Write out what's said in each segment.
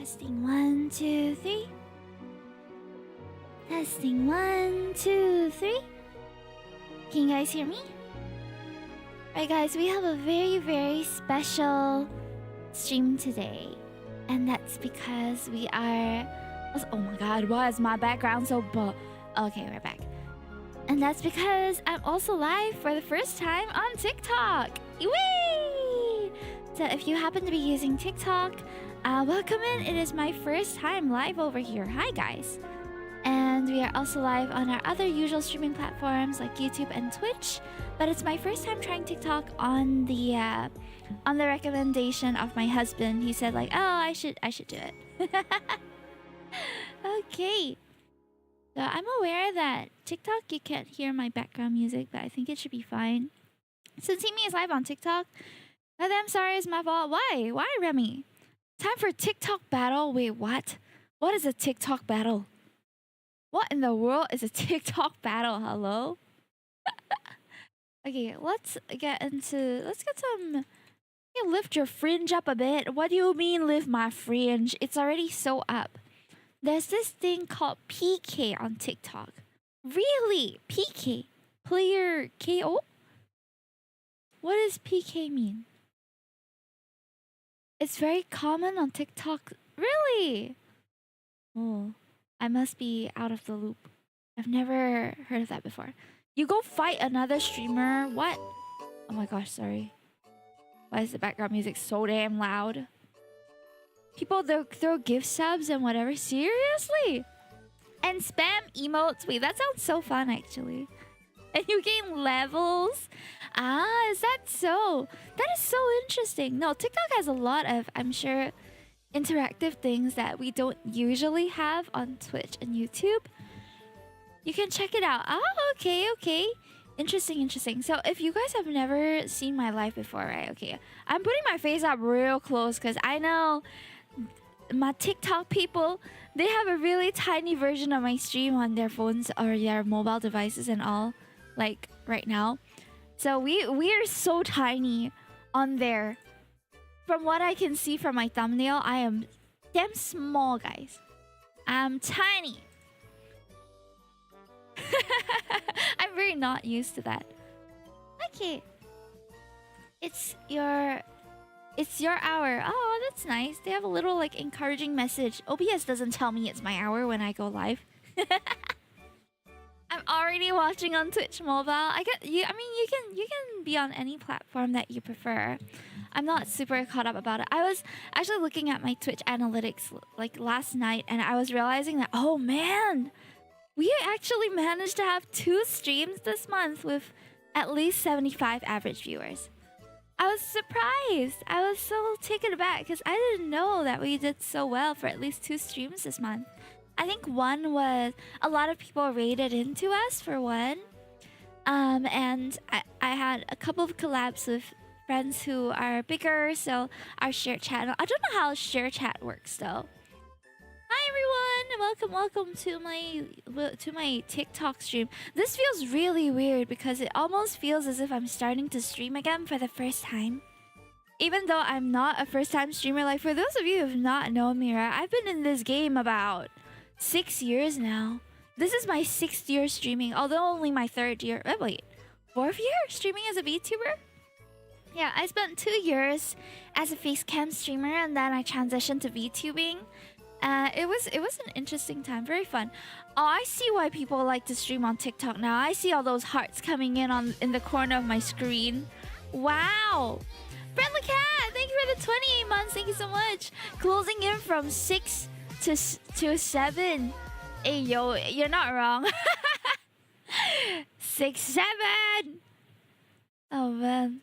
Testing 1, 2, 3. Testing 1, 2, 3. Can you guys hear me? Alright guys, we have a very special stream today. And that's because we are... Oh my god, why is my background so Okay, we're back. And that's because I'm also live for the first time on TikTok. Whee! So if you happen to be using TikTok, welcome in. It is my first time live over here. Hi guys. And we are also live on our other usual streaming platforms like YouTube and Twitch. But it's my first time trying TikTok on the recommendation of my husband. He said like, oh, I should do it. Okay. So I'm aware that TikTok you can't hear my background music, but I think it should be fine. Since Timmy is live on TikTok, I'm sorry, it's my fault. Why? Why, Remy? Time for TikTok battle? Wait, what? What is a TikTok battle? What in the world is a TikTok battle? Hello? Okay, let's get some... You lift your fringe up a bit. What do you mean lift my fringe? It's already so up. There's this thing called PK on TikTok. Really? PK? Player KO? What does PK mean? It's very common on TikTok. Really? Oh, I must be out of the loop. I've never heard of that before. You go fight another streamer? What? Oh my gosh, sorry. Why is the background music so damn loud? People throw gift subs and whatever. Seriously? And spam emotes. Wait, that sounds so fun actually. And you gain levels. Ah, is that so? That is so interesting. No, TikTok has a lot of, I'm sure, interactive things that we don't usually have on Twitch and YouTube. You can check it out. Oh, okay. Interesting. So if you guys have never seen my live before, right? Okay, I'm putting my face up real close because I know my TikTok people, they have a really tiny version of my stream on their phones or their mobile devices and all, like right now. So we are so tiny on there. From what I can see from my thumbnail, I am damn small, guys. I'm tiny. I'm very not used to that. Okay. It's your hour. Oh, that's nice. They have a little like encouraging message. OBS doesn't tell me it's my hour when I go live. I'm already watching on Twitch mobile. I mean, you can be on any platform that you prefer. I'm not super caught up about it. I was actually looking at my Twitch analytics like last night, and I was realizing that, oh man, we actually managed to have 2 streams this month with at least 75 average viewers. I was surprised. I was so taken aback because I didn't know that we did so well for at least 2 streams this month. I think one was a lot of people raided into us for one. And I had a couple of collabs with friends who are bigger, so our share channel. I don't know how share chat works though. Hi everyone, welcome to my TikTok stream. This feels really weird because it almost feels as if I'm starting to stream again for the first time. Even though I'm not a first-time streamer, like for those of you who have not known me, right, I've been in this game about 6 years now. This is my 6th year streaming, although only my 3rd year. Oh, wait, 4th year streaming as a VTuber? Yeah, I spent 2 years as a facecam streamer and then I transitioned to VTubing. It was an interesting time, very fun. Oh, I see why people like to stream on TikTok now. I see all those hearts coming in the corner of my screen. Wow. Friendly Cat, thank you for the 28 months. Thank you so much. Closing in from 6 to 7. Hey, yo, you're not wrong. 6, 7. Oh, man.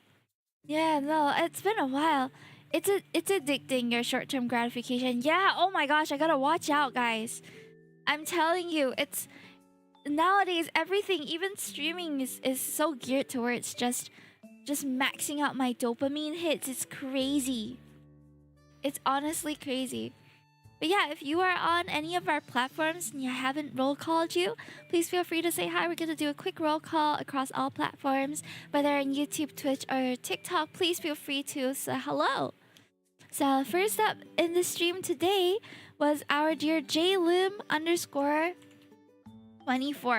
Yeah, no, it's been a while. It's addicting, your short-term gratification. Yeah, oh my gosh, I gotta watch out, guys. I'm telling you, it's... Nowadays, everything, even streaming is so geared towards just maxing out my dopamine hits. It's crazy. It's honestly crazy. But yeah, if you are on any of our platforms and I haven't roll called you, please feel free to say hi. We're going to do a quick roll call across all platforms, whether on YouTube, Twitch, or TikTok. Please feel free to say hello. So first up in the stream today was our dear JLim_24.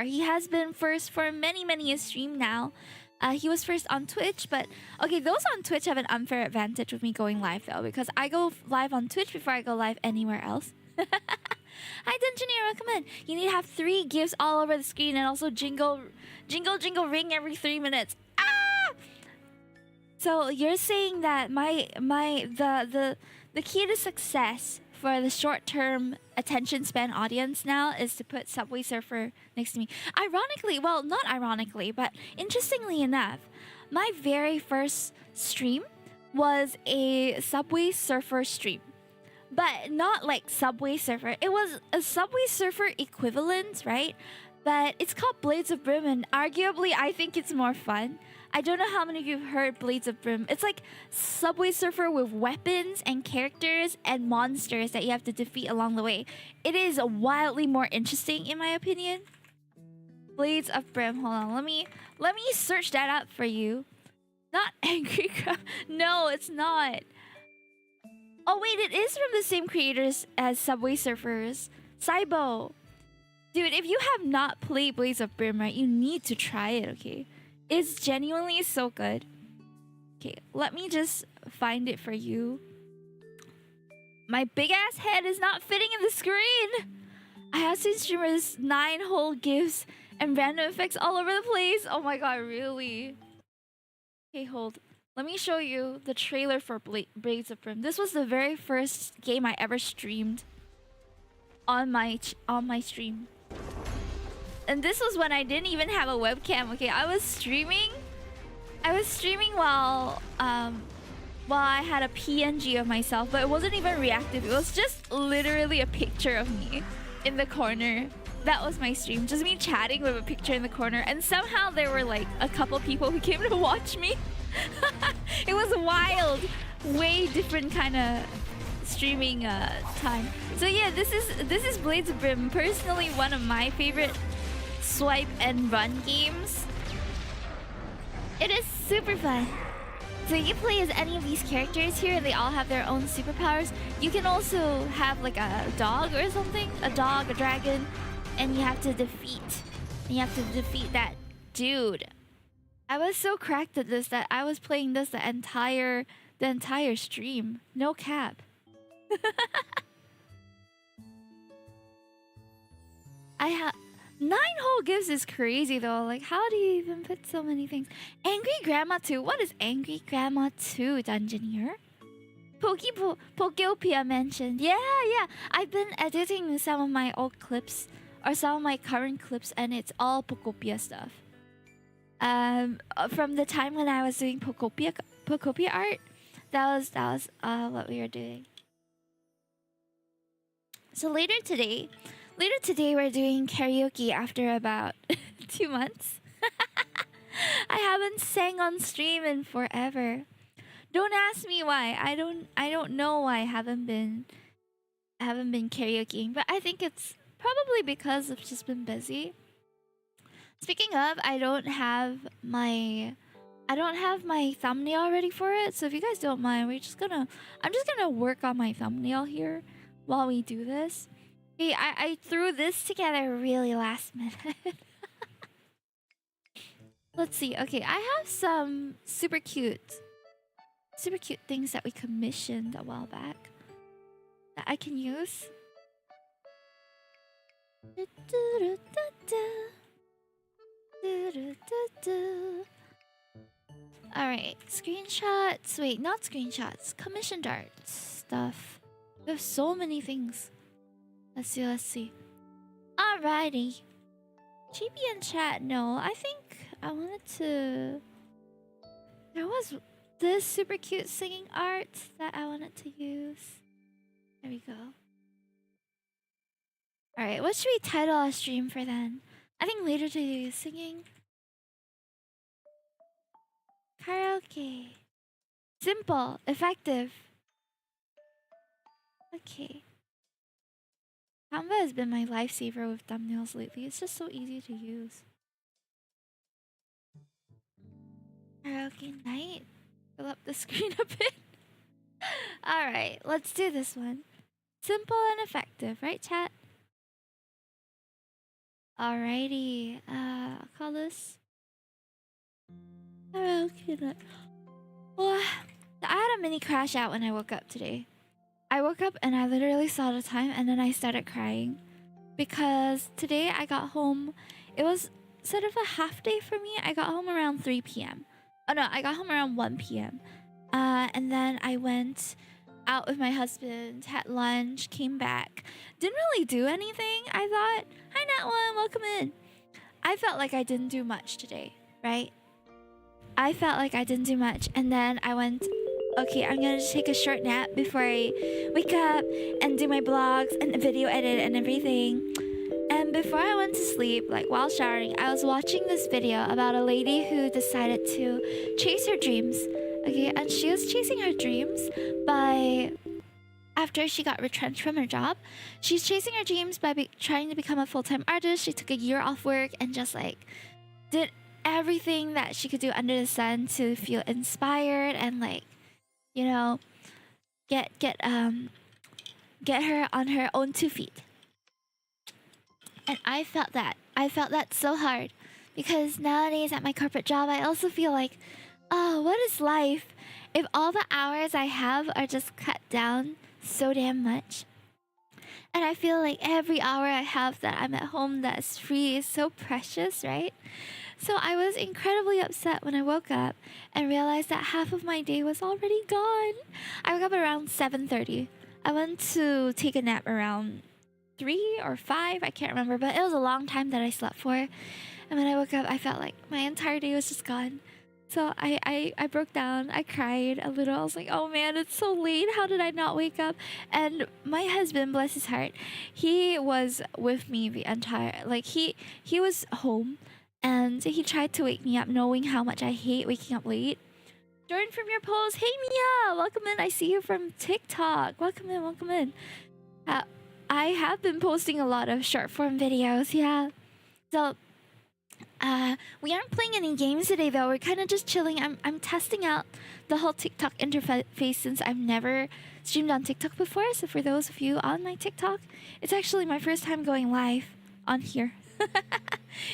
He has been first for many a stream now. He was first on Twitch, but okay, those on Twitch have an unfair advantage with me going live though, because I go live on Twitch before I go live anywhere else. Hi Dungeoneer, welcome in. You need to have 3 gifts all over the screen and also jingle ring every 3 minutes. Ah! So you're saying that the key to success for the short-term attention span audience now is to put Subway Surfer next to me. Ironically, well, not ironically, but interestingly enough, my very first stream was a Subway Surfer stream. But not like Subway Surfer. It was a Subway Surfer equivalent, right? But it's called Blades of Brim, and arguably I think it's more fun. I don't know how many of you have heard Blades of Brim. It's like Subway Surfer with weapons and characters and monsters that you have to defeat along the way. It is wildly more interesting in my opinion. Blades of Brim. Hold on, let me search that up for you. Not Angry Crowd. No, it's not. Oh wait, it is from the same creators as Subway Surfers. Saibo. Dude, if you have not played Blades of Brim, right, you need to try it, okay? It's genuinely so good. Okay, let me just find it for you. My big ass head is not fitting in the screen. I have seen streamers 9 whole gifts and random effects all over the place. Oh my god, really? Okay, hold. Let me show you the trailer for Blades of Brim. This was the very first game I ever streamed on my stream. And this was when I didn't even have a webcam. Okay, I was streaming while I had a PNG of myself, but it wasn't even reactive. It was just literally a picture of me in the corner. That was my stream, just me chatting with a picture in the corner. And somehow there were like a couple people who came to watch me. It was wild, way different kind of streaming time. So yeah, this is Blades of Brim. Personally, one of my favorite swipe and run games. It is super fun. So you play as any of these characters here, and they all have their own superpowers. You can also have like a dog or something, a dog, a dragon, and you have to defeat that dude. I was so cracked at this that I was playing this the entire stream. No cap. I have 9 whole gifts is crazy though. Like, how do you even put so many things? Angry Grandma 2. What is Angry Grandma 2, Dungeoneer? Pokeopia mentioned. Yeah. I've been editing some of my old clips or some of my current clips, and it's all Pokeopia stuff. From the time when I was doing Pokopia art, that was what we were doing. So later today we're doing karaoke after about 2 months. I haven't sang on stream in forever. Don't ask me why. I don't know why I haven't been karaokeing, but I think it's probably because I've just been busy. Speaking of, I don't have my thumbnail ready for it. So if you guys don't mind, I'm just gonna work on my thumbnail here while we do this. Hey, I threw this together really last minute. Let's see. Okay, I have some super cute things that we commissioned a while back that I can use. Alright, screenshots. Wait, not screenshots. Commissioned art stuff. There's so many things. Let's see. Alrighty. Chibi and Chat, no. I think I wanted to... There was this super cute singing art that I wanted to use. There we go. Alright, what should we title our stream for then? I think later today is singing. Karaoke. Simple, effective. Okay. Canva has been my lifesaver with thumbnails lately. It's just so easy to use. Karaoke night. Fill up the screen a bit. Alright, let's do this one. Simple and effective, right, chat? Alrighty. I'll call this Karaoke Night. Well, I had a mini crash out when I woke up today. I woke up and I literally saw the time and then I started crying. Because today I got home, it was sort of a half day for me. I got home around 3 p.m. Oh no, I got home around 1 p.m. And then I went out with my husband, had lunch, came back. Didn't really do anything. I thought, hi Nat One, welcome in. I felt like I didn't do much today, right? I felt like I didn't do much. And then I went, okay, I'm gonna just take a short nap before I wake up and do my blogs and video edit and everything. And before I went to sleep, like while showering, I was watching this video about a lady who decided to chase her dreams. Okay, and she was chasing her dreams by... After she got retrenched from her job, she's chasing her dreams by trying to become a full-time artist. She took a year off work and just like did everything that she could do under the sun to feel inspired and like, you know, get her on her own 2 feet. And I felt that so hard because nowadays at my corporate job, I also feel like, oh, what is life if all the hours I have are just cut down so damn much? And I feel like every hour I have that I'm at home that's free is so precious, right? So I was incredibly upset when I woke up and realized that half of my day was already gone. I woke up around 7:30. I went to take a nap around 3 or 5, I can't remember, but it was a long time that I slept for. And when I woke up, I felt like my entire day was just gone. So I broke down, I cried a little. I was like, oh man, it's so late. How did I not wake up? And my husband, bless his heart, he was with me the entire, like he was home and he tried to wake me up knowing how much I hate waking up late. Jordan from your post, hey Mia, welcome in. I see you from TikTok. Welcome in, welcome in. I have been posting a lot of short form videos, yeah. So we aren't playing any games today though. We're kind of just chilling. I'm testing out the whole TikTok interface since I've never streamed on TikTok before. So for those of you on my TikTok, it's actually my first time going live on here.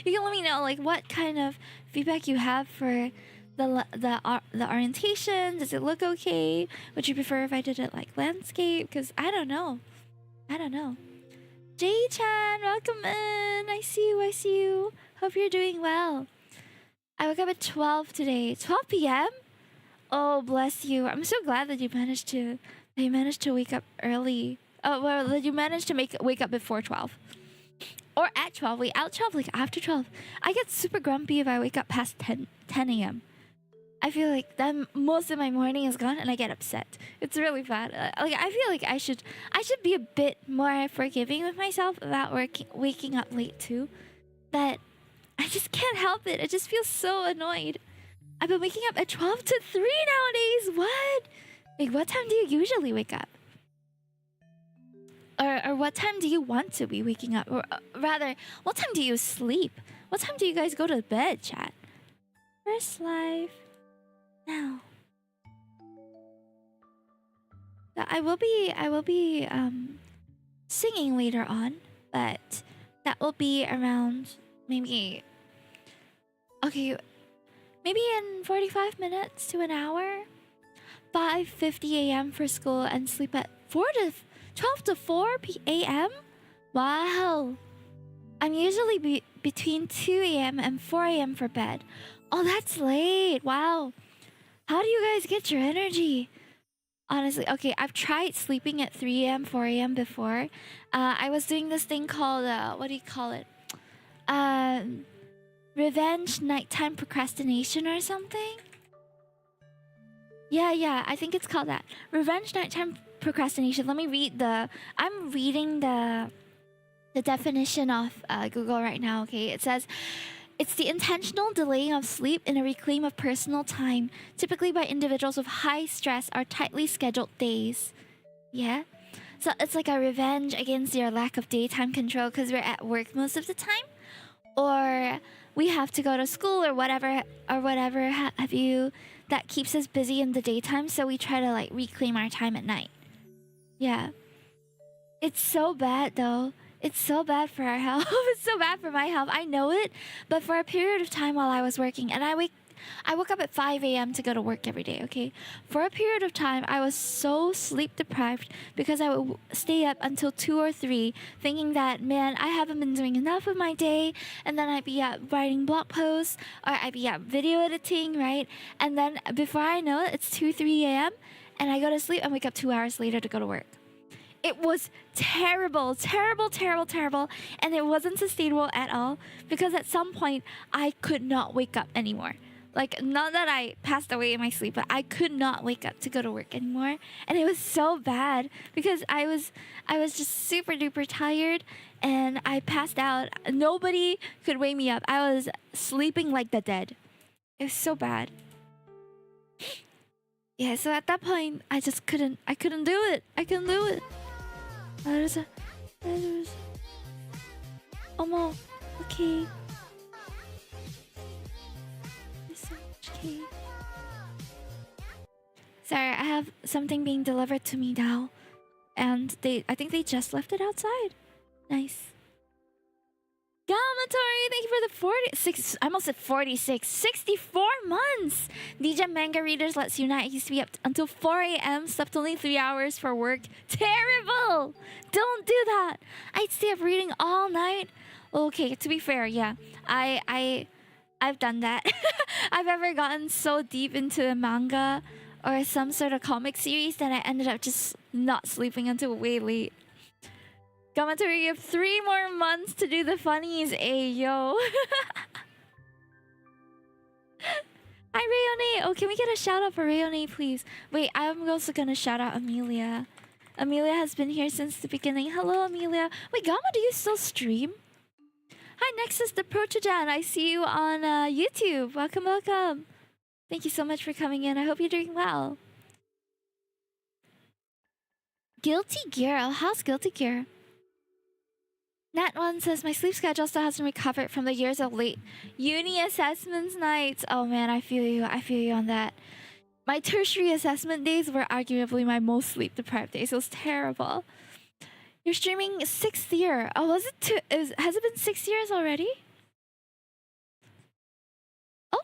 You can let me know like what kind of feedback you have for the orientation. Does it look okay? Would you prefer if I did it like landscape? Because I don't know. Jay-chan, welcome in. I see you. Hope you're doing well. I woke up at 12 today. 12 p.m.? Oh, bless you. I'm so glad that you managed to wake up early. Oh, well, that you managed to wake up before 12. Or at 12. Wait, at 12, like after 12. I get super grumpy if I wake up past 10 a.m. I feel like then most of my morning is gone and I get upset. It's really bad. Like I feel like I should be a bit more forgiving with myself about waking up late too. But I just can't help it. I just feel so annoyed. I've been waking up at 12 to 3 nowadays. What? Like what time do you usually wake up? Or what time do you want to be waking up? Or rather, what time do you sleep? What time do you guys go to bed, chat? First life. Now. I will be singing later on, but that will be around maybe in 45 minutes to an hour. 5:50 a.m. for school and sleep at 12 to 4 a.m. Wow. I'm usually between 2 a.m. and 4 a.m. for bed. Oh, that's late. Wow. How do you guys get your energy? Honestly, okay, I've tried sleeping at 3 a.m., 4 a.m. before. I was doing this thing called, what do you call it? Revenge nighttime procrastination or something? Yeah, I think it's called that. Revenge nighttime procrastination. Let me read I'm reading the definition of Google right now, okay? It says, it's the intentional delaying of sleep in a reclaim of personal time, typically by individuals with high stress or tightly scheduled days. Yeah? So it's like a revenge against your lack of daytime control because we're at work most of the time. Or we have to go to school or whatever have you that keeps us busy in the daytime, so we try to like reclaim our time at night. Yeah. It's so bad though. It's so bad for our health. It's so bad for my health. I know it, but for a period of time while I was working, and I woke up at 5 a.m. to go to work every day, okay? For a period of time, I was so sleep deprived because I would stay up until 2 or 3 thinking that, man, I haven't been doing enough of my day. And then I'd be up writing blog posts or I'd be up video editing, right? And then before I know it, it's 2, 3 a.m. and I go to sleep and wake up 2 hours later to go to work. It was terrible, terrible, terrible, terrible. And it wasn't sustainable at all because at some point I could not wake up anymore. Like, not that I passed away in my sleep, but I could not wake up to go to work anymore. And it was so bad because I was just super duper tired and I passed out. Nobody could wake me up. I was sleeping like the dead. It was so bad. Yeah, so at that point, I couldn't do it. I couldn't do it. Omo, okay. Okay. Sorry, I have something being delivered to me now. And I think they just left it outside. Nice. Galmatori, thank you for the 46, I almost said 46, 64 months. DJ Manga Readers Let's Unite used to be up until 4 a.m. Slept only 3 hours for work. Terrible! Don't do that. I'd stay up reading all night. Okay, to be fair, yeah. I've done that. I've ever gotten so deep into a manga or some sort of comic series that I ended up just not sleeping until way late. Commentary, you have 3 more months to do the funnies, ayo. Hi, Rayone. Oh, can we get a shout out for Rayone, please? Wait, I'm also gonna shout out Amelia. Amelia has been here since the beginning. Hello, Amelia. Wait, Gamma, do you still stream? Hi, Nexus the Protojan. I see you on YouTube. Welcome, welcome. Thank you so much for coming in. I hope you're doing well. Guilty Gear. How's Guilty Gear? Nat1 says, my sleep schedule still hasn't recovered from the years of late uni assessments nights. Oh man, I feel you. I feel you on that. My tertiary assessment days were arguably my most sleep deprived days. It was terrible. You're streaming 6th year. Oh, was it has it been 6 years already? Oh,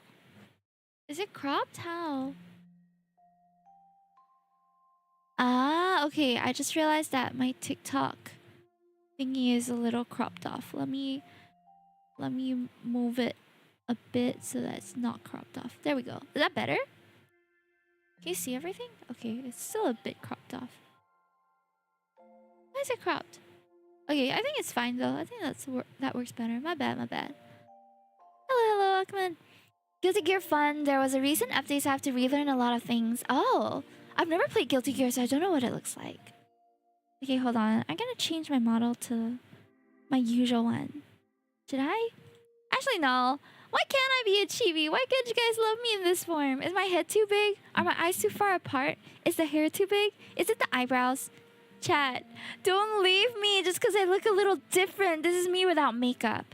is it cropped? How? Ah, okay. I just realized that my TikTok thingy is a little cropped off. Let me move it a bit so that it's not cropped off. There we go. Is that better? Can you see everything? Okay, it's still a bit cropped off. Why is it cropped? Okay, I think it's fine though. I think that works better. My bad, my bad. Hello, hello, welcome in. Guilty Gear fun. There was a recent update, so I have to relearn a lot of things. Oh, I've never played Guilty Gear, so I don't know what it looks like. Okay, hold on. I'm gonna change my model to my usual one. Should I? Actually, no. Why can't I be a chibi? Why can't you guys love me in this form? Is my head too big? Are my eyes too far apart? Is the hair too big? Is it the eyebrows? Chat, don't leave me just because I look a little different. This is me without makeup.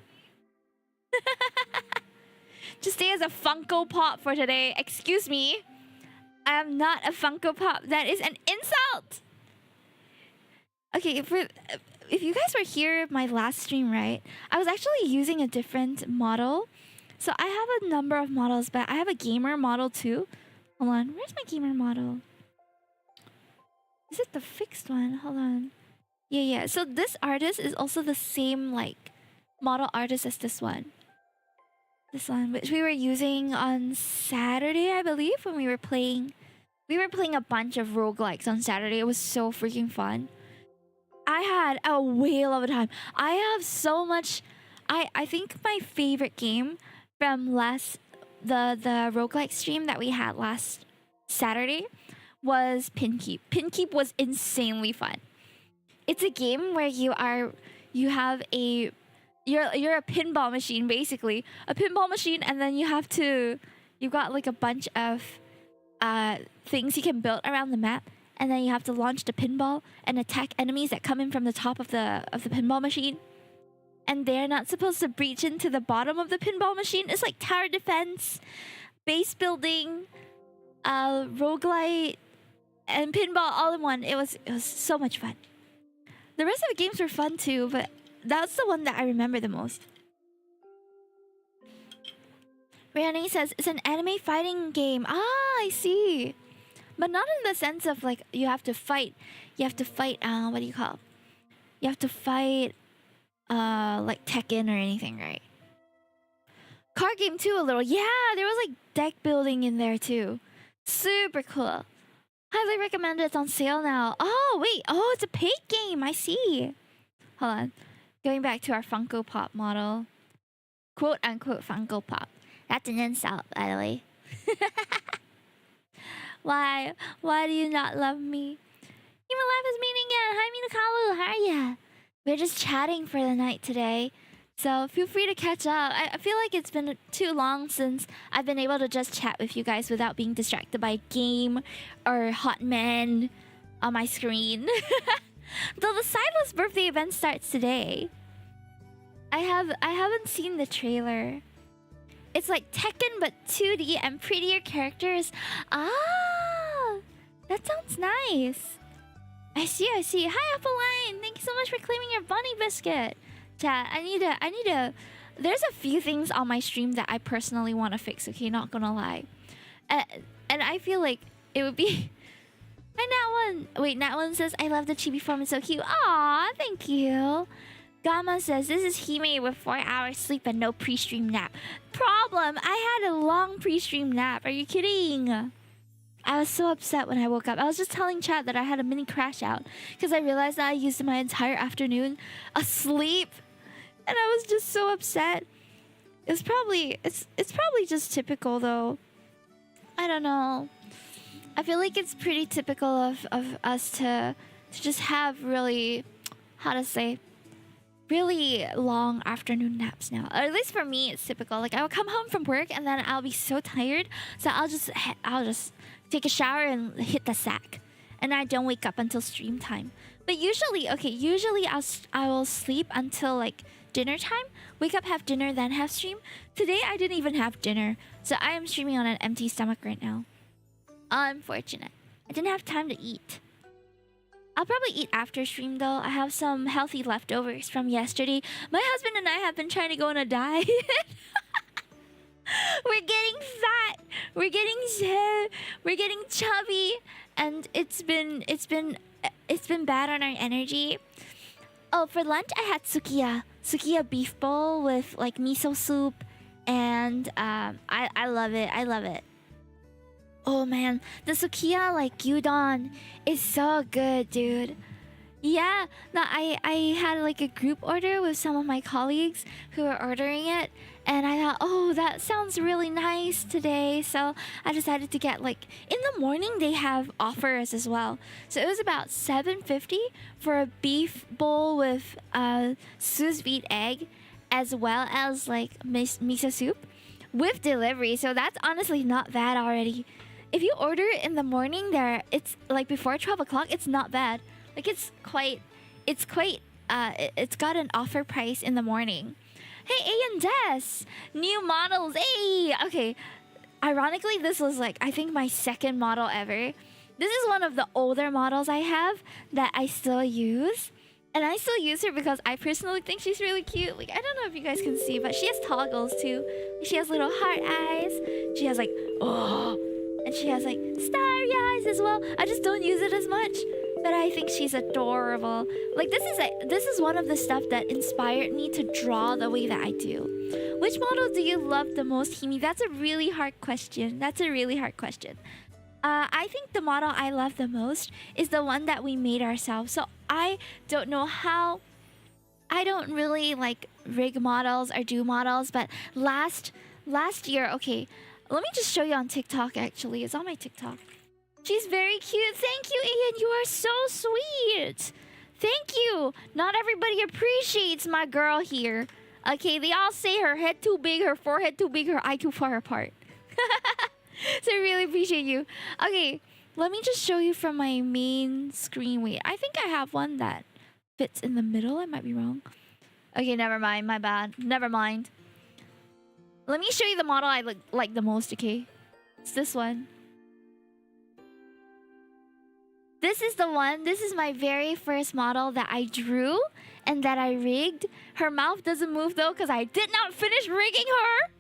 Just stay as a Funko Pop for today. Excuse me. I am not a Funko Pop. That is an insult. Okay, if you guys were here my last stream, right? I was actually using a different model. So I have a number of models, but I have a gamer model too. Hold on, where's my gamer model? Is it the fixed one? Hold on. Yeah. So this artist is also the same like model artist as this one. This one, which we were using on Saturday, I believe, when we were playing. We were playing a bunch of roguelikes on Saturday. It was so freaking fun. I had a whale of a time. I have so much. I think my favorite game from the roguelike stream that we had last Saturday was Pinkeep. Pinkeep was insanely fun. It's a game where you're a pinball machine, basically. A pinball machine, and then you've got like a bunch of things you can build around the map, and then you have to launch the pinball and attack enemies that come in from the top of the pinball machine. And they're not supposed to breach into the bottom of the pinball machine. It's like tower defense, base building, roguelite, and pinball all in one. It was so much fun. The rest of the games were fun too, but that's the one that I remember the most. Rihanna says it's an anime fighting game. Ah, I see. But not in the sense of like you have to fight. You have to fight. What do you call it? You have to fight. Like Tekken or anything, right? Card game too, a little. Yeah, there was like deck building in there too. Super cool. Highly recommend it. It's on sale now. Oh wait. Oh, it's a paid game. I see. Hold on. Going back to our Funko Pop model. Quote unquote Funko Pop. That's an insult, by the way. Why? Why do you not love me? Human Life is meeting again. Hi, Minakalu. How are ya? We're just chatting for the night today. So feel free to catch up. I feel like it's been too long since I've been able to just chat with you guys without being distracted by a game or hot men on my screen. Though the Sideless birthday event starts today. I haven't seen the trailer. It's like Tekken but 2D and prettier characters. Ah, that sounds nice. I see. Hi, Apple Line. Thank you so much for claiming your bunny biscuit. Chat, I need to. There's a few things on my stream that I personally want to fix. Okay, not gonna lie. And I feel like it would be. Hi, Nat One. Wait, Nat One says I love the chibi form. It's so cute. Aw, thank you. Gamma says this is Hime with 4 hours sleep and no pre-stream nap. Problem, I had a long pre-stream nap. Are you kidding? I was so upset when I woke up. I was just telling chat that I had a mini crash out because I realized that I used my entire afternoon asleep, and I was just so upset. It's probably just typical though. I don't know. I feel like it's pretty typical of us to just have really, how to say, really long afternoon naps now. Or at least for me, it's typical. Like I will come home from work and then I'll be so tired, so I'll just take a shower and hit the sack, and I don't wake up until stream time. But usually I will sleep until like dinner time, wake up, have dinner, then have stream. Today I didn't even have dinner, so I am streaming on an empty stomach right now. Unfortunate. I didn't have time to eat. I'll probably eat after stream though. I have some healthy leftovers from yesterday. My husband and I have been trying to go on a diet. We're getting fat. We're getting chubby, and it's been bad on our energy. Oh, for lunch I had sukiya beef bowl with like miso soup, and I love it. I love it. Oh man, the sukiya like gyudon is so good, dude. Yeah, no, I had like a group order with some of my colleagues who were ordering it, and I thought, oh, that sounds really nice today. So I decided to get like in the morning they have offers as well. So it was about $7.50 for a beef bowl with sous vide egg, as well as like miso soup with delivery. So that's honestly not bad already. If you order it in the morning, it's like before 12 o'clock. It's not bad. Like it's got an offer price in the morning. Hey, A and Des, new models. Hey, okay. Ironically, this was like I think my second model ever. This is one of the older models I have that I still use, and I still use her because I personally think she's really cute. Like I don't know if you guys can see, but she has toggles too. She has little heart eyes. She has like and she has like starry eyes as well. I just don't use it as much, but I think she's adorable. Like this is one of the stuff that inspired me to draw the way that I do. Which model do you love the most, Hime? That's a really hard question. I think the model I love the most is the one that we made ourselves. So I don't know how. I don't really like rig models or do models, but last year, okay. Let me just show you on TikTok, actually. It's on my TikTok. She's very cute. Thank you, Ian. You are so sweet. Thank you. Not everybody appreciates my girl here. Okay, they all say her head too big, her forehead too big, her eye too far apart. So I really appreciate you. Okay, let me just show you from my main screen. Wait, I think I have one that fits in the middle. I might be wrong. Okay, never mind. My bad. Never mind. Let me show you the model I like the most, okay? It's this one. This is the one. This is my very first model that I drew and that I rigged. Her mouth doesn't move though because I did not finish rigging her.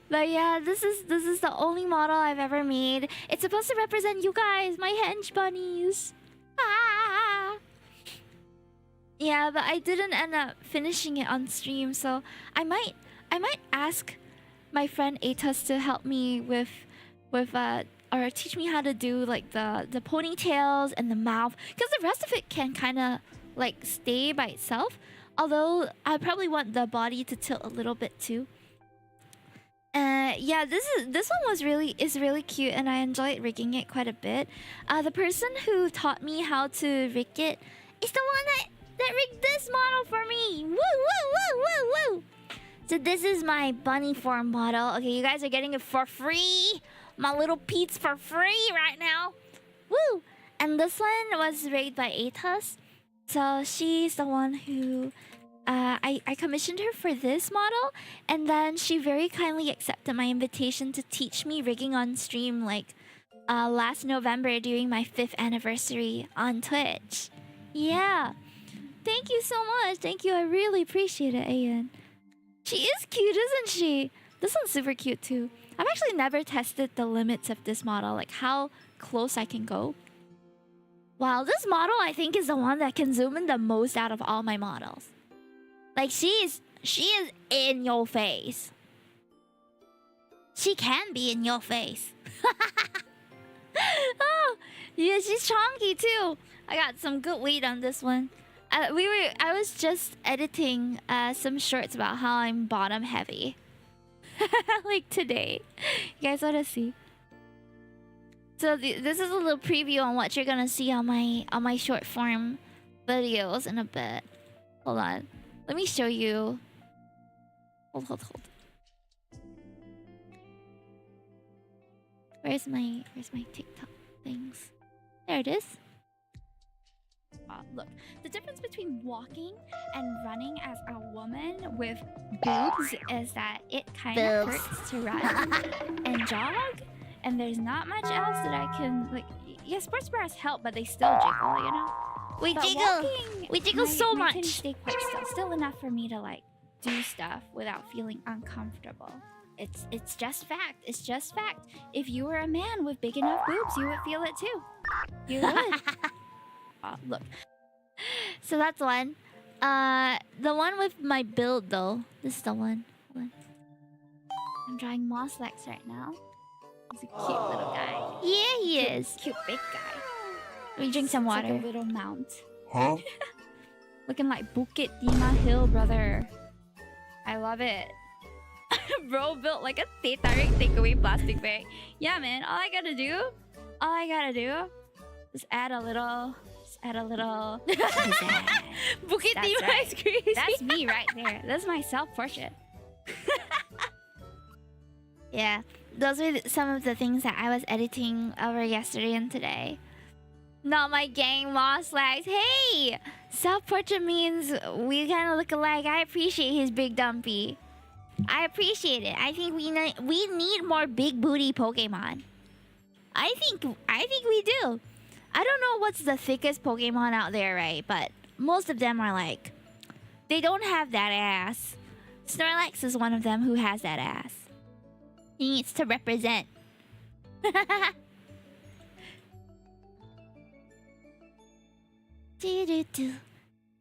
But yeah, this is the only model I've ever made. It's supposed to represent you guys, my henge bunnies. Ah. Yeah, but I didn't end up finishing it on stream, so I might ask my friend Atos to help me with or teach me how to do like the ponytails and the mouth, because the rest of it can kind of like stay by itself. Although I probably want the body to tilt a little bit too. Yeah, this one is really cute, and I enjoyed rigging it quite a bit. The person who taught me how to rig it is the one that rigged this model for me. Woo woo woo woo woo. So this is my bunny form model. Okay, you guys are getting it for free. My little Pete's for free right now. Woo! And this one was rigged by Atos. So she's the one who I commissioned her for this model, and then she very kindly accepted my invitation to teach me rigging on stream like last November during my 5th anniversary on Twitch. Yeah. Thank you so much. Thank you. I really appreciate it, Ayan. She is cute, isn't she? This one's super cute too. I've actually never tested the limits of this model, like how close I can go. Wow, this model I think is the one that can zoom in the most out of all my models. Like she is in your face. She can be in your face. Oh, yeah, she's chonky too. I got some good weight on this one. I was just editing some shorts about how I'm bottom heavy. Like today. You guys want to see? So this is a little preview on what you're gonna see on my short form videos in a bit. Hold on. Let me show you. Hold. Where's my TikTok things? There it is. Look, the difference between walking and running as a woman with boobs is that it kind of hurts to run and jog, and there's not much else that I can like. Yeah, sports bras help, but they still jiggle, you know. We jiggle so much. Titties stay quite still enough for me to like do stuff without feeling uncomfortable. It's just fact. It's just fact. If you were a man with big enough boobs, you would feel it too. You would. Look. So that's one. The one with my build though. This is the one. Hold on. I'm drawing Moss Lex right now. He's a cute little guy. Yeah, he is. Cute big guy. Let me drink some water. Like a little mount. Huh? Looking like Bukit Timah Hill, brother. I love it. Bro built like a takeaway plastic bag. Yeah, man. All I gotta do is add a little. Bukit Timah is crazy. That's me right there. That's my self-portrait. Yeah, those were some of the things that I was editing over yesterday and today. Not my gang, Moss Lags. Hey! Self-portrait means we kind of look alike. I appreciate his big dumpy. I appreciate it. I think we need more big booty Pokemon. I think we do. I don't know what's the thickest Pokemon out there, right? But most of them are like, they don't have that ass. Snorlax is one of them who has that ass. He needs to represent.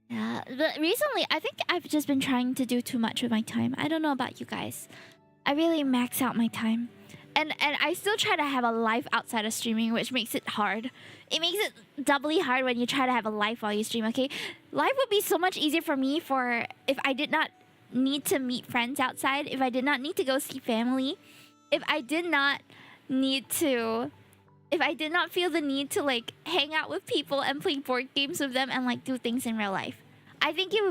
Yeah, but recently, I think I've just been trying to do too much with my time. I don't know about you guys. I really max out my time. And I still try to have a life outside of streaming, which makes it hard. It makes it doubly hard when you try to have a life while you stream, okay? Life would be so much easier for me if I did not need to meet friends outside, if I did not need to go see family, if I did not feel the need to like hang out with people and play board games with them and like do things in real life. I think I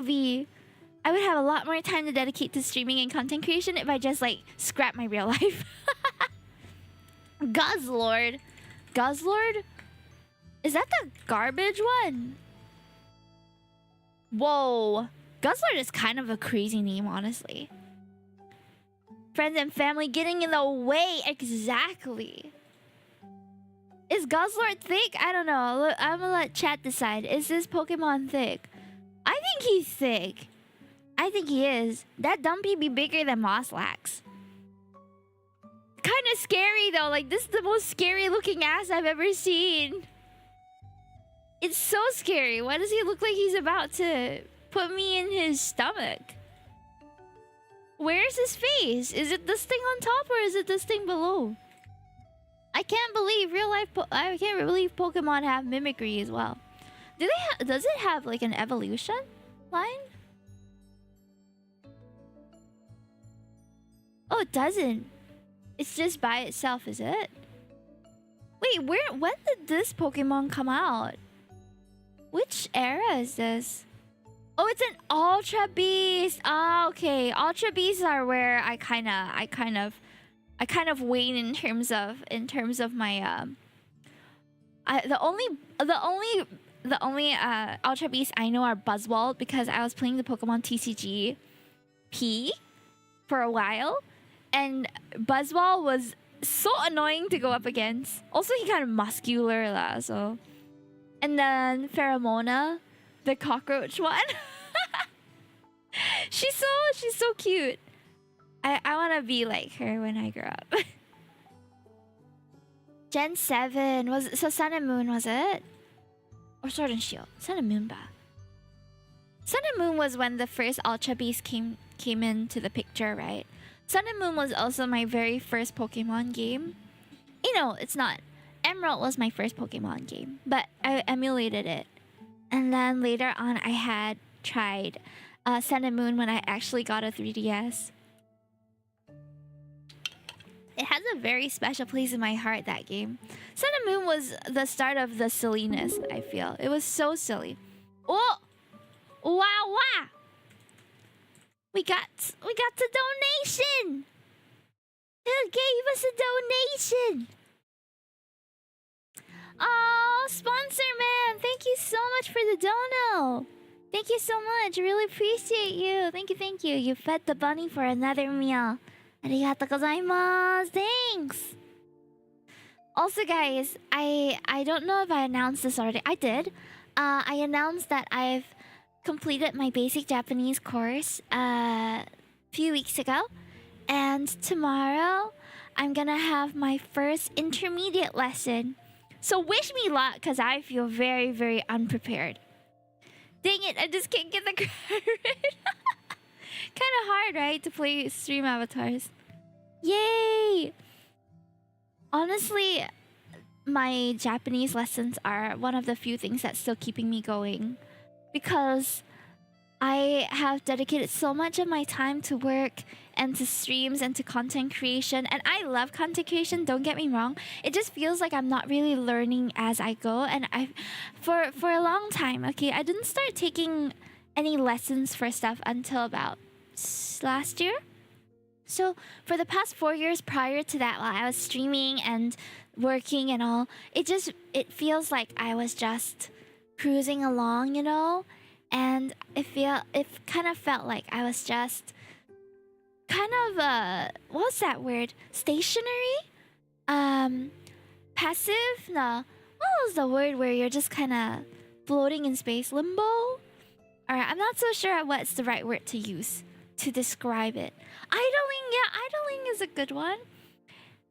would have a lot more time to dedicate to streaming and content creation if I just like scrap my real life. Guzzlord? Is that the garbage one? Whoa. Guzzlord is kind of a crazy name, honestly. Friends and family getting in the way. Exactly. Is Guzzlord thick? I don't know. Look, I'm gonna let chat decide. Is this Pokemon thick? I think he's thick. I think he is. That Dumpy be bigger than Moslax. Kind of scary though. Like, this is the most scary looking ass I've ever seen. It's so scary. Why does he look like he's about to put me in his stomach? Where's his face? Is it this thing on top or is it this thing below? I can't believe I can't believe Pokemon have mimicry as well. Does it have like an evolution line? Oh, it doesn't. It's just by itself, is it? Wait, when did this Pokemon come out? Which era is this? Oh, it's an Ultra Beast. Ah, okay. Ultra Beasts are where I kind of wane in terms of my the only Ultra Beasts I know are Buzzwole, because I was playing the Pokemon TCG P for a while, and Buzzwole was so annoying to go up against. Also, he kind of muscular lah, so. And then Pheromona, the cockroach one. she's so cute. I want to be like her when I grow up. Gen 7 was so Sun and Moon, was it? Or Sword and Shield? Sun and Moon ba. Sun and Moon was when the first Ultra Beast came into the picture, right? Sun and Moon was also my very first Pokemon game. You know, it's not. Emerald was my first Pokemon game, but I emulated it. And then later on, I had tried Sun and Moon when I actually got a 3DS. It has a very special place in my heart, that game. Sun and Moon was the start of the silliness, I feel. It was so silly. Oh! Wow, wow! We got a donation! Who gave us a donation? Oh, sponsor man! Thank you so much for the dono! Thank you so much. Really appreciate you. Thank you. You fed the bunny for another meal. Arigatou gozaimasu. Thanks! Also, guys, I don't know if I announced this already. I did. I announced that I've completed my basic Japanese course a few weeks ago. And tomorrow, I'm gonna have my first intermediate lesson. So wish me luck, because I feel very, very unprepared. Dang it, I just can't get the credit. Kind of hard, right, to play stream avatars. Yay! Honestly, my Japanese lessons are one of the few things that's still keeping me going. Because I have dedicated so much of my time to work and to streams and to content creation. And I love content creation, don't get me wrong. It just feels like I'm not really learning as I go. And for a long time, okay, I didn't start taking any lessons for stuff until about last year. So for the past 4 years prior to that, while I was streaming and working and all, it feels like I was just cruising along, you know? And it kind of felt like I was just kind of what's that word? Stationary? Passive? No. What was the word where you're just kind of floating in space? Limbo? Alright, I'm not so sure what's the right word to use to describe it. Idling, yeah, idling is a good one.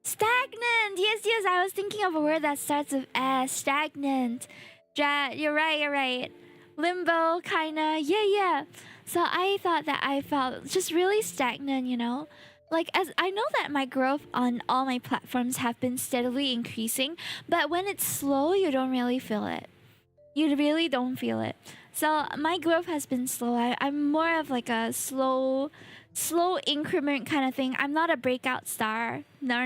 Stagnant. Yes, I was thinking of a word that starts with S. Stagnant. You're right. Limbo, kinda. Yeah. So I thought that I felt just really stagnant, you know? Like, as I know that my growth on all my platforms have been steadily increasing, but when it's slow, you don't really feel it. You really don't feel it. So my growth has been slow. I'm more of like a slow increment kind of thing. I'm not a breakout star. No.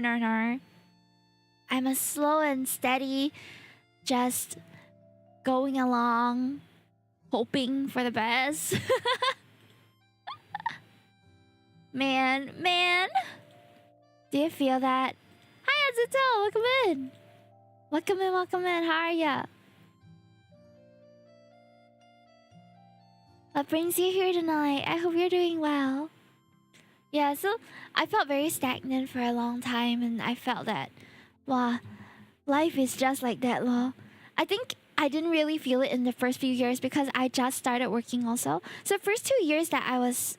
I'm a slow and steady, just going along, hoping for the best. Man. Do you feel that? Hi, Azuto. Welcome in. How are ya? What brings you here tonight? I hope you're doing well. Yeah, so I felt very stagnant for a long time, and I felt that, wow, Life is just like that, lol. I think I didn't really feel it in the first few years because I just started working also. So first 2 years that I was,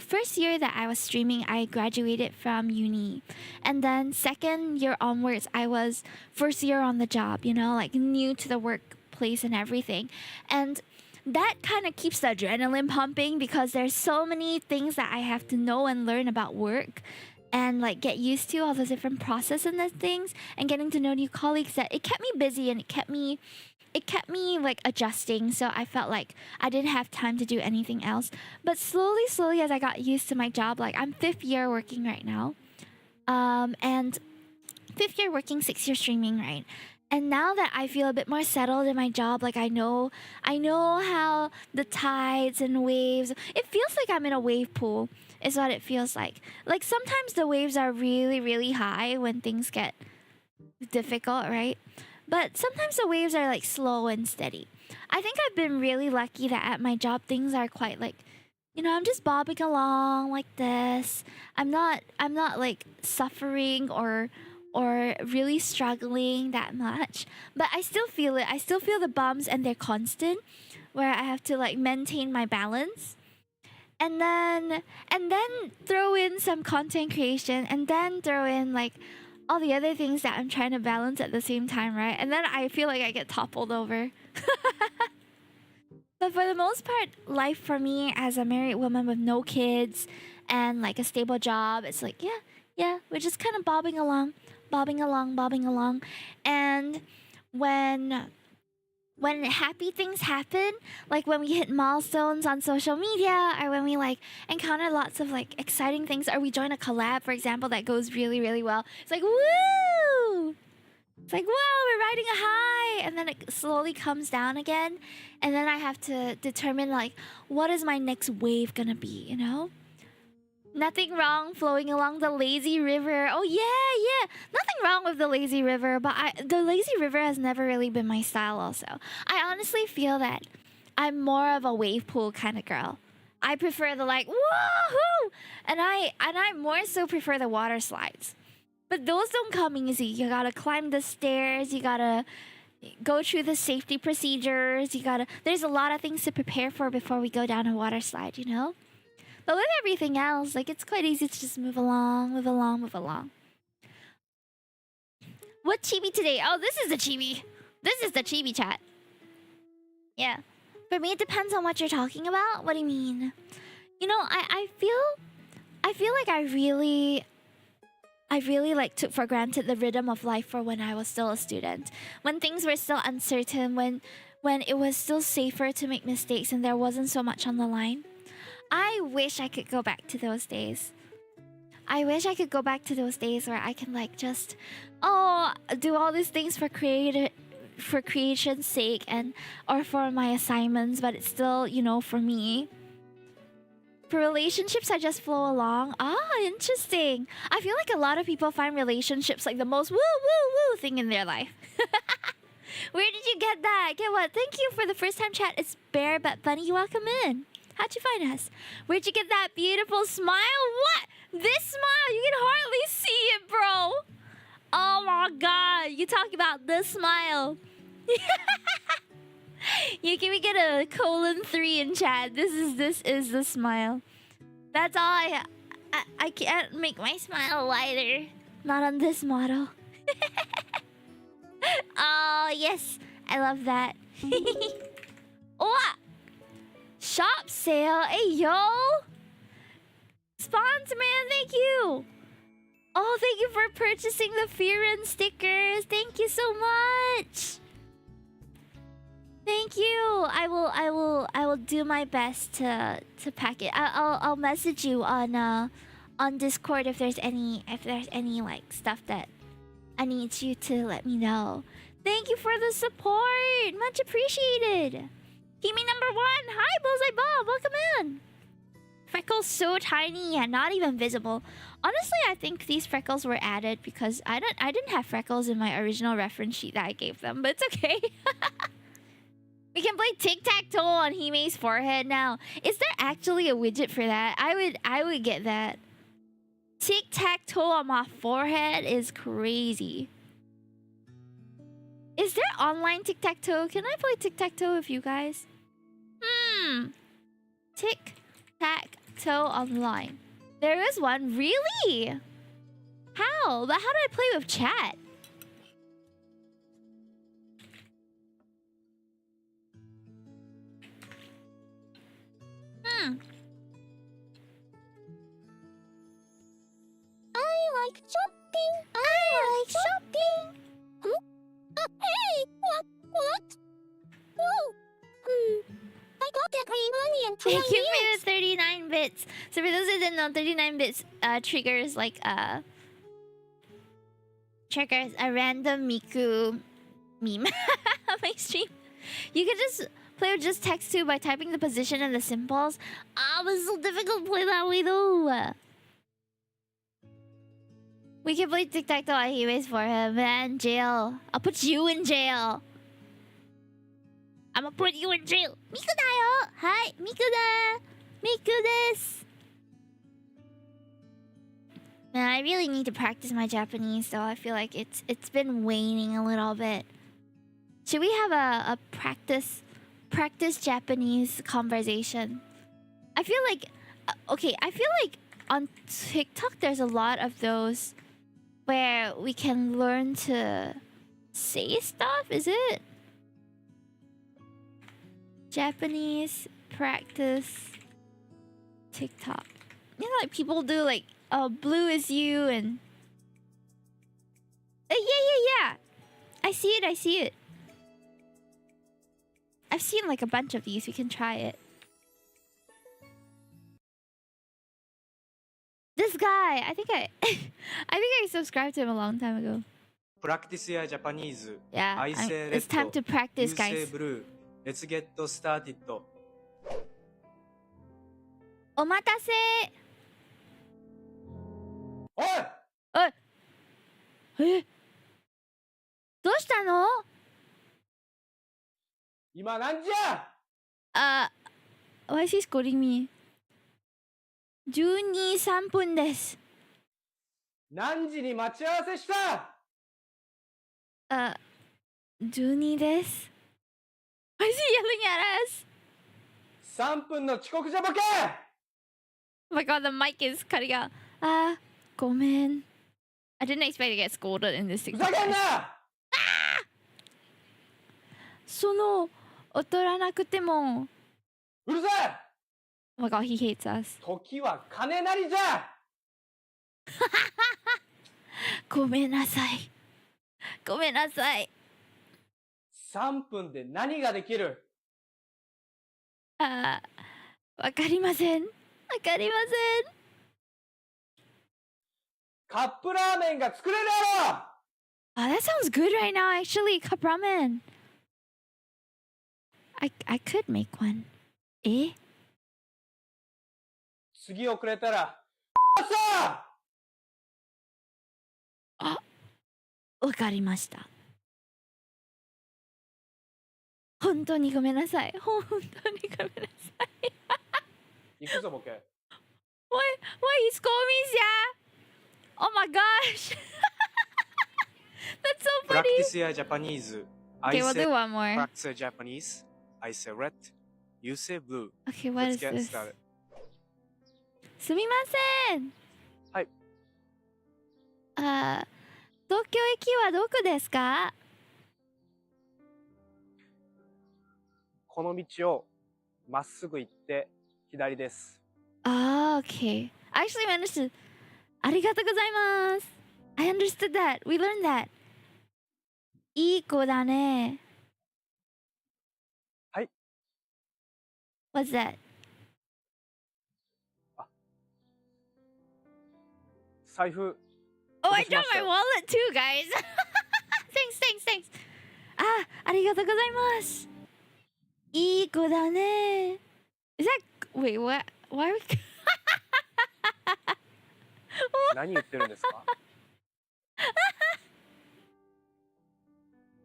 first year that I was streaming, I graduated from uni. And then second year onwards, I was first year on the job, you know, like new to the workplace and everything. And that kind of keeps the adrenaline pumping because there's so many things that I have to know and learn about work and like get used to all the different processes and the things and getting to know new colleagues that it kept me busy and it kept me like adjusting, so I felt like I didn't have time to do anything else. But slowly as I got used to my job, like I'm 5th year working right now, and 5th year working, 6th year streaming, right? And now that I feel a bit more settled in my job, like I know how the tides and waves, it feels like I'm in a wave pool is what it feels like. Like sometimes the waves are really, really high when things get difficult, right? But sometimes the waves are like slow and steady. I think I've been really lucky that at my job things are quite like, you know, I'm just bobbing along like this. I'm not like suffering or really struggling that much. But I still feel it. I still feel the bumps and they're constant where I have to like maintain my balance. And then throw in some content creation and then throw in like all the other things that I'm trying to balance at the same time, right? And then I feel like I get toppled over. But for the most part, life for me as a married woman with no kids and like a stable job, it's like, yeah, we're just kind of bobbing along. And when happy things happen, like when we hit milestones on social media or when we like encounter lots of like exciting things or we join a collab, for example, that goes really, really well, it's like, woo! It's like, wow, we're riding a high, and then it slowly comes down again, and then I have to determine like, what is my next wave gonna be, you know? Nothing wrong flowing along the lazy river. Oh yeah. Nothing wrong with the lazy river, but the lazy river has never really been my style also. I honestly feel that I'm more of a wave pool kind of girl. I prefer the like woohoo, and I more so prefer the water slides. But those don't come easy. You gotta climb the stairs, you gotta go through the safety procedures, there's a lot of things to prepare for before we go down a water slide, you know? But with everything else, like it's quite easy to just move along. What chibi today? Oh, this is the chibi. This is the chibi chat. Yeah. For me, it depends on what you're talking about. What do you mean? You know, I feel like I really like took for granted the rhythm of life for when I was still a student. When things were still uncertain, when it was still safer to make mistakes and there wasn't so much on the line. I wish I could go back to those days. I wish I could go back to those days where I can like just do all these things for creation's sake or for my assignments, but it's still, you know, for me. For relationships, I just flow along. Interesting. I feel like a lot of people find relationships like the most woo thing in their life. Where did you get that? Get what? Thank you for the first time chat. It's Bear but Bunny. Welcome in. How'd you find us? Where'd you get that beautiful smile? What? This smile? You can hardly see it, bro. Oh my god. You talk about this smile. Can we get a :3 in chat? This is the smile. That's all I can't make my smile wider. Not on this model. Oh, yes. I love that. Oh! Shop sale. Hey, yo! Sponsor man, thank you! Oh, thank you for purchasing the Fearin stickers. Thank you so much. Thank you. I will do my best to pack it. I'll message you on Discord if there's any like stuff that I need you to let me know. Thank you for the support. Much appreciated. Hime number 1. Hi, Bullseye Bob. Welcome in. Freckles so tiny and not even visible. Honestly, I think these freckles were added because I didn't have freckles in my original reference sheet that I gave them, but it's okay. We can play tic-tac-toe on Hime's forehead now. Is there actually a widget for that? I would get that. Tic-tac-toe on my forehead is crazy. Is there online tic-tac-toe? Can I play tic-tac-toe with you guys? Tic-tac-toe online. There is one? Really? How? But how do I play with chat? I like shopping. I like shopping. Hey, what? Whoa. I got that green money and Thank you for the 39 bits. So for those who didn't know, 39 bits triggers like triggers a random Miku meme on my stream. You can just play with just text too by typing the position and the symbols. Ah, but it's so difficult to play that way though. We can play tic-tac-toe anyways for him, man. Jail. I'll put you in jail. I'ma put you in jail. Miku da yo. Hi, Miku da. Miku desu. Man, I really need to practice my Japanese though. I feel like it's been waning a little bit. Should we have a practice Japanese conversation? I feel like okay, I feel like on TikTok there's a lot of those where we can learn to say stuff, is it? Japanese practice TikTok. You know, like people do like, oh, blue is you and... yeah. I see it. I've seen like a bunch of these. We can try it. This guy, I think I subscribed to him a long time ago. Practice your Japanese. Yeah, I say it's time to practice, you say guys. blue. Let's get started. お待たせ。おい！え？どうしたの？今何時や？ why is he scolding me? 12、3分です。何時に待ち合わせした？ 12です。Why is he yelling at us? 3分の遅刻じゃボケ！ Oh my god, the mic is cutting out. ごめん。I didn't expect to get scolded in this ふざけんな！その、劣らなくても。うるさい！ Oh my god, he hates us. 時は金なりじゃ！ごめんなさい。ごめんなさい。3分で何ができる？わかりません。わかりません。カップラーメンが作れるやろ！ that sounds good right now, actually. Cup ramen. I could make one. え？次遅れたら、さあ、わかりました。本当にごめんなさい。本当にごめんなさい。行くぞボケ。Why he scold me, yeah? Oh my gosh. That's so funny. Practice your Japanese. Okay, we'll do one more. Practice your Japanese. I say red. You say blue. Okay, what Let's is get this? started. すみません。はい。東京駅はどこですか？この道をまっすぐ行って左です。Okay. I actually managed to... ありがとうございます。I understood that. We learned that. いい子だね。はい。What's that? 財布。Oh, I dropped my wallet too, guys. Thanks. ありがとうございます。いい子だね。Is that... Wait, what? Why are we... 何言ってるんですか？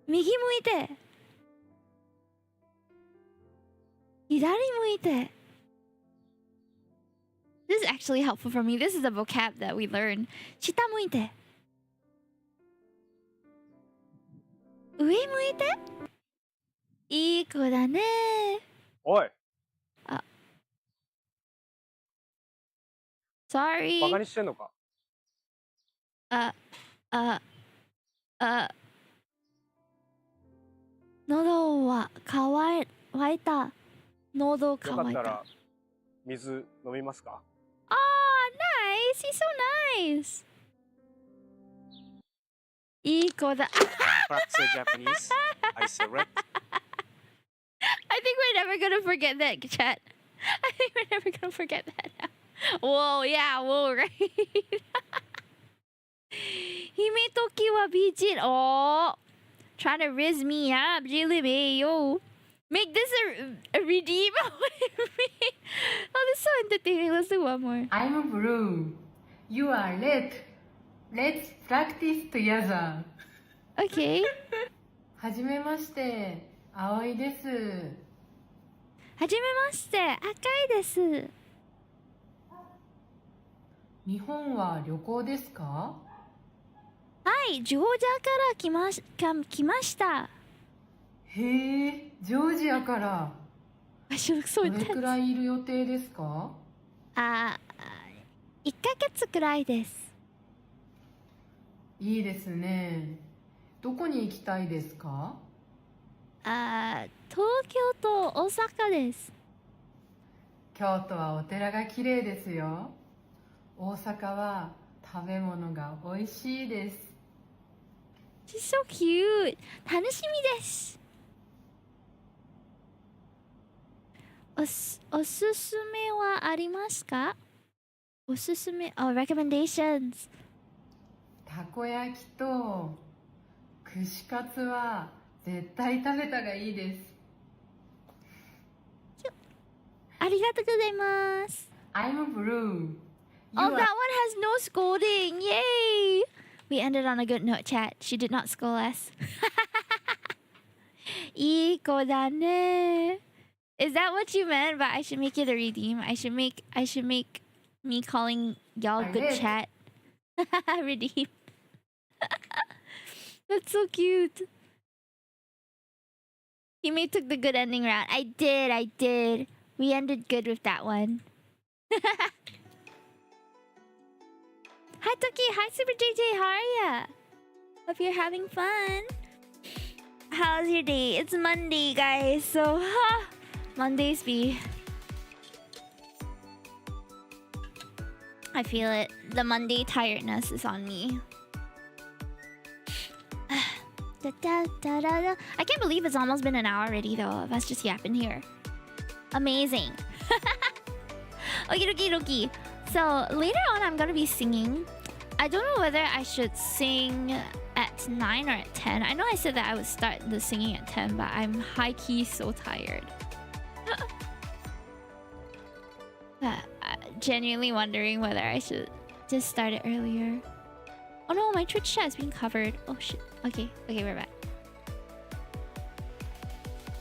右向いて。左向いて。This is actually helpful for me. This is a vocab that we learn. 下向いて。上向いて。いい子だね。おい、Sorry. バカにしてんのか。あ、喉は乾いた。喉よか乾いた。ったら水飲みますか。Oh, nice. He's so nice. いい子だ。Practice Japanese. I select. I think we're never gonna forget that, Chat. I think we're never gonna forget that now. Whoa, yeah, whoa, right? 姫時はビーチ。Oh, trying to riz me up, Jilly Bay, yo. Make this a redeem. Oh, this is so entertaining. Let's do one more. I'm blue. You are red. Let's practice together. Okay. はじめまして、葵です。はじめまして、赤いです。日本は旅行ですか？はい、ジョージアから来ました。へえ、ジョージアから。She looks so どれくらいいる予定ですか？1ヶ月くらいです。いいですね。どこに行きたいですか？東京と大阪です。京都はお寺が綺麗ですよ。大阪は食べ物が美味しいです。She's so cute. 楽しみです。おすすめはありますか？おすすめ、recommendations。たこ焼きと串カツは絶対食べたがいいです。ありがとうございます。I'm blue. Oh, that one has no scolding. Yay! We ended on a good note, chat. She did not scold us. いい子だね. Is that what you meant? But I should make it a redeem. I should make me calling y'all good chat. Redeem. That's so cute. Hime took the good ending route. I did. We ended good with that one. Hi Toki, hi Super JJ, how are ya? Hope you're having fun. How's your day? It's Monday, guys, so Mondays be... I feel it. The Monday tiredness is on me. I can't believe it's almost been an hour already though of us just yapping here. Amazing. Okie dokie. So later on I'm gonna be singing. I don't know whether I should sing at 9 or at 10. I know I said that I would start the singing at 10, but I'm high-key so tired. Genuinely wondering whether I should just start it earlier. Oh no, my Twitch chat is being covered. Oh shit. Okay, we're back.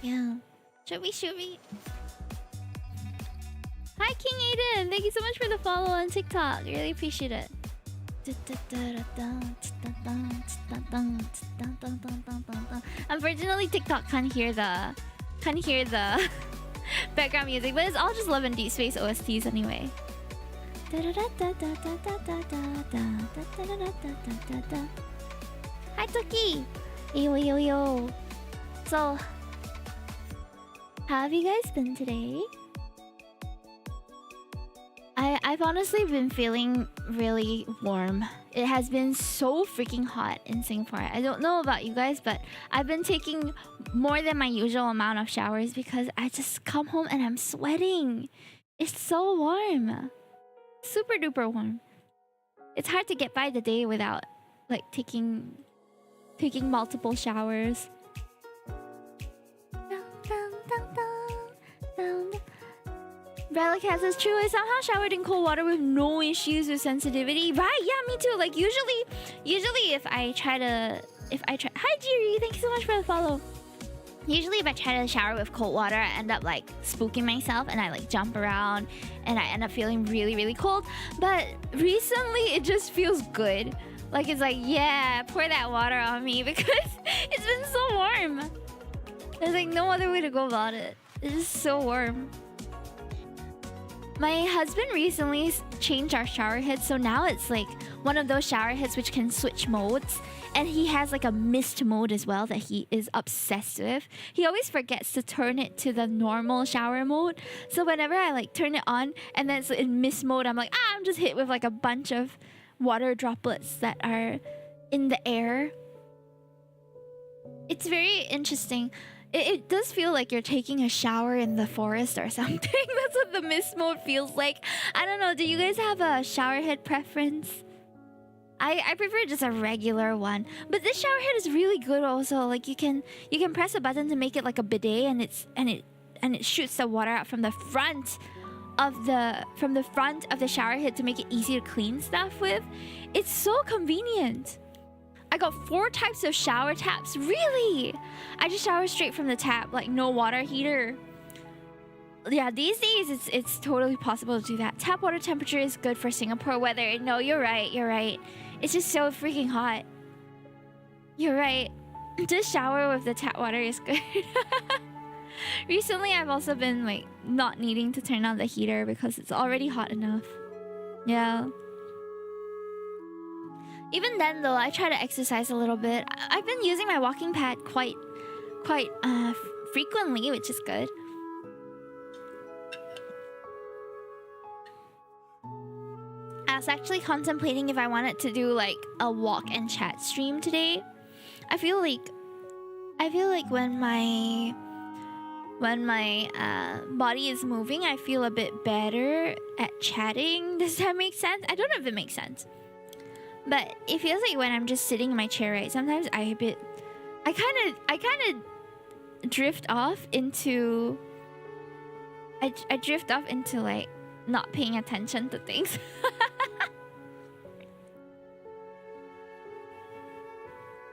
Yeah. Should we? Hi King Aiden! Thank you so much for the follow on TikTok. Really appreciate it. Unfortunately, TikTok can't hear the background music, but it's all just Love and Deepspace OSTs anyway. Hi Toki! Yo. So, how have you guys been today? I've honestly been feeling really warm. It has been so freaking hot in Singapore. I don't know about you guys, but I've been taking more than my usual amount of showers because I just come home and I'm sweating. It's so warm. Super duper warm. It's hard to get by the day without like taking multiple showers. Relic says true. I somehow showered in cold water with no issues with sensitivity. Right? Yeah, me too. Like usually if I try, hi Jiri, thank you so much for the follow. Usually if I try to shower with cold water, I end up like spooking myself and I like jump around and I end up feeling really, really cold. But recently it just feels good. Like it's like, yeah, pour that water on me because it's been so warm. There's like no other way to go about it. It's just so warm. My husband recently changed our shower head, so now it's like one of those shower heads which can switch modes. And he has like a mist mode as well that he is obsessed with. He always forgets to turn it to the normal shower mode. So whenever I like turn it on and then it's in mist mode, I'm like, I'm just hit with like a bunch of water droplets that are in the air. It's very interesting. It does feel like you're taking a shower in the forest or something. That's what the mist mode feels like. I don't know. Do you guys have a shower head preference? I prefer just a regular one. But this shower head is really good also. Like you can press a button to make it like a bidet and it shoots the water out from the front of the shower head to make it easy to clean stuff with. It's so convenient. I got 4 types of shower taps. Really? I just shower straight from the tap, like no water heater. Yeah, these days it's totally possible to do that. Tap water temperature is good for Singapore weather. No, you're right. It's just so freaking hot. You're right. Just shower with the tap water is good. Recently, I've also been like not needing to turn on the heater because it's already hot enough. Yeah. Even then though, I try to exercise a little bit. I've been using my walking pad quite frequently, which is good. I was actually contemplating if I wanted to do like a walk and chat stream today. I feel like when my body is moving, I feel a bit better at chatting. Does that make sense? I don't know if it makes sense. But it feels like when I'm just sitting in my chair, right? Sometimes I kind of drift off into I drift off into like not paying attention to things.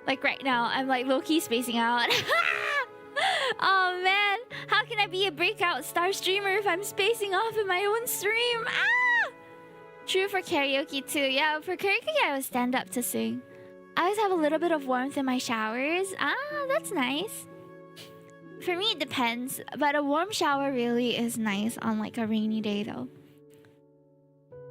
Like right now, I'm like low-key spacing out. Oh man, how can I be a breakout star streamer if I'm spacing off in my own stream? True for karaoke too. Yeah, for karaoke I would stand up to sing. I always have a little bit of warmth in my showers. That's nice. For me, it depends, but a warm shower really is nice on like a rainy day though.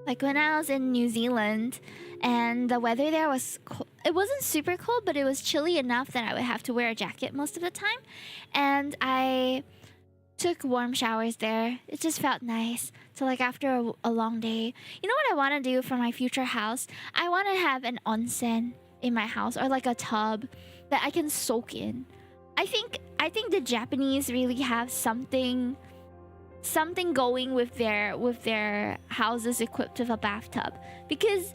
Like when I was in New Zealand and the weather there was cold. It wasn't super cold, but it was chilly enough that I would have to wear a jacket most of the time. And I took warm showers there. It just felt nice. So like after a long day. You know what I want to do for my future house? I want to have an onsen in my house, or like a tub that I can soak in. I think the Japanese really have something going with their houses equipped with a bathtub. Because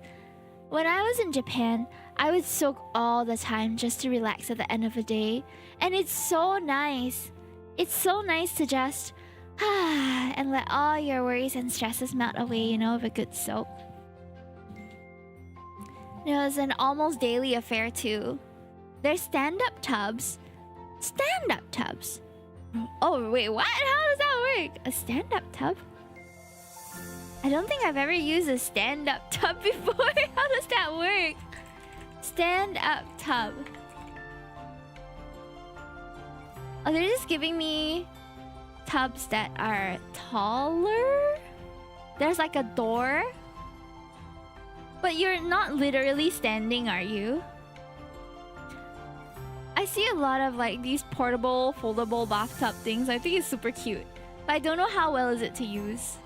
when I was in Japan, I would soak all the time just to relax at the end of the day. And it's so nice. It's so nice to just and let all your worries and stresses melt away, you know, with a good soak. It was an almost daily affair too. There's stand-up tubs. Stand-up tubs? Oh wait, what? How does that work? A stand-up tub? I don't think I've ever used a stand-up tub before. How does that work? Stand-up tub. Oh, they're just giving me tubs that are taller. There's like a door. But you're not literally standing, are you? I see a lot of like these portable, foldable bathtub things. I think it's super cute. But I don't know how well is it to use.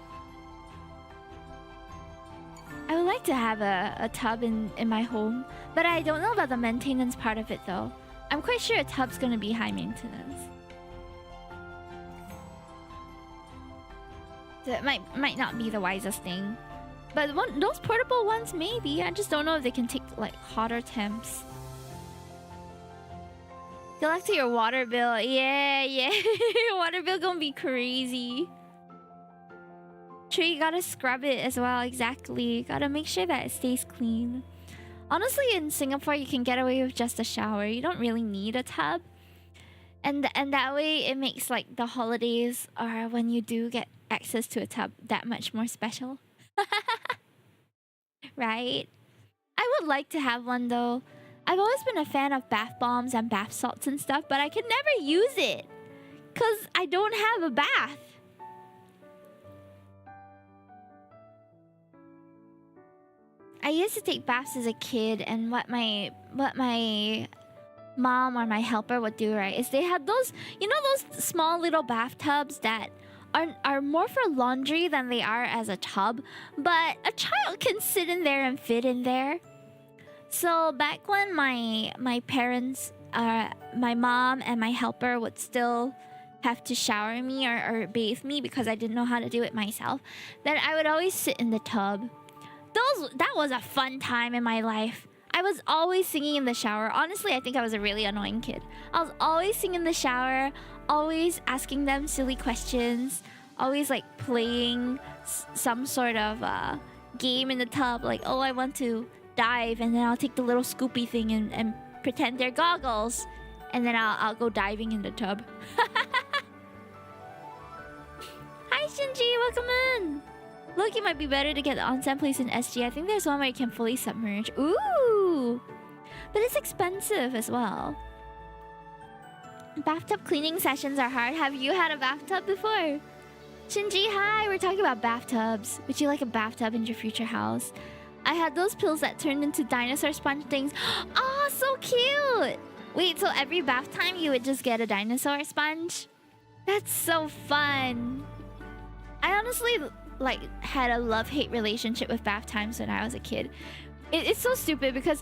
I would like to have a tub in my home. But I don't know about the maintenance part of it though. I'm quite sure a tub's gonna be high maintenance. So it might not be the wisest thing. But those portable ones, maybe. I just don't know if they can take like hotter temps. Good luck to your water bill. Yeah. Your water bill gonna be crazy. Sure, you gotta scrub it as well. Exactly. Gotta make sure that it stays clean. Honestly, in Singapore, you can get away with just a shower. You don't really need a tub. And that way, it makes like the holidays or when you do get access to a tub that much more special. Right? I would like to have one though. I've always been a fan of bath bombs and bath salts and stuff, but I can never use it because I don't have a bath. I used to take baths as a kid, and what my mom or my helper would do, right, is they had those, you know, those small little bathtubs that are more for laundry than they are as a tub, but a child can sit in there and fit in there. So back when my parents, my mom and my helper would still have to shower me or bathe me because I didn't know how to do it myself, then I would always sit in the tub. That was a fun time in my life. I was always singing in the shower. Honestly, I think I was a really annoying kid. I was always singing in the shower, always asking them silly questions, always like playing some sort of game in the tub, like, oh, I want to dive, and then I'll take the little scoopy thing and pretend they're goggles, and then I'll go diving in the tub. Hi Shinji, welcome in. Loki might be better to get the onsen place in SG. I think there's one where you can fully submerge. Ooh! But it's expensive as well. Bathtub cleaning sessions are hard. Have you had a bathtub before? Shinji, hi! We're talking about bathtubs. Would you like a bathtub in your future house? I had those pills that turned into dinosaur sponge things. Oh, so cute! Wait, so every bath time you would just get a dinosaur sponge? That's so fun. I honestly like had a love-hate relationship with bath times when I was a kid. It's so stupid because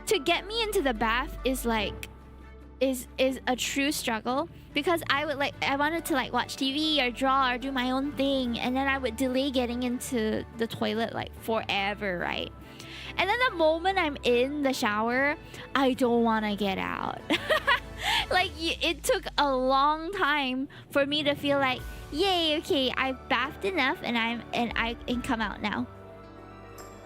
to get me into the bath is a true struggle, because I wanted to like watch TV or draw or do my own thing, and then I would delay getting into the toilet like forever, right? And then the moment I'm in the shower, I don't want to get out. Like it took a long time for me to feel like, yay, okay, I've bathed enough and I can come out now.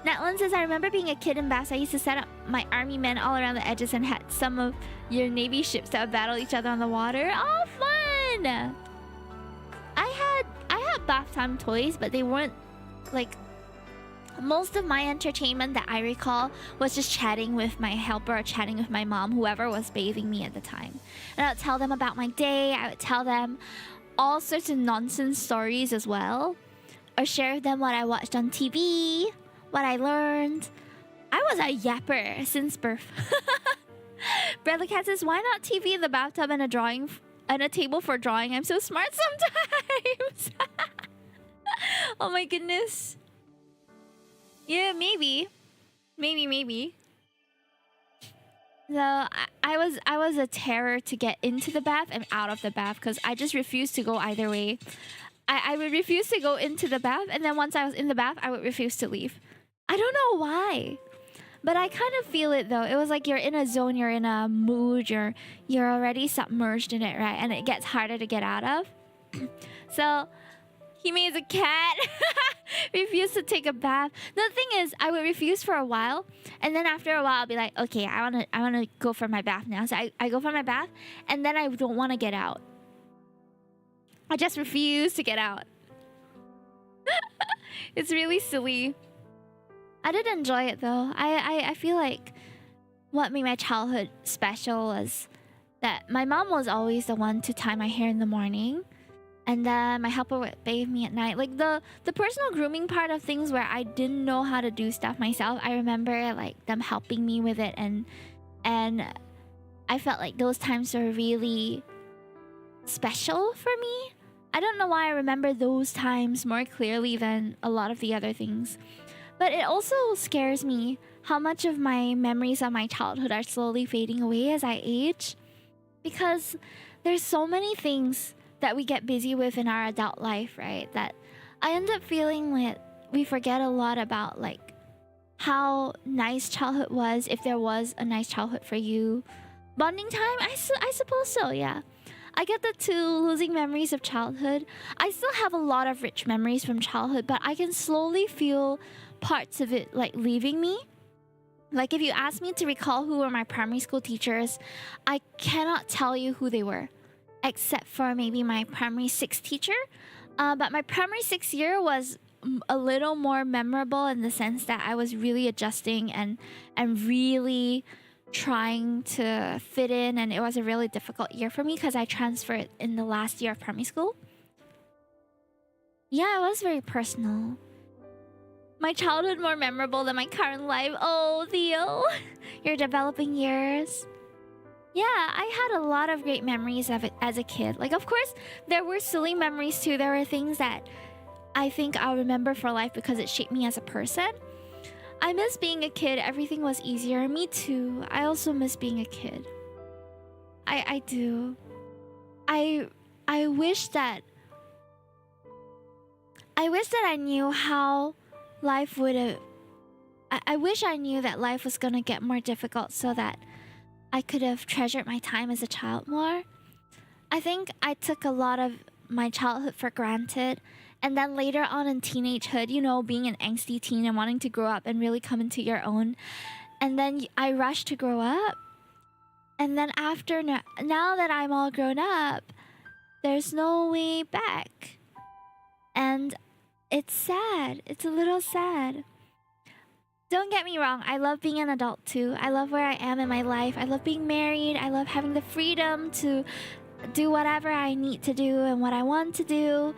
Natlan says, I remember being a kid in baths. I used to set up my army men all around the edges and had some of your navy ships that would battle each other on the water. Oh, fun! I had bath time toys, but they weren't like... Most of my entertainment that I recall was just chatting with my helper or chatting with my mom, whoever was bathing me at the time. And I would tell them about my day. I would tell them all sorts of nonsense stories as well, or share with them what I watched on TV, what I learned. I was a yapper since birth. Bradley Cat says, why not TV in the bathtub and a table for drawing? I'm so smart sometimes. Oh my goodness. Yeah, maybe. So I was a terror to get into the bath and out of the bath because I just refused to go either way. I would refuse to go into the bath, and then once I was in the bath, I would refuse to leave. I don't know why, but I kind of feel it though. It was like you're in a zone, you're in a mood, you're already submerged in it, right? And it gets harder to get out of. So Hime is a cat. Refused to take a bath. The thing is, I would refuse for a while, and then after a while, I'll be like, okay, I wanna go for my bath now. So I go for my bath, and then I don't want to get out. I just refuse to get out. It's really silly. I did enjoy it though. I feel like what made my childhood special was that my mom was always the one to tie my hair in the morning, and then my helper would bathe me at night. Like the personal grooming part of things where I didn't know how to do stuff myself, I remember like them helping me with it, and I felt like those times were really special for me. I don't know why I remember those times more clearly than a lot of the other things. But it also scares me how much of my memories of my childhood are slowly fading away as I age. Because there's so many things that we get busy with in our adult life, right? That I end up feeling like we forget a lot about like how nice childhood was, if there was a nice childhood for you. Bonding time? I suppose so, yeah. I get the two losing memories of childhood. I still have a lot of rich memories from childhood, but I can slowly feel parts of it like leaving me. Like if you ask me to recall who were my primary school teachers, I cannot tell you who they were, except for maybe my primary 6 teacher. But my primary 6 year was a little more memorable in the sense that I was really adjusting and really trying to fit in, and it was a really difficult year for me because I transferred in the last year of primary school. Yeah, it was very personal. My childhood more memorable than my current life. Oh, Theo, your developing years. Yeah, I had a lot of great memories of it as a kid. Like, of course, there were silly memories too. There were things that I think I'll remember for life because it shaped me as a person. I miss being a kid. Everything was easier. Me too. I also miss being a kid. I do. I wish that I knew how life would have... I wish I knew that life was gonna get more difficult so that I could have treasured my time as a child more. I think I took a lot of my childhood for granted. And then later on in teenagehood, you know, being an angsty teen and wanting to grow up and really come into your own. And then I rushed to grow up. And then after, now that I'm all grown up, there's no way back. And it's sad. It's a little sad. Don't get me wrong, I love being an adult too. I love where I am in my life. I love being married. I love having the freedom to do whatever I need to do and what I want to do.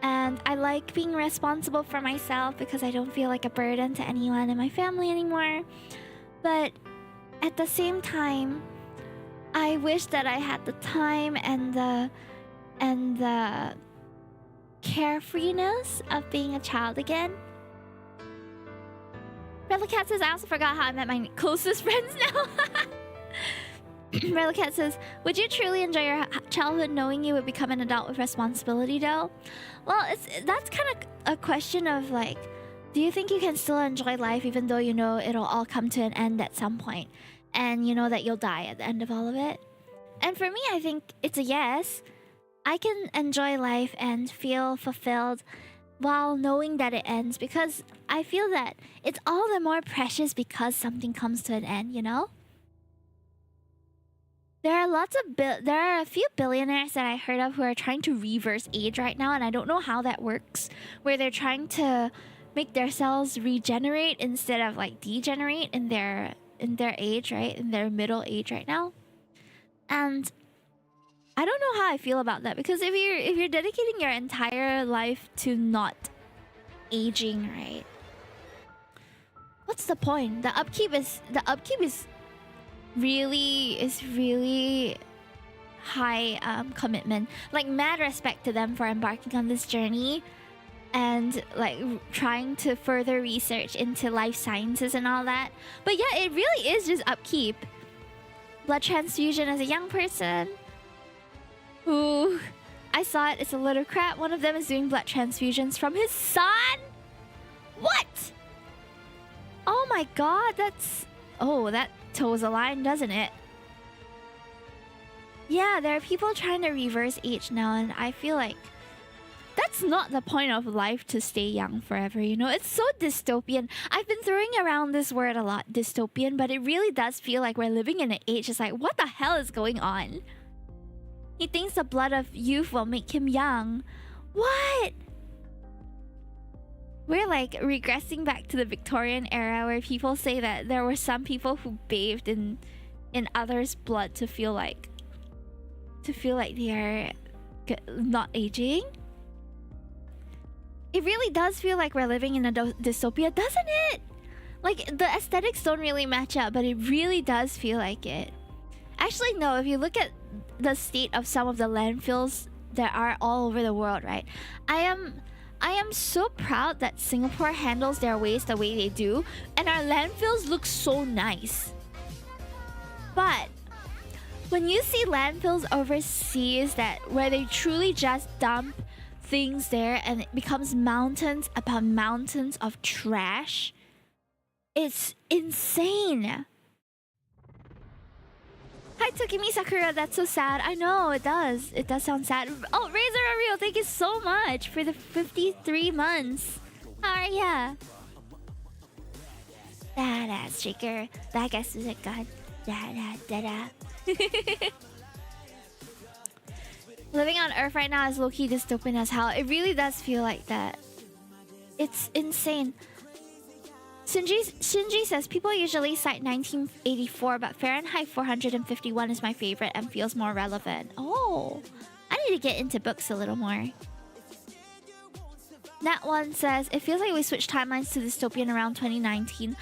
And I like being responsible for myself because I don't feel like a burden to anyone in my family anymore. But at the same time, I wish that I had the time and the carefreeness of being a child again. Relicat says, I also forgot how I met my closest friends now. Relicat says, would you truly enjoy your childhood knowing you would become an adult with responsibility though? Well, that's kind of a question of like, do you think you can still enjoy life even though you know it'll all come to an end at some point? And you know that you'll die at the end of all of it? And for me, I think it's a yes. I can enjoy life and feel fulfilled while knowing that it ends, because I feel that it's all the more precious because something comes to an end, you know? There are a few billionaires that I heard of who are trying to reverse age right now, and I don't know how that works, where they're trying to make their cells regenerate instead of like degenerate in their age, right? In their middle age right now. And I don't know how I feel about that, because if you're dedicating your entire life to not aging, right? What's the point? The upkeep is really high commitment. Like, mad respect to them for embarking on this journey and like trying to further research into life sciences and all that. But yeah, it really is just upkeep. Blood transfusion as a young person. Ooh, I saw it. It's a load of crap. One of them is doing blood transfusions from his son. What? Oh my god, that's... Oh, that toes a line, doesn't it? Yeah, there are people trying to reverse age now, and I feel like that's not the point of life, to stay young forever, you know? It's so dystopian. I've been throwing around this word a lot, dystopian, but it really does feel like we're living in an age. It's like, what the hell is going on? He thinks the blood of youth will make him young. What? We're like regressing back to the Victorian era, where people say that there were some people who bathed in others' blood to feel like they are not aging. It really does feel like we're living in a dystopia, doesn't it? Like, the aesthetics don't really match up, but it really does feel like it. Actually, no, if you look at the state of some of the landfills that are all over the world, right? I am so proud that Singapore handles their waste the way they do, and our landfills look so nice. But when you see landfills overseas where they truly just dump things there and it becomes mountains upon mountains of trash, it's insane. Hi, Tokimi Sakura. That's so sad. I know, it does. It does sound sad. Oh, Razor Ariel, thank you so much for the 53 months. How are ya? Badass shaker. That guess is a god. Da-da-da-da. Living on Earth right now is low-key dystopian as hell. It really does feel like that. It's insane. Shinji says people usually cite 1984, but Fahrenheit 451 is my favorite and feels more relevant. Oh, I need to get into books a little more. That one says it feels like we switched timelines to dystopian around 2019.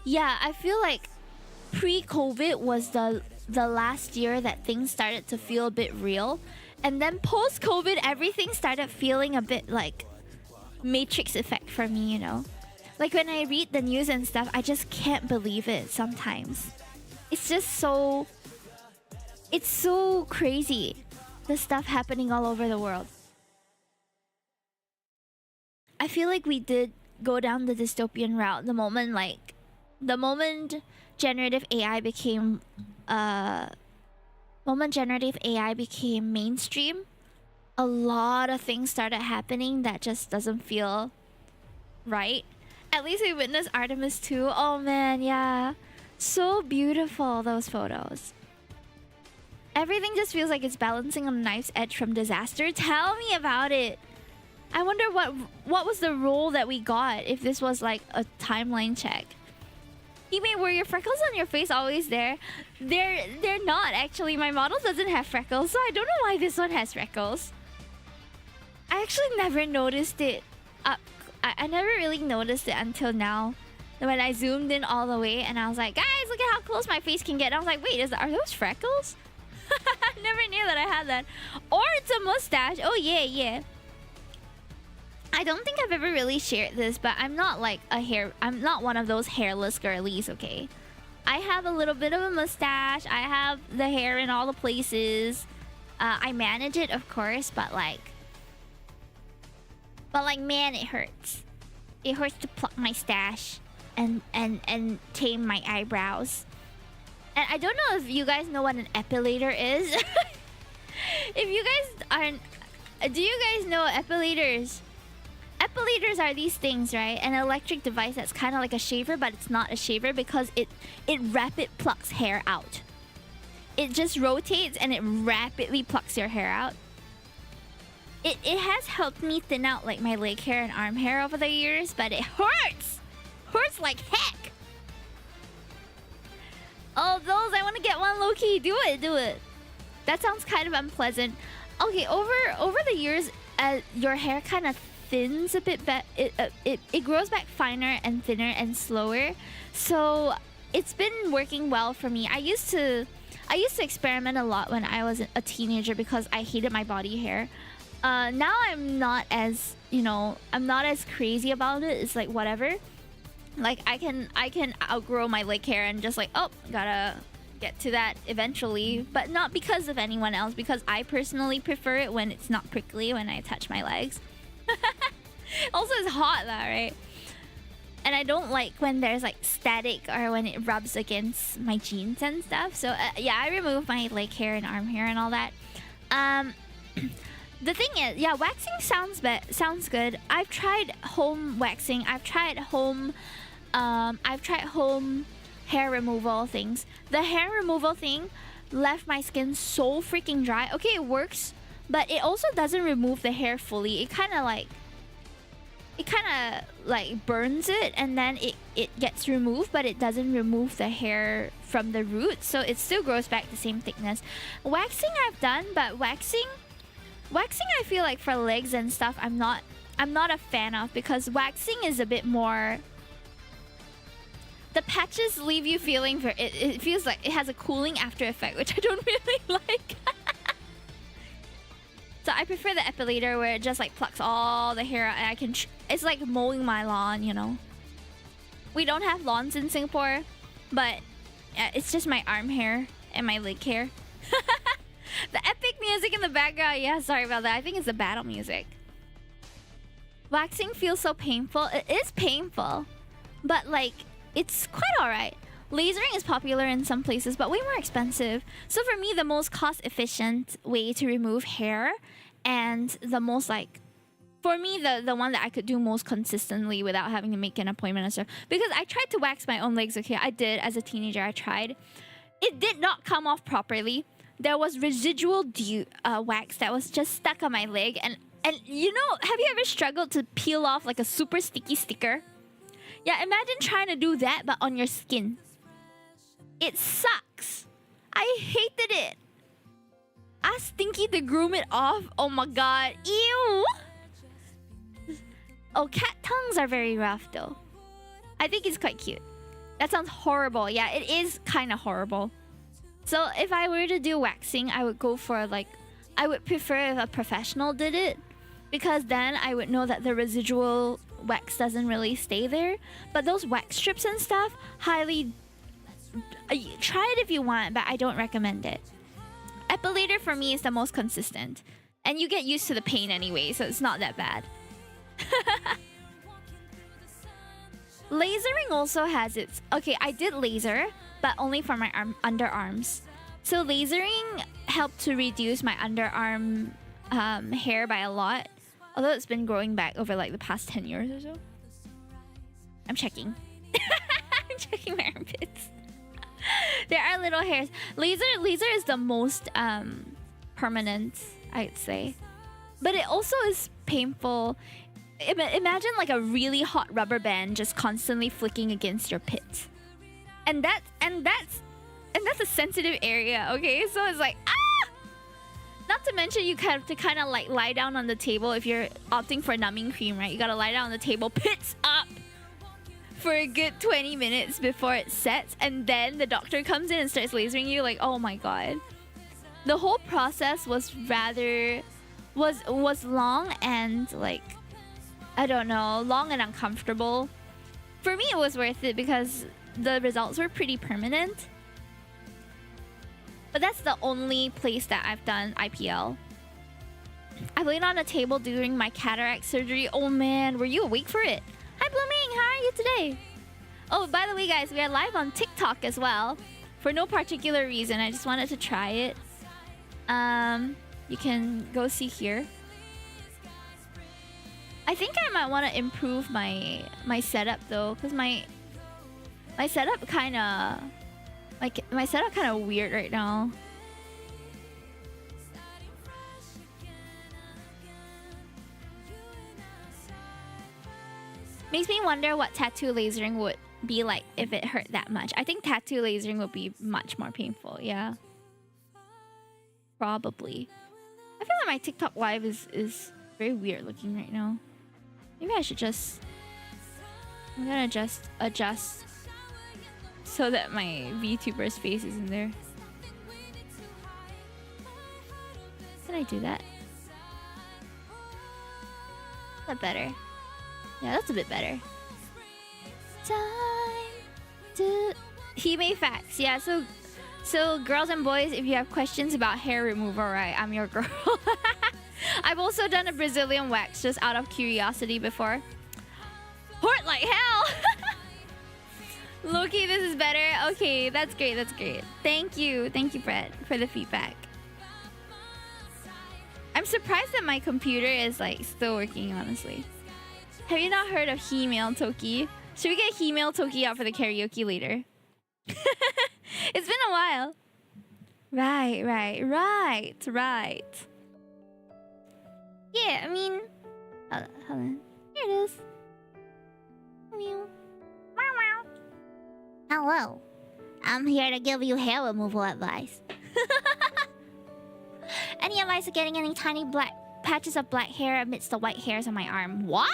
Yeah, I feel like pre-COVID was the last year that things started to feel a bit real, and then post-COVID everything started feeling a bit like Matrix effect for me, you know? Like when I read the news and stuff, I just can't believe it sometimes. It's just so... It's so crazy, the stuff happening all over the world. I feel like we did go down the dystopian route the moment generative AI became mainstream. A lot of things started happening that just doesn't feel right. At least we witnessed Artemis 2. Oh man, yeah. So beautiful, those photos. Everything just feels like it's balancing on a knife's edge from disaster. Tell me about it. I wonder what was the role that we got if this was like a timeline check. Hime, were your freckles on your face always there? They're not actually. My model doesn't have freckles, so I don't know why this one has freckles. I actually never noticed it. I never really noticed it until now. When I zoomed in all the way and I was like, guys, look at how close my face can get. And I was like, wait, are those freckles? I never knew that I had that. Or it's a mustache. Oh yeah. I don't think I've ever really shared this, but I'm not one of those hairless girlies, okay? I have a little bit of a mustache. I have the hair in all the places. I manage it, of course, but man, it hurts. It hurts to pluck my stash and tame my eyebrows. And I don't know if you guys know what an epilator is. If you guys aren't... Do you guys know epilators? Epilators are these things, right? An electric device that's kind of like a shaver, but it's not a shaver because it rapid plucks hair out. It just rotates and it rapidly plucks your hair out. It has helped me thin out like my leg hair and arm hair over the years, but it hurts! Hurts like heck! Oh, those, I want to get one low-key. Do it. That sounds kind of unpleasant. Okay, over the years, your hair kind of thins a bit. It grows back finer and thinner and slower. So it's been working well for me. I used to experiment a lot when I was a teenager because I hated my body hair. Now I'm not as crazy about it. It's like whatever. Like I can outgrow my leg hair and just like, oh, gotta get to that eventually, but not because of anyone else, because I personally prefer it when it's not prickly when I touch my legs. Also, it's hot though, right? And I don't like when there's like static or when it rubs against my jeans and stuff. So yeah, I remove my leg hair and arm hair and all that. The thing is, yeah, waxing sounds good. I've tried home waxing. I've tried home hair removal things. The hair removal thing left my skin so freaking dry. Okay, it works, but it also doesn't remove the hair fully. It kind of like burns it and then it gets removed, but it doesn't remove the hair from the root, so it still grows back the same thickness. Waxing I've done, but waxing I feel like for legs and stuff I'm not a fan of, because waxing is a bit more... The patches leave you feeling it feels like it has a cooling after effect, which I don't really like. So I prefer the epilator where it just like plucks all the hair out and I can... It's like mowing my lawn, you know. We don't have lawns in Singapore, but it's just my arm hair and my leg hair. The epic music in the background. Yeah, sorry about that. I think it's the battle music. Waxing feels so painful. It is painful, but like it's quite alright. Lasering is popular in some places, but way more expensive. So for me, the most cost-efficient way to remove hair, and the most like, for me, the one that I could do most consistently without having to make an appointment and stuff. Because I tried to wax my own legs. Okay, I did as a teenager. I tried. It did not come off properly. There was residual wax that was just stuck on my leg, and And you know, have you ever struggled to peel off like a super sticky sticker? Yeah, imagine trying to do that but on your skin. It sucks. I hated it. Ask Stinky to groom it off. Oh my god. Ew. Oh, cat tongues are very rough though. I think it's quite cute. That sounds horrible. Yeah, it is kind of horrible. So if I were to do waxing, I would go for like... I would prefer if a professional did it. Because then I would know that the residual wax doesn't really stay there. But those wax strips and stuff, highly... try it if you want, but I don't recommend it. Epilator for me is the most consistent. And you get used to the pain anyway, so it's not that bad. Lasering also has its... Okay, I did laser, but only for my underarms. So lasering helped to reduce my underarm hair by a lot. Although it's been growing back over like the past 10 years or so. I'm checking. I'm checking my armpits. There are little hairs. Laser is the most permanent, I'd say. But it also is painful. Imagine like a really hot rubber band just constantly flicking against your pits. And that's a sensitive area, okay? So it's like, ah! Not to mention you have to kind of like lie down on the table if you're opting for numbing cream, right? You gotta lie down on the table, pits up for a good 20 minutes before it sets, and then the doctor comes in and starts lasering you. Like, oh my god. The whole process was was long and like, I don't know, long and uncomfortable. For me, it was worth it because the results were pretty permanent. But that's the only place that I've done IPL. I laid on a table during my cataract surgery. Oh man, were you awake for it? Hi Blooming, how are you today? Oh, by the way guys, we are live on TikTok as well. For no particular reason, I just wanted to try it. You can go see here. I think I might want to improve my setup though, because my setup kind of weird right now. Makes me wonder what tattoo lasering would be like if it hurt that much. I think tattoo lasering would be much more painful, yeah. Probably. I feel like my TikTok live is very weird looking right now. Maybe I should just... I'm gonna just adjust so that my VTuber's face is in there. Can I do that? Is that better? Yeah, that's a bit better. Time to... Hime facts. Yeah, so girls and boys, if you have questions about hair removal, right, I'm your girl. I've also done a Brazilian wax just out of curiosity before. Hurt like hell! Loki, this is better. Okay, that's great, that's great. Thank you, Brett, for the feedback. I'm surprised that my computer is like still working, honestly. Have you not heard of Himel Toki? Should we get Himel Toki out for the karaoke later? It's been a while. Right. Yeah, I mean... Hold on. Here it is. Meow. Meow. Hello. I'm here to give you hair removal advice. Any advice of getting any tiny black patches of black hair amidst the white hairs on my arm? What?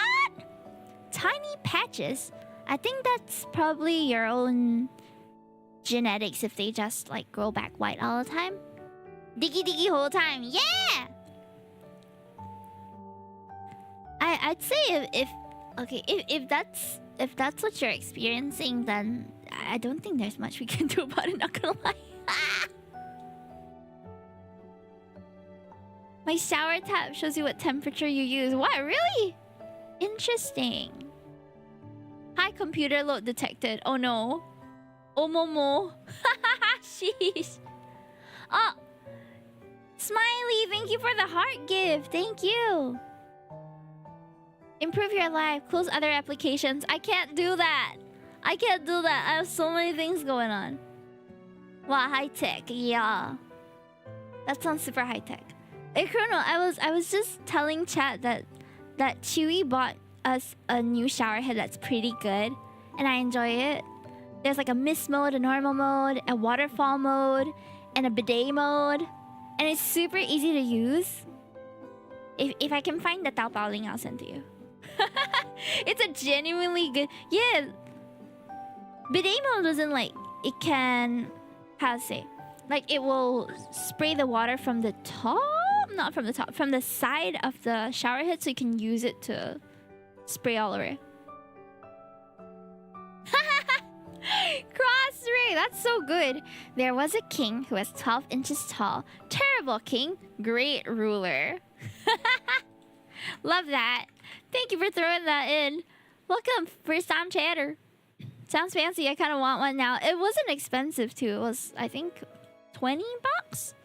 Tiny patches? I think that's probably your own genetics if they just like grow back white all the time. Diggy whole time. Yeah! I'd say if that's what you're experiencing, then I don't think there's much we can do about it, not gonna lie. My shower tap shows you what temperature you use. What, really? Interesting. Hi, computer load detected. Oh no. Oh momo. Sheesh. Oh, Smiley, thank you for the heart gift. Thank you. Improve your life. Close other applications. I can't do that. I have so many things going on. Wow, high tech. Yeah. That sounds super high tech. Hey Chrono, I was just telling chat that Chewy bought us a new shower head that's pretty good, and I enjoy it. There's like a mist mode, a normal mode, a waterfall mode, and a bidet mode, and it's super easy to use. If I can find the Taobao link, I'll send to you. It's a genuinely good, yeah. Bidet mode doesn't like it can, how to say, like it will spray the water from the top, not from the top, from the side of the shower head, so you can use it to spray all over. Cross ray, that's so good. There was a king who was 12 inches tall. Terrible king, great ruler. Love that. Thank you for throwing that in. Welcome, first time chatter. Sounds fancy. I kind of want one now. It wasn't expensive too. It was, I think, 20 bucks.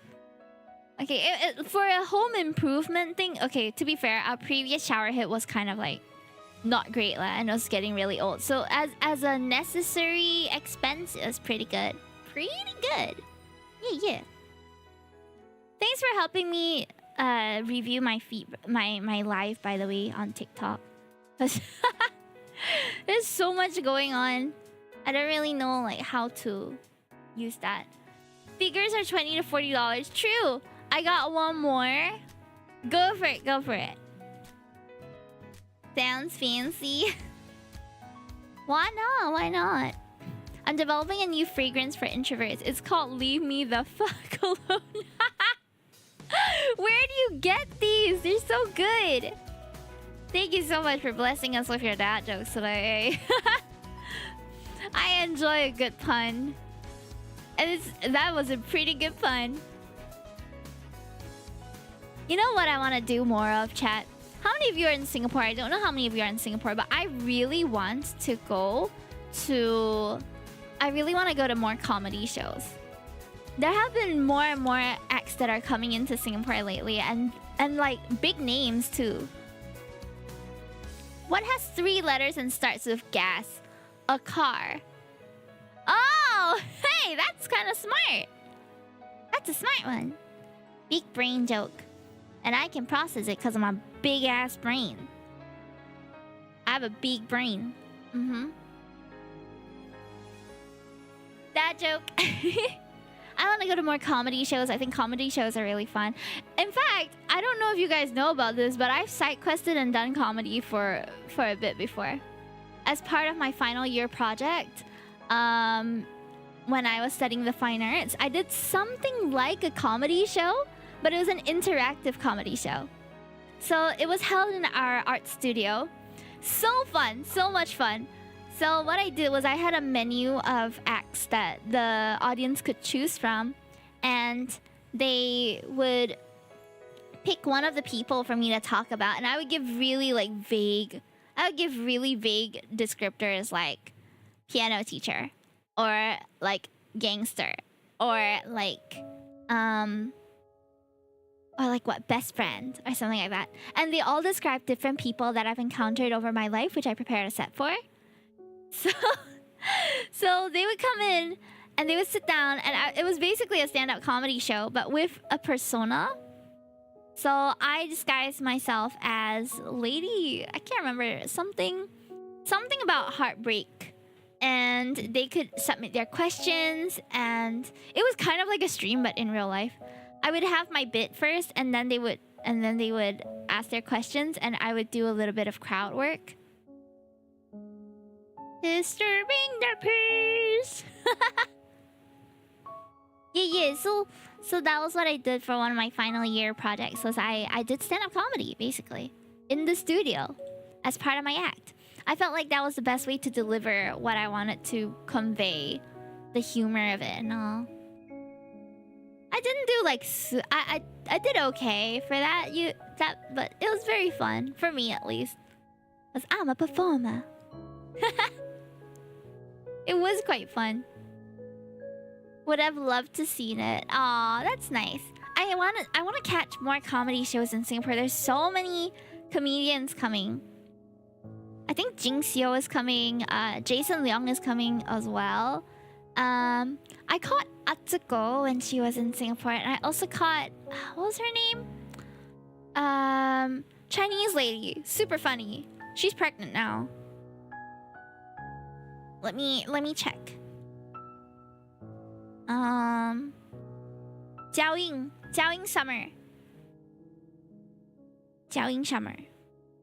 Okay, for a home improvement thing. Okay, to be fair, our previous shower head was kind of like not great, and it was getting really old. So as a necessary expense, it was pretty good. Pretty good. Yeah. Thanks for helping me review my feed, my live, by the way, on TikTok. There's so much going on. I don't really know like how to use that. Figures are $20 to $40. True. I got one more. Go for it. Go for it. Sounds fancy. Why not? Why not? I'm developing a new fragrance for introverts. It's called Leave Me the Fuck Alone. Where do you get these? They're so good. Thank you so much for blessing us with your dad jokes today. I enjoy a good pun. And that was a pretty good pun. You know what I want to do more of, chat? How many of you are in Singapore? I don't know how many of you are in Singapore, but I really want to go to more comedy shows. There have been more and more acts that are coming into Singapore lately, and like big names too. What has 3 letters and starts with gas? A car. Oh, hey, that's kind of smart. That's a smart one. Big brain joke. And I can process it because of my big ass brain. I have a big brain. That joke. I want to go to more comedy shows. I think comedy shows are really fun. In fact, I don't know if you guys know about this, but I've side quested and done comedy for a bit before. As part of my final year project, when I was studying the fine arts, I did something like a comedy show, but it was an interactive comedy show. So it was held in our art studio. So fun, so much fun. So what I did was I had a menu of acts that the audience could choose from, and they would pick one of the people for me to talk about, and I would give really vague descriptors like piano teacher, or like gangster, or like what, best friend, or something like that. And they all describe different people that I've encountered over my life, which I prepared a set for. So they would come in and they would sit down, and it was basically a stand-up comedy show, but with a persona. So I disguised myself as lady, I can't remember, something about heartbreak. And they could submit their questions, and it was kind of like a stream, but in real life. I would have my bit first, and then they would ask their questions, and I would do a little bit of crowd work. Disturbing the peace. Yeah. So that was what I did for one of my final year projects. Was I did stand-up comedy basically in the studio as part of my act. I felt like that was the best way to deliver what I wanted to convey, the humor of it and all. I didn't do I did okay for that. But it was very fun for me at least, because I'm a performer. It was quite fun. Would have loved to seen it. Aw, that's nice. I want to catch more comedy shows in Singapore. There's so many comedians coming. I think Jing Xiu is coming. Jason Leong is coming as well. I caught Atsuko when she was in Singapore, and I also caught, what was her name? Chinese lady, super funny. She's pregnant now. Let me check. Jiaoying Summer. Jiaoying Summer.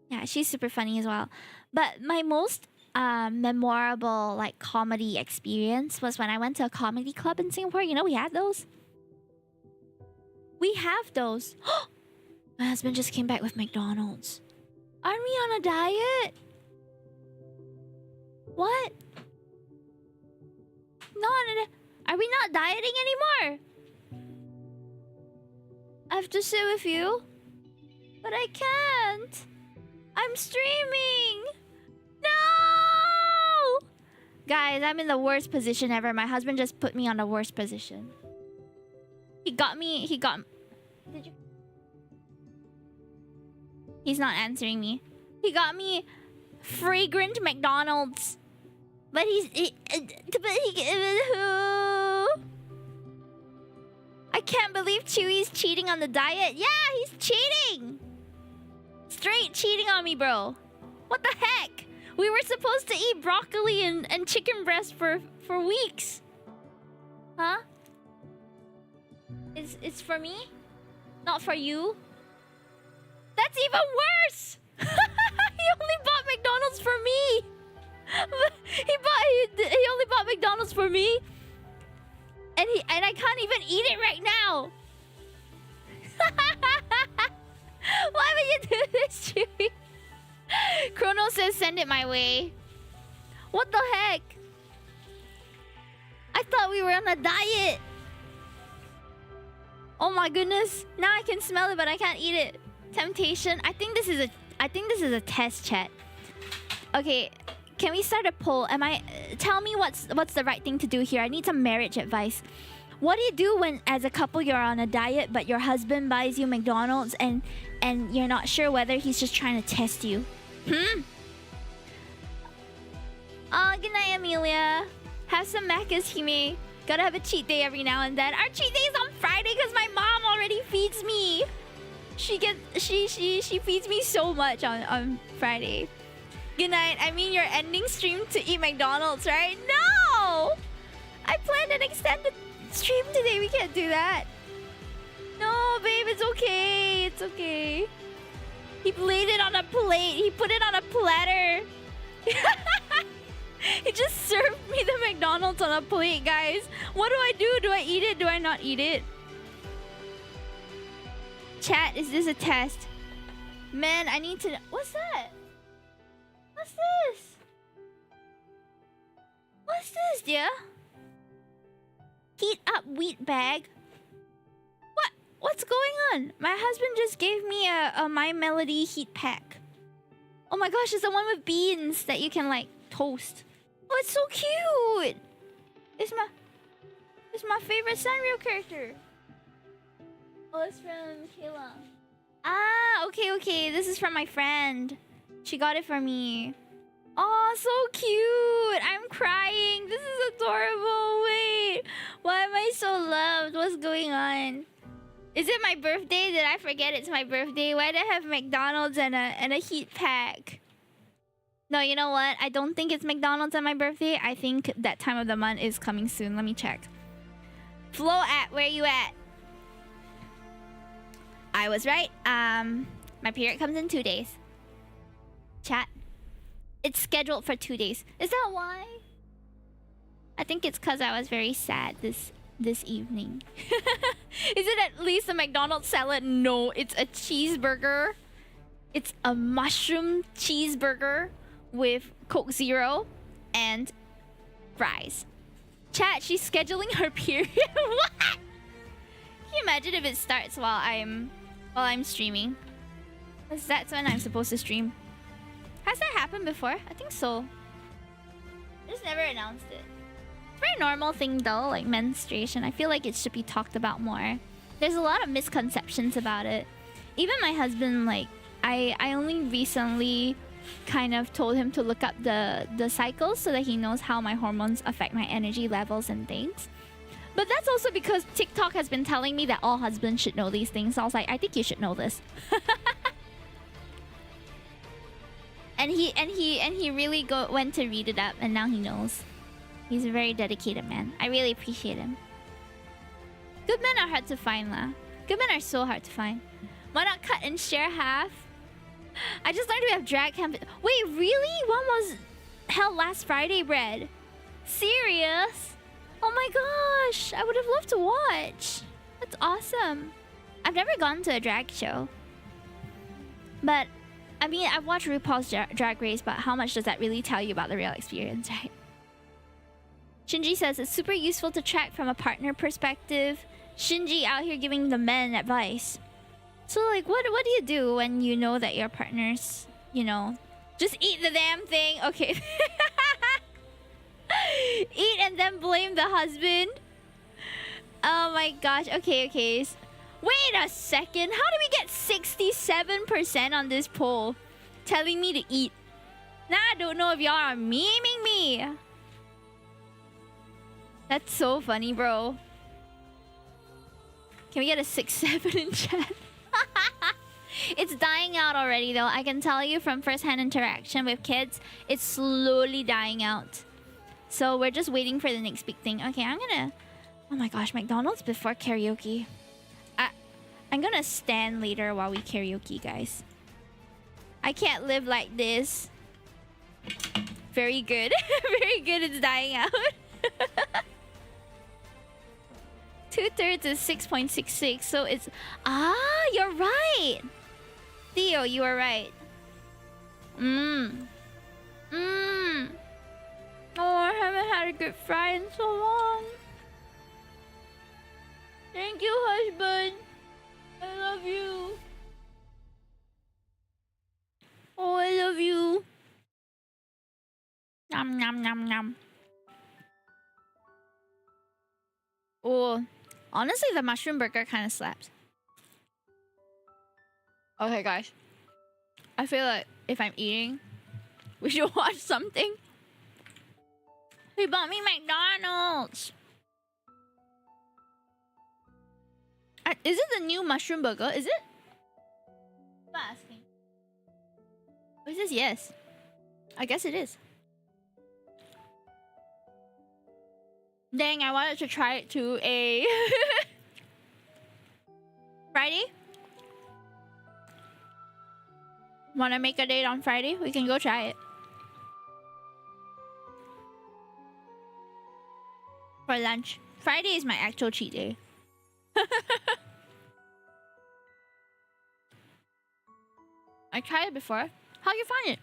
Yeah, she's super funny as well. But my most memorable like comedy experience was when I went to a comedy club in Singapore. You know, we had those. We have those. My husband just came back with McDonald's. Aren't we on a diet? What? Are we not dieting anymore? I have to sit with you? But I can't. I'm streaming. No! Guys, I'm in the worst position ever. My husband just put me on the worst position. Did you? He's not answering me. He got me fragrant McDonald's. But I can't believe Chewy's cheating on the diet. Yeah, he's cheating. Straight cheating on me, bro. What the heck? We were supposed to eat broccoli and chicken breast for weeks. Huh? It's for me? Not for you? That's even worse! He only bought McDonald's for me! He only bought McDonald's for me. And I can't even eat it right now. Why would you do this, Chewy? Chrono says send it my way. What the heck? I thought we were on a diet. Oh my goodness. Now I can smell it, but I can't eat it. Temptation. I think this is a test, chat. Okay, can we start a poll? Tell me what's the right thing to do here. I need some marriage advice. What do you do when as a couple you're on a diet but your husband buys you McDonald's and you're not sure whether he's just trying to test you? Oh, good night, Amelia. Have some Macca's, Hime. Gotta have a cheat day every now and then. Our cheat day is on Friday because my mom already feeds me. She feeds me so much on Friday. Good night. I mean, you're ending stream to eat McDonald's, right? No! I planned an extended stream today. We can't do that. No, babe, it's okay. It's okay. He laid it on a plate. He put it on a platter. He just served me the McDonald's on a plate, guys. What do I do? Do I eat it? Do I not eat it? Chat, is this a test? Man, I need to know. What's that? What's this? What's this, dear? Heat up wheat bag. What's going on? My husband just gave me a My Melody heat pack. Oh my gosh, it's the one with beans that you can like toast. Oh, it's so cute. It's my favorite Sanrio character. Oh, it's from Kayla. Ah, okay. This is from my friend. She got it for me. Oh, so cute. I'm crying. This is adorable. Wait, why am I so loved? What's going on? Is it my birthday? Did I forget it's my birthday? Why did I have McDonald's and a heat pack? No, you know what? I don't think it's McDonald's on my birthday. I think that time of the month is coming soon. Let me check. Flo where you at? I was right. My period comes in 2 days. Chat. It's scheduled for 2 days. Is that why? I think it's because I was very sad this evening. Is it at least a McDonald's salad? No, it's a cheeseburger. It's a mushroom cheeseburger with Coke Zero and fries. Chat, she's scheduling her period. What? Can you imagine if it starts while I'm streaming? Because that's when I'm supposed to stream. Has that happened before? I think so. I just never announced it. It's a very normal thing though, like menstruation. I feel like it should be talked about more. There's a lot of misconceptions about it. Even my husband, like, I only recently kind of told him to look up the cycles so that he knows how my hormones affect my energy levels and things. But that's also because TikTok has been telling me that all husbands should know these things. So I was like, I think you should know this. and he really went to read it up, and now he knows. He's a very dedicated man. I really appreciate him. Good men are hard to find, lah. Good men are so hard to find. Why not cut and share half? I just learned we have drag camp. Wait, really? One was held last Friday, Bread. Serious? Oh my gosh, I would have loved to watch. That's awesome. I've never gone to a drag show. But, I mean, I've watched RuPaul's Drag Race, but how much does that really tell you about the real experience, right? Shinji says it's super useful to track from a partner perspective. Shinji out here giving the men advice. So, like, what do you do when you know that your partner's, you know, just eat the damn thing? Okay. Eat and then blame the husband? Oh my gosh. Okay. Wait a second. How do we get 67% on this poll? Telling me to eat. Now I don't know if y'all are memeing me. That's so funny, bro. Can we get a 6-7 in chat? It's dying out already, though. I can tell you from first-hand interaction with kids, it's slowly dying out. So we're just waiting for the next big thing. Okay, I'm gonna... Oh my gosh, McDonald's before karaoke. I'm gonna stand later while we karaoke, guys. I can't live like this. Very good. Very good, it's dying out. 2/3 is 6.66, so it's... Ah, you're right! Theo, you are right. Oh, I haven't had a good fry in so long. Thank you, husband. I love you. Oh, I love you. Nom nom nom nom. Oh, honestly, the mushroom burger kind of slaps. Okay, guys. I feel like if I'm eating, we should watch something. He bought me McDonald's. Is it the new mushroom burger? Is it? I'm not asking. Oh, it says yes. I guess it is. Dang, I wanted to try it too. Friday? Wanna make a date on Friday? We can go try it. For lunch. Friday is my actual cheat day. I tried it before. How you find it?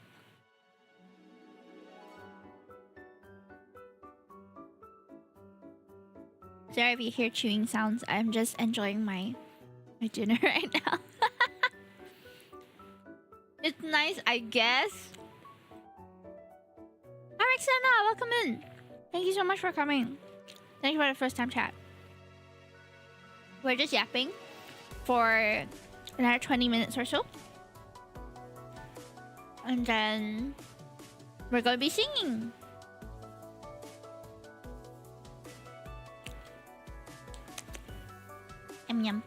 Sorry if you hear chewing sounds. I'm just enjoying my dinner right now. It's nice, I guess. Hi, Roxana. Welcome in. Thank you so much for coming. Thank you for the first time chat. We're just yapping for another 20 minutes or so. And then we're going to be singing. Yum yum.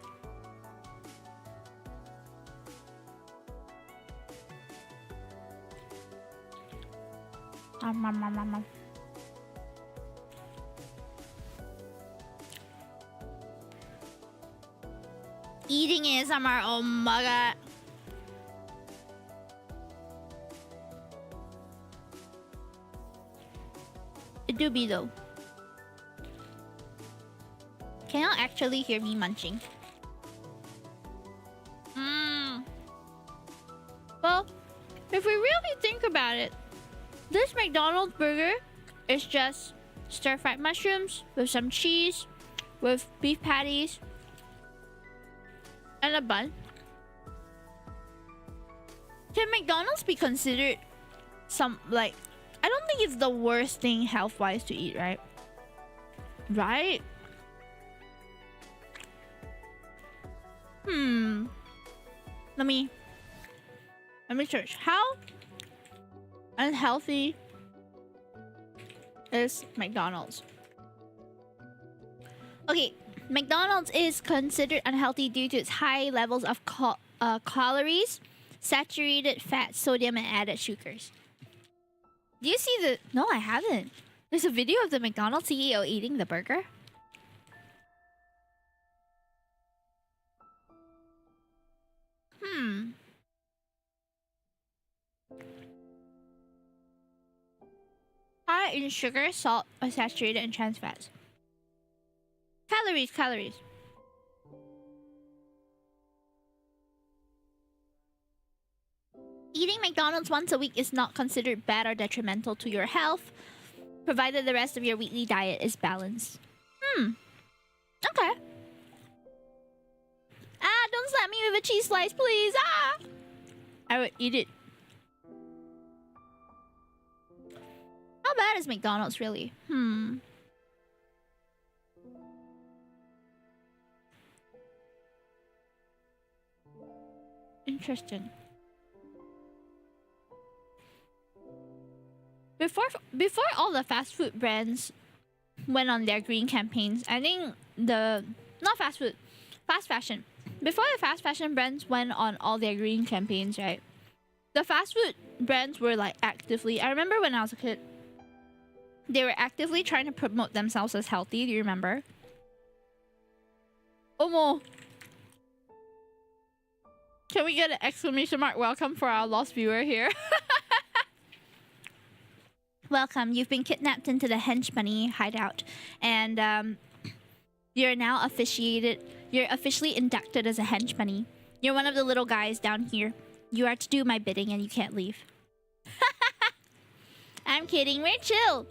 Eating ASMR, oh my god. It do be though. Can y'all actually hear me munching? Well, if we really think about it, this McDonald's burger is just stir-fried mushrooms with some cheese, with beef patties, and a bun. Can McDonald's be considered some, like, I don't think it's the worst thing health-wise to eat, right? Right? Let me search. How unhealthy is McDonald's? Okay, McDonald's is considered unhealthy due to its high levels of calories, saturated fat, sodium, and added sugars. Do you see the... No, I haven't. There's a video of the McDonald's CEO eating the burger. High in sugar, salt, or saturated and trans fats. Calories. Eating McDonald's once a week is not considered bad or detrimental to your health, provided the rest of your weekly diet is balanced. Okay. Ah, don't slap me with a cheese slice, please. Ah! I would eat it. How bad is McDonald's really? Interesting. Before all the fast food brands went on their green campaigns, I think not fast food, fast fashion. Before the fast fashion brands went on all their green campaigns, right? The fast food brands were like actively... I remember when I was a kid, they were actively trying to promote themselves as healthy. Do you remember? Omo! Can we get an exclamation mark welcome for our lost viewer here? Welcome. You've been kidnapped into the hench bunny hideout, and you're now You're officially inducted as a hench bunny. You're one of the little guys down here. You are to do my bidding, and you can't leave. I'm kidding. We're chill.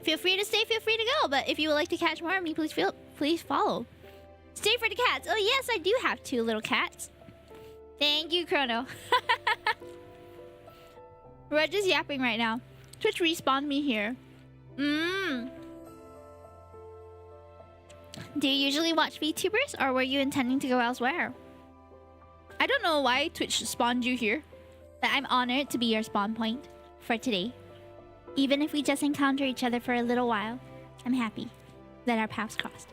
Feel free to stay. Feel free to go. But if you would like to catch more of me, please follow. Stay for the cats. Oh yes, I do have 2 little cats. Thank you, Chrono. We're just yapping right now. Twitch respawned me here. Do you usually watch VTubers, or were you intending to go elsewhere? I don't know why Twitch spawned you here, but I'm honored to be your spawn point for today. Even if we just encounter each other for a little while, I'm happy that our paths crossed.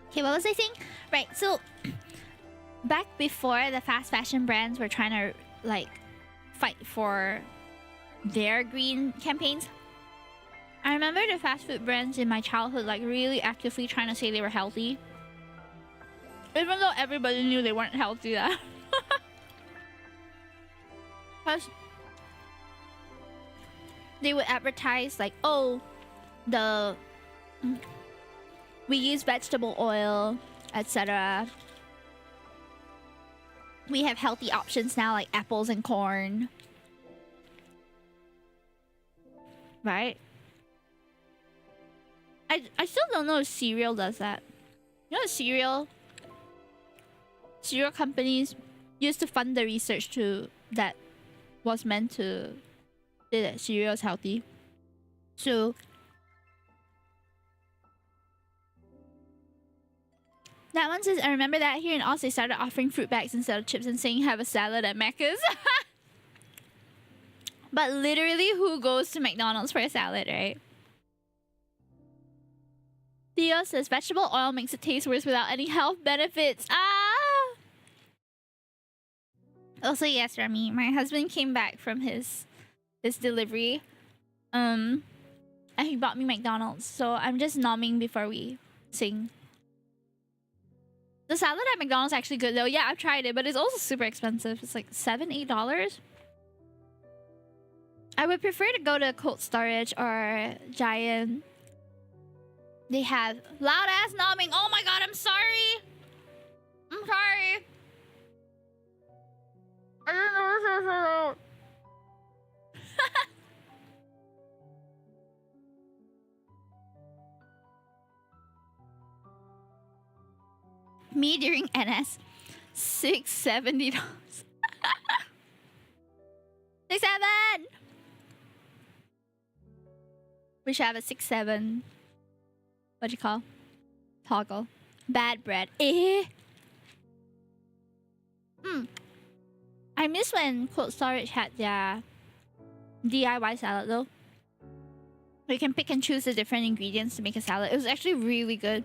Okay, what was I saying? Right, so back before the fast fashion brands were trying to like fight for their green campaigns, I remember the fast food brands in my childhood like really actively trying to say they were healthy, even though everybody knew they weren't healthy. That because they would advertise like, oh, we use vegetable oil, etc. We have healthy options now, like apples and corn. Right? I still don't know if cereal does that. You know, cereal companies used to fund the research that was meant to say that cereal is healthy. So that one says, I remember that here in Oz they started offering fruit bags instead of chips and saying have a salad at Macca's. But literally, who goes to McDonald's for a salad, right? Theo says vegetable oil makes it taste worse without any health benefits. Ah! Also, yes, Remy, my husband came back from his delivery. And he bought me McDonald's. So I'm just nomming before we sing. The salad at McDonald's is actually good though. Yeah, I've tried it, but it's also super expensive. It's like $7-8. I would prefer to go to Cold Storage or Giant. They have loud ass nomming. Oh my god, I'm sorry. I'm sorry. I didn't know this was so loud. Me during NS, $670. 6-7. We should have a 6-7. What do you call? Toggle. Bad bread. I miss when Cold Storage had their DIY salad though. You can pick and choose the different ingredients to make a salad. It was actually really good.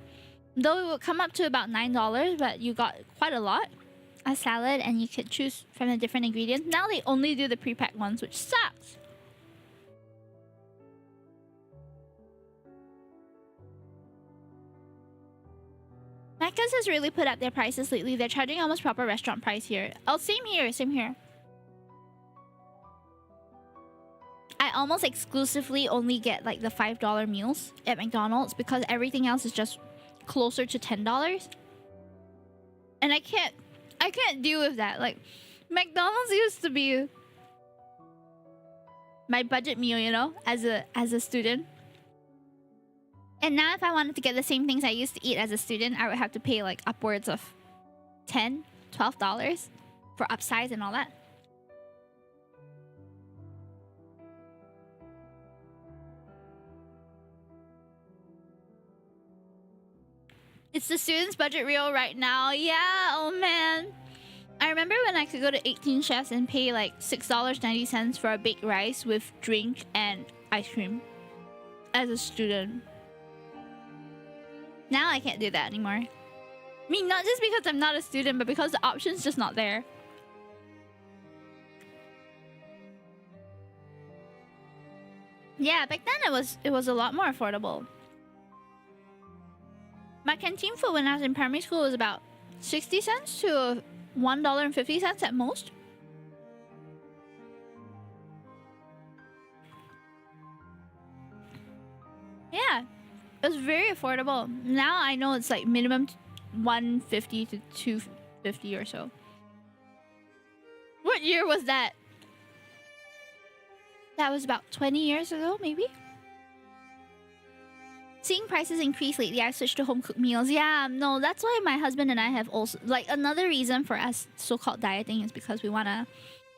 Though it would come up to about $9, but you got quite a lot. A salad, and you could choose from the different ingredients. Now they only do the pre-packed ones, which sucks. Macca's has really put up their prices lately. They're charging almost proper restaurant price here. Oh, same here, same here. I almost exclusively only get like the $5 meals at McDonald's because everything else is just closer to $10. And I can't deal with that. Like, McDonald's used to be my budget meal, you know, as a student. And now if I wanted to get the same things I used to eat as a student, I would have to pay like upwards of $10, $12 for upsize and all that. It's the student's budget reel right now. Yeah, oh man. I remember when I could go to 18 Chefs and pay like $6.90 for a baked rice with drink and ice cream as a student. Now I can't do that anymore. I mean, not just because I'm not a student, but because the option's just not there. Yeah, back then it was a lot more affordable. My canteen food when I was in primary school was about 60 cents to $1.50 at most. Yeah, it was very affordable. Now I know it's like minimum $1.50 to $2.50 or so. What year was that? That was about 20 years ago, maybe? Seeing prices increase lately, I switched to home-cooked meals. Yeah, no, that's why my husband and I have also... Like, another reason for us so-called dieting is because we want to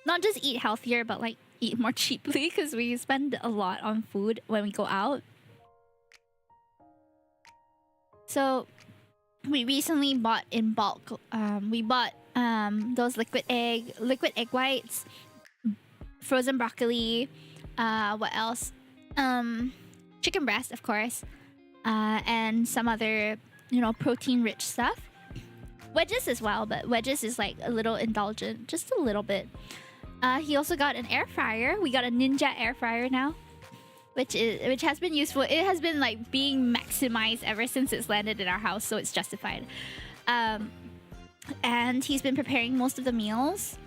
not just eat healthier, but, like, eat more cheaply because we spend a lot on food when we go out. So, we recently bought in bulk. We bought those liquid egg whites, frozen broccoli, what else? Chicken breast, of course. And some other, you know, protein-rich stuff. Wedges as well, but wedges is like a little indulgent, just a little bit. He also got an air fryer. We got a Ninja air fryer now, which has been useful. It has been like being maximized ever since it's landed in our house, so it's justified. And he's been preparing most of the meals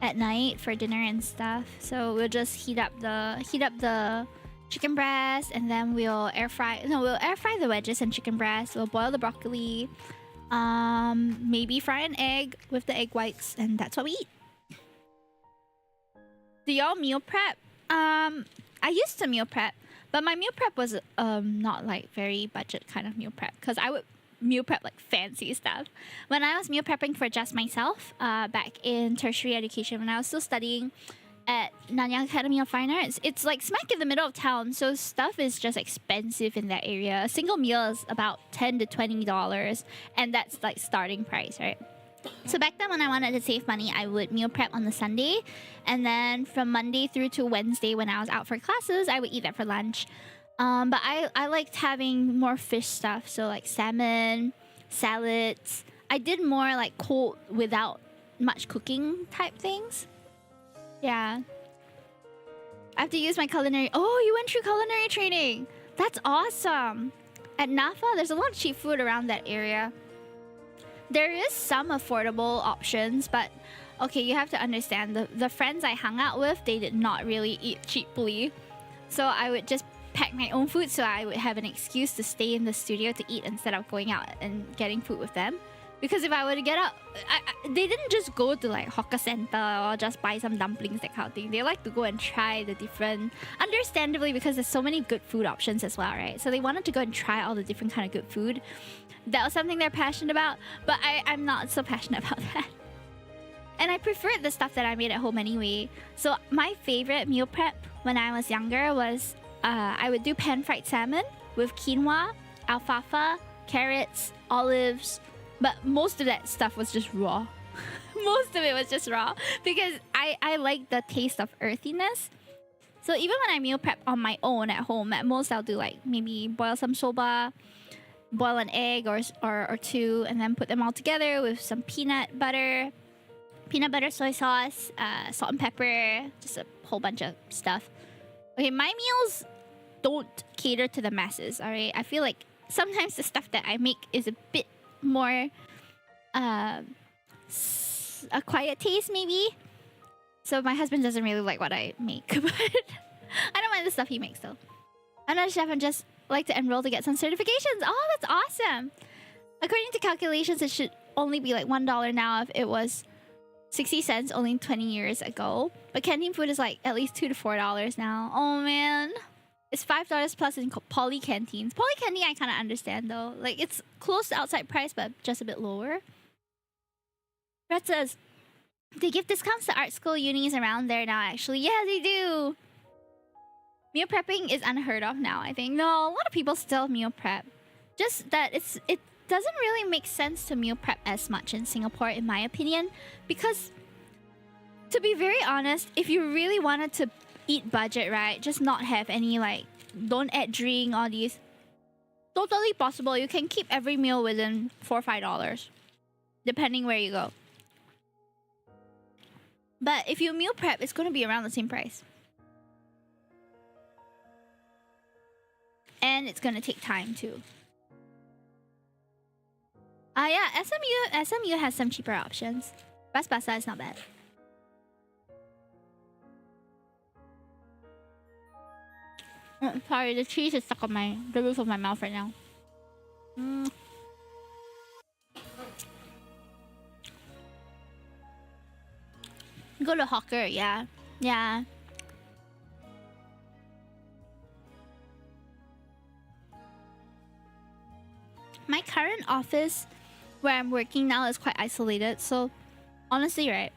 at night for dinner and stuff. So we'll just heat up the chicken breast, and then we'll air fry the wedges and chicken breast. We'll boil the broccoli, maybe fry an egg with the egg whites, and that's what we eat. Do y'all meal prep? I used to meal prep, but my meal prep was not like very budget kind of meal prep, because I would meal prep like fancy stuff. When I was meal prepping for just myself back in tertiary education, when I was still studying at Nanyang Academy of Fine Arts, it's like smack in the middle of town, so stuff is just expensive in that area. A single meal is about $10 to $20, and that's like starting price, right? So back then when I wanted to save money, I would meal prep on the Sunday, and then from Monday through to Wednesday when I was out for classes, I would eat that for lunch. But I liked having more fish stuff, so like salmon, salads. I did more like cold without much cooking type things. Yeah. I have to use my culinary... Oh, you went through culinary training. That's awesome. At NAFA, there's a lot of cheap food around that area. There is some affordable options, but... Okay, you have to understand, the friends I hung out with, they did not really eat cheaply. So I would just pack my own food so I would have an excuse to stay in the studio to eat instead of going out and getting food with them. Because if I were to get out, they didn't just go to like hawker center or just buy some dumplings, that kind of thing. They like to go and try the different, understandably because there's so many good food options as well, right? So they wanted to go and try all the different kind of good food. That was something they're passionate about, but I'm not so passionate about that. And I preferred the stuff that I made at home anyway. So my favorite meal prep when I was younger was I would do pan-fried salmon with quinoa, alfalfa, carrots, olives. But most of that stuff was just raw. Most of it was just raw. Because I like the taste of earthiness. So even when I meal prep on my own at home, at most I'll do like maybe boil some soba, boil an egg or two, and then put them all together with some peanut butter, soy sauce, salt and pepper, just a whole bunch of stuff. Okay, my meals don't cater to the masses, all right? I feel like sometimes the stuff that I make is a bit more a quiet taste maybe. So my husband doesn't really like what I make, but I don't mind the stuff he makes though. I'm not a chef and just like to enroll to get some certifications. Oh, that's awesome. According to calculations, it should only be like $1 now if it was 60 cents only 20 years ago. But canteen food is like at least $2 to $4 now. Oh man. It's $5 plus in poly canteens. Poly canteen I kind of understand though. Like it's close to outside price but just a bit lower. Brett says, they give discounts to art school unis around there now actually. Yeah, they do. Meal prepping is unheard of now, I think. No, a lot of people still meal prep. Just that it doesn't really make sense to meal prep as much in Singapore, in my opinion. Because, to be very honest, if you really wanted to eat budget, right? Just not have any, like, don't add drink, all these. Totally possible. You can keep every meal within $4 or $5. Depending where you go. But if you meal prep, it's going to be around the same price. And it's going to take time too. Yeah, SMU has some cheaper options. Basa is not bad. Sorry, the cheese is stuck on the roof of my mouth right now. Go to hawker, yeah. Yeah. My current office where I'm working now is quite isolated, so honestly, right,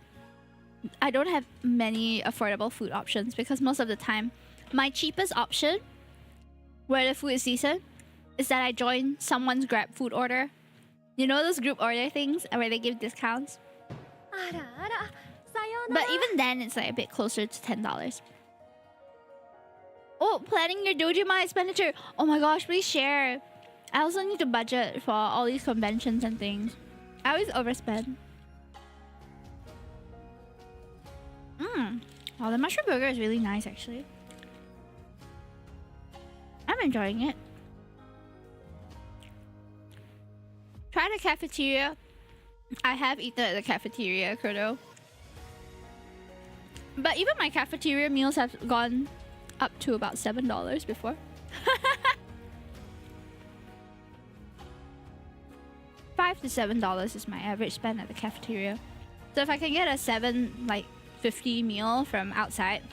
I don't have many affordable food options because most of the time, my cheapest option, where the food is decent, is that I join someone's Grab food order. You know those group order things where they give discounts? But even then, it's like a bit closer to $10. Oh, planning your Dojima expenditure. Oh my gosh, please share. I also need to budget for all these conventions and things. I always overspend. Oh, the mushroom burger is really nice, actually. I'm enjoying it. Try the cafeteria. I have eaten at the cafeteria, Kurdo. But even my cafeteria meals have gone up to about $7 before. $5 to $7 is my average spend at the cafeteria. So if I can get a $7.50 meal from outside,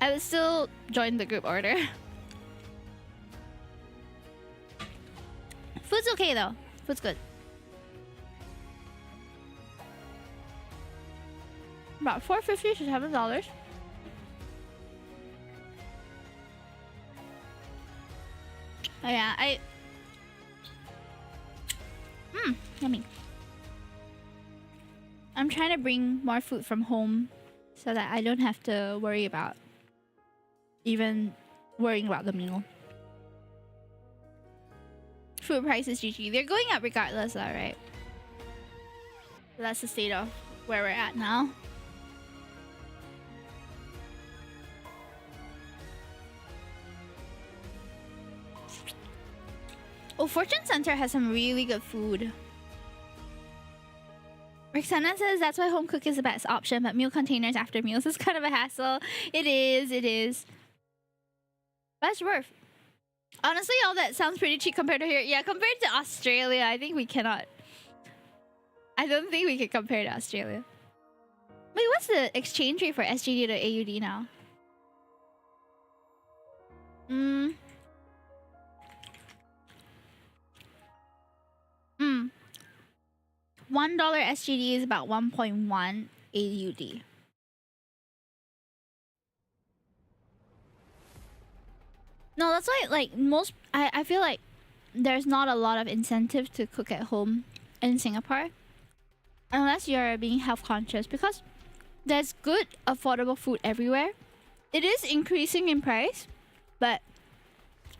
I would still join the group order. Food's okay though. Food's good. About $4.50 to $7. Oh yeah, yummy. I'm trying to bring more food from home so that I don't have to worry about even worrying about the meal. Food prices, GG. They're going up regardless, alright. That's the state of where we're at now. Oh, Fortune Center has some really good food. Roxana says that's why home cook is the best option, but meal containers after meals is kind of a hassle. It is. But it's worth. Honestly, all that sounds pretty cheap compared to here. Yeah, compared to Australia, I think we cannot. I don't think we can compare to Australia. Wait, what's the exchange rate for SGD to AUD now? $1 SGD is about 1.1 AUD. No, that's why, like, I feel like there's not a lot of incentive to cook at home in Singapore. Unless you're being health conscious. Because there's good, affordable food everywhere. it is increasing in price, but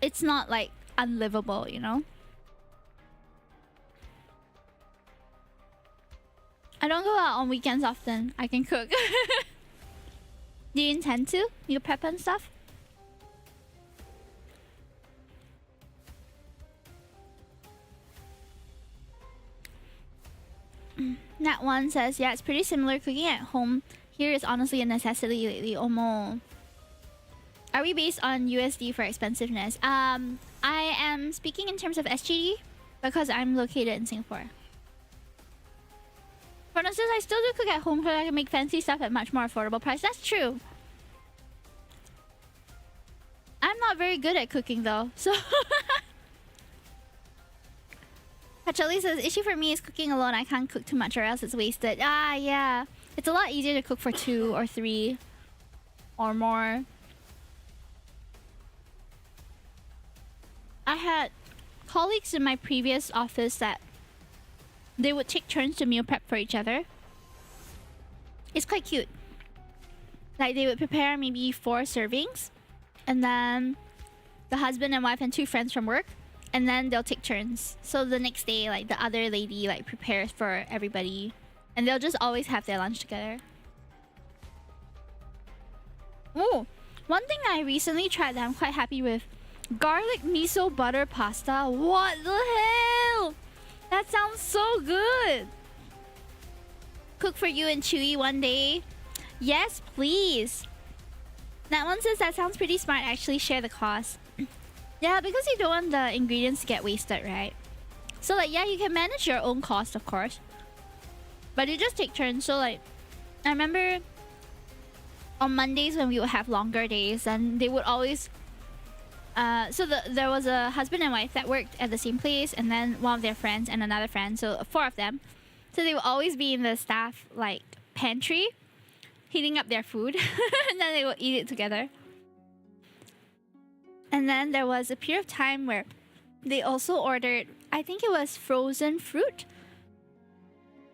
it's not like unlivable, you know? I don't go out on weekends often. I can cook. Do you intend to? You prep and stuff? Nat one says, yeah, it's pretty similar. Cooking at home here is honestly a necessity lately. Omo. Are we based on USD for expensiveness? I am speaking in terms of SGD because I'm located in Singapore. For instance, I still do cook at home because I can make fancy stuff at much more affordable price. That's true. I'm not very good at cooking though, so... Pachali says, issue for me is cooking alone. I can't cook too much or else it's wasted. Ah, yeah. It's a lot easier to cook for 2 or 3 or more. I had colleagues in my previous office that they would take turns to meal prep for each other. It's quite cute. Like they would prepare maybe 4 servings, and then the husband and wife and 2 friends from work, and then they'll take turns. So the next day, like the other lady like prepares for everybody, and they'll just always have their lunch together. Oh, one thing I recently tried that I'm quite happy with: garlic miso butter pasta. What the hell? That sounds so good. Cook for you and Chewy one day. Yes, please. That one says that sounds pretty smart. Actually, share the cost. Yeah, because you don't want the ingredients to get wasted, right? So like, yeah, you can manage your own cost, of course, but you just take turns. So like, I remember on Mondays when we would have longer days, and they would always there was a husband and wife that worked at the same place, and then one of their friends and another friend, so 4 of them. So they would always be in the staff like pantry heating up their food and then they would eat it together. And then there was a period of time where they also ordered, I think it was frozen fruit.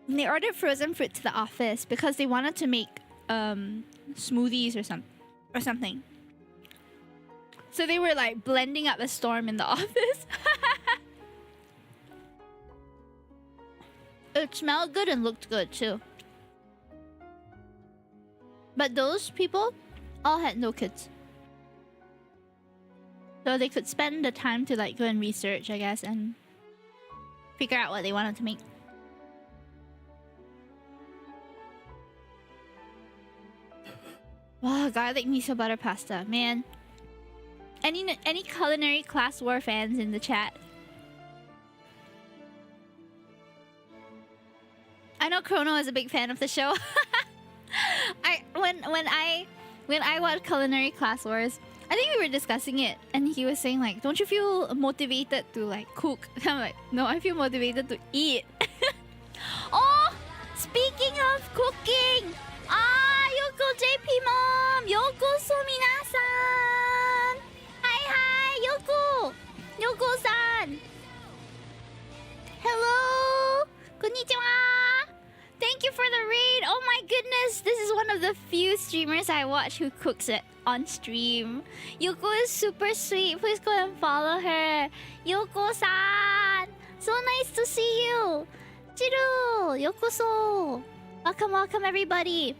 And they ordered frozen fruit to the office because they wanted to make smoothies or something. So they were like blending up a storm in the office. It smelled good and looked good too. But those people all had no kids. So they could spend the time to like go and research, I guess, and figure out what they wanted to make. Wow, garlic miso butter pasta, man. Any culinary class war fans in the chat? I know Chrono is a big fan of the show. When I watched Culinary Class Wars, I think we were discussing it, and he was saying like, "Don't you feel motivated to like cook?" I'm like, "No, I feel motivated to eat." Oh, speaking of cooking, Yoko JP Mom, Yoko so minasan. Hi, Yoko-san. Hello, konnichiwa. Thank you for the raid. Oh my goodness, this is one of the few streamers I watch who cooks it on stream. Yoko is super sweet. Please go and follow her. Yoko-san, so nice to see you. Jiru, Yoko-so. Welcome everybody.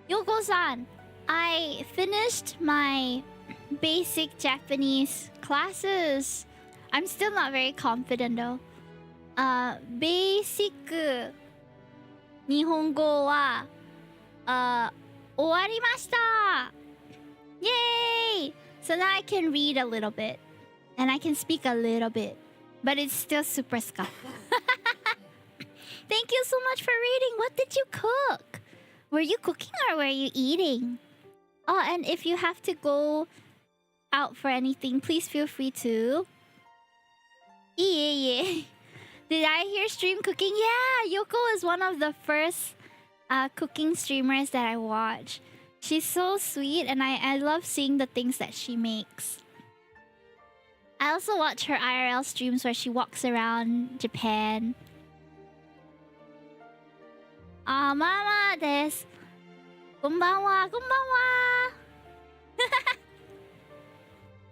Yoko-san, I finished my basic Japanese classes. I'm still not very confident though. Basic 日本語は終わりました Yay! So now I can read a little bit and I can speak a little bit, but it's still super scuffed. Thank you so much for reading. What did you cook? Were you cooking or were you eating? Oh, and if you have to go out for anything, please feel free to. Yeah. Did I hear stream cooking? Yeah, Yoko is one of the first cooking streamers that I watch. She's so sweet, and I love seeing the things that she makes. I also watch her IRL streams where she walks around Japan. Mama desu. Konbanwa.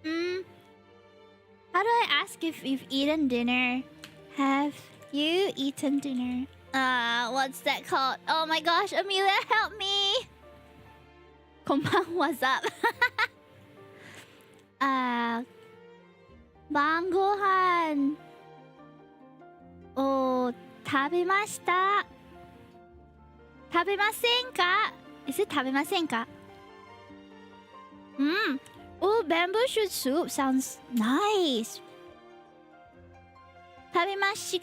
How do I ask if you've eaten dinner? Have you eaten dinner? What's that called? Oh my gosh, Amelia, help me! Konban, what's up? Bangohan. Oh, 食べました。食べませんか? Is it 食べませんか? Oh, bamboo shoot soup sounds nice. 食べまし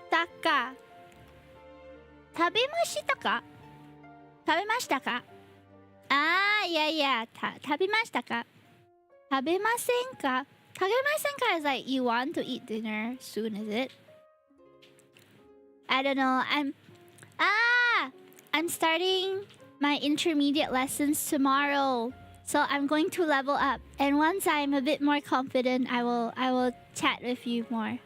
たか? 食べましたか? 食べましたか? Yeah. 食べましたか? 食べませんか? 食べませんか is like you want to eat dinner soon, is it? I don't know. I'm starting my intermediate lessons tomorrow. So I'm going to level up, and once I'm a bit more confident, I will chat with you more.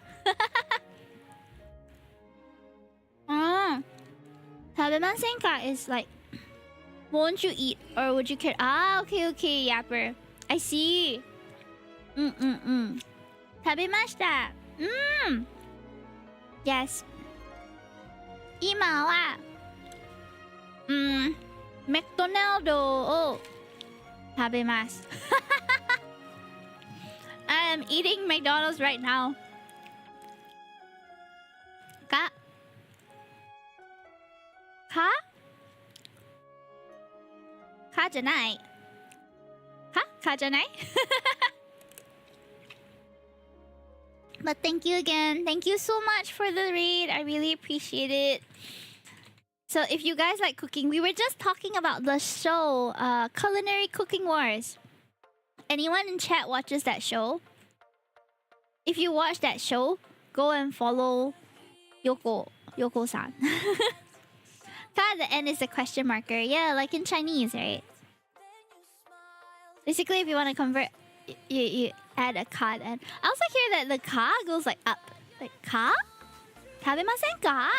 食べませんか is like, won't you eat or would you care? Okay, Yapper. I see. 食べました。Yes. 今は、マクドナルドを食べます。I am eating McDonald's right now. かじゃない。かじゃない。But thank you again. Thank you so much for the read. I really appreciate it. So if you guys like cooking, we were just talking about the show, Culinary Cooking Wars. Anyone in chat watches that show? If you watch that show, go and follow Yoko-san. Ka at the end is a question marker. Yeah, like in Chinese, right? Basically, if you want to convert, you add a ka at the end. I also hear that the ka goes like up. Like ka? 食べませんか?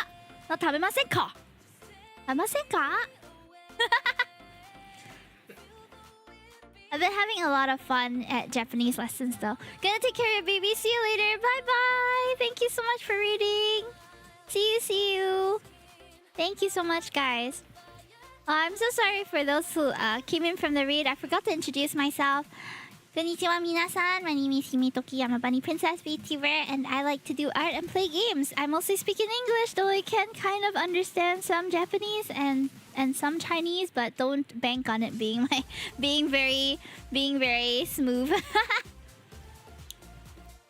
Not 食べませんか? 食べませんか? I've been having a lot of fun at Japanese lessons though. Gonna take care of your baby. See you later. Bye bye. Thank you so much for reading. See you. Thank you so much, guys. I'm so sorry for those who came in from the read. I forgot to introduce myself. Konnichiwa minasan. My name is Himitoki. I'm a bunny princess VTuber, and I like to do art and play games. I mostly speak in English, though I can kind of understand some Japanese and some Chinese, but don't bank on it being very smooth.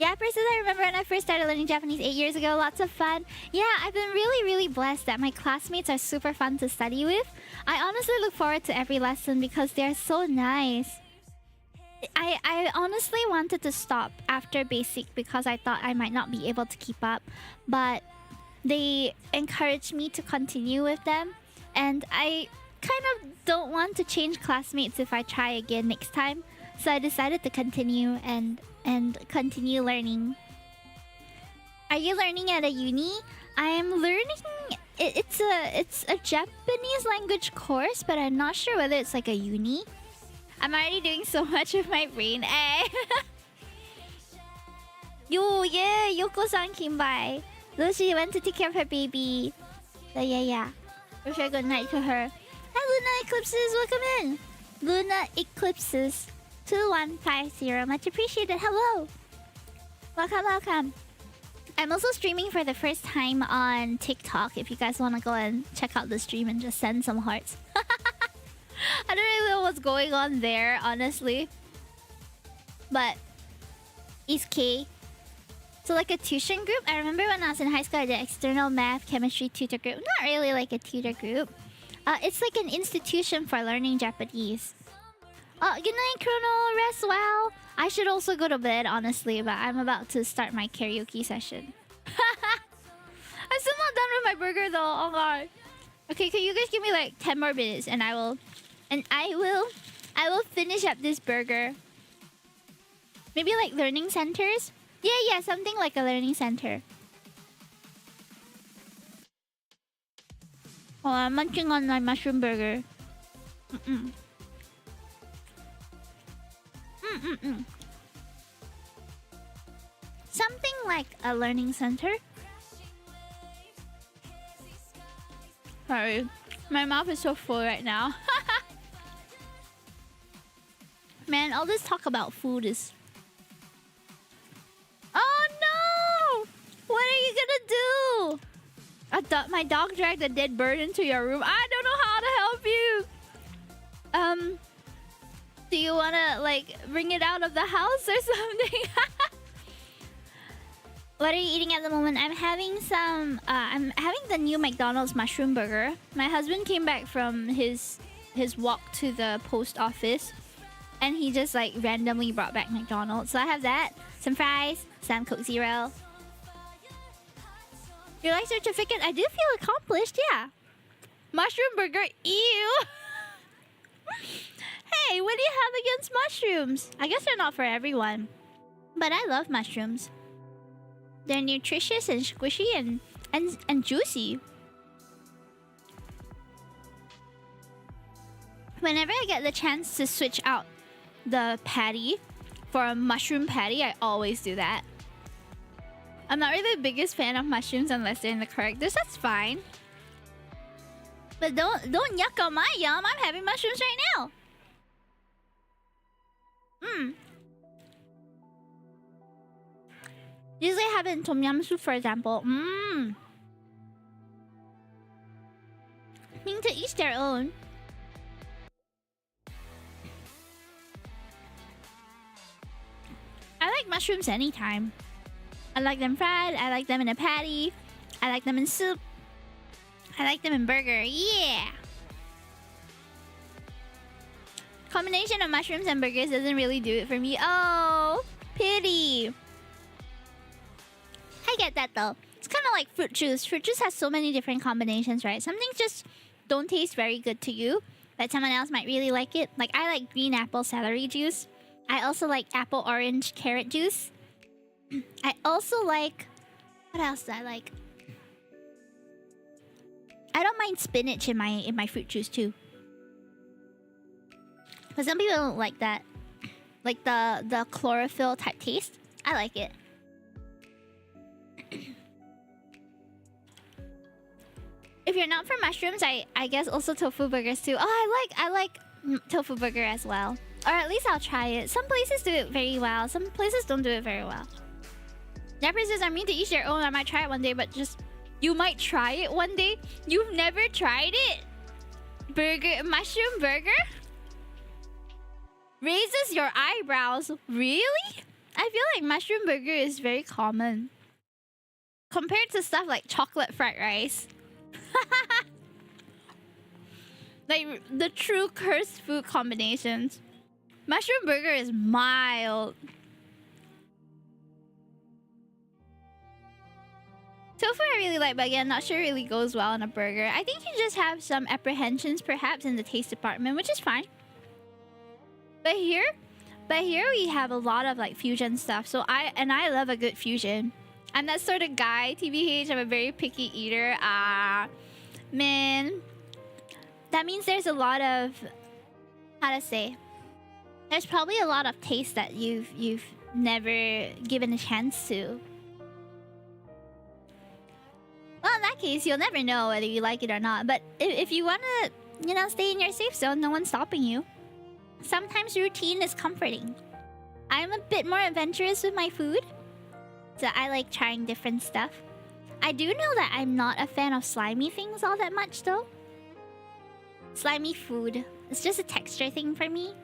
Yapper says, I remember when I first started learning Japanese 8 years ago. Lots of fun. Yeah, I've been really blessed that my classmates are super fun to study with. I honestly look forward to every lesson because they're so nice. I honestly wanted to stop after basic because I thought I might not be able to keep up, but they encouraged me to continue with them, and I kind of don't want to change classmates if I try again next time, so I decided to continue and continue learning. Are you learning at a uni? I am learning. It's a Japanese language course, but I'm not sure whether it's like a uni. I'm already doing so much with my brain. Eh? Yeah, Yoko-san came by. Lucy went to take care of her baby. So yeah. Wish a good night to her. Hi, Luna Eclipses, welcome in. Luna Eclipses 2150, much appreciated. Hello. Welcome. I'm also streaming for the first time on TikTok. If you guys want to go and check out the stream and just send some hearts. I don't really know what's going on there, honestly. But it's K. So like a tuition group. I remember when I was in high school, I did external math, chemistry tutor group. Not really like a tutor group. It's like an institution for learning Japanese. Good night, Chrono. Rest well. I should also go to bed, honestly, but I'm about to start my karaoke session. I'm still not done with my burger, though. Oh god. Okay, can you guys give me like 10 more minutes, and I will finish up this burger. Maybe like learning centers. Yeah, something like a learning center. Oh, I'm munching on my mushroom burger. Something like a learning center. Sorry, my mouth is so full right now. Man, all this talk about food is... Oh no! What are you gonna do? My dog dragged a dead bird into your room. I don't know how to help you. Do you wanna like bring it out of the house or something? What are you eating at the moment? I'm having the new McDonald's mushroom burger. My husband came back from his walk to the post office, and he just like randomly brought back McDonald's. So I have that, some fries, some Coke Zero. Your like certificate? I do feel accomplished, yeah. Mushroom burger, ew. Hey, what do you have against mushrooms? I guess they're not for everyone, but I love mushrooms. They're nutritious and squishy and juicy. Whenever I get the chance to switch out the patty for a mushroom patty, I always do that. I'm not really the biggest fan of mushrooms unless they're in the correct dish. That's fine. But don't yuck on my yum. I'm having mushrooms right now. Usually I have it in tom yum soup, for example. Mean to each their own. I like mushrooms anytime. I like them fried, I like them in a patty, I like them in soup, I like them in burger, yeah! Combination of mushrooms and burgers doesn't really do it for me. Oh, pity! I get that though. It's kind of like fruit juice. Fruit juice has so many different combinations, right? Some things just don't taste very good to you, but someone else might really like it. Like I like green apple celery juice. I also like apple orange carrot juice. I also like... What else do I like? I don't mind spinach in my fruit juice too. But some people don't like that. Like the chlorophyll type taste. I like it. If you're not for mushrooms, I guess also tofu burgers too. Oh, I like tofu burger as well. Or at least I'll try it. Some places do it very well. Some places don't do it very well. Japanese says, I mean to each their own. I might try it one day, but just... You might try it one day? You've never tried it? Mushroom burger? Raises your eyebrows. Really? I feel like mushroom burger is very common. Compared to stuff like chocolate fried rice. Like the true cursed food combinations. Mushroom burger is mild. Tofu I really like, but again, not sure it really goes well on a burger. I think you just have some apprehensions perhaps in the taste department, which is fine. But here we have a lot of like fusion stuff. So I love a good fusion. I'm that sort of guy, TBH, I'm a very picky eater. Man. That means there's a lot of... How to say? There's probably a lot of taste that you've never given a chance to. Well, in that case, you'll never know whether you like it or not. But if you want to, you know, stay in your safe zone, no one's stopping you. Sometimes routine is comforting. I'm a bit more adventurous with my food. So I like trying different stuff. I do know that I'm not a fan of slimy things all that much, though. Slimy food. It's just a texture thing for me.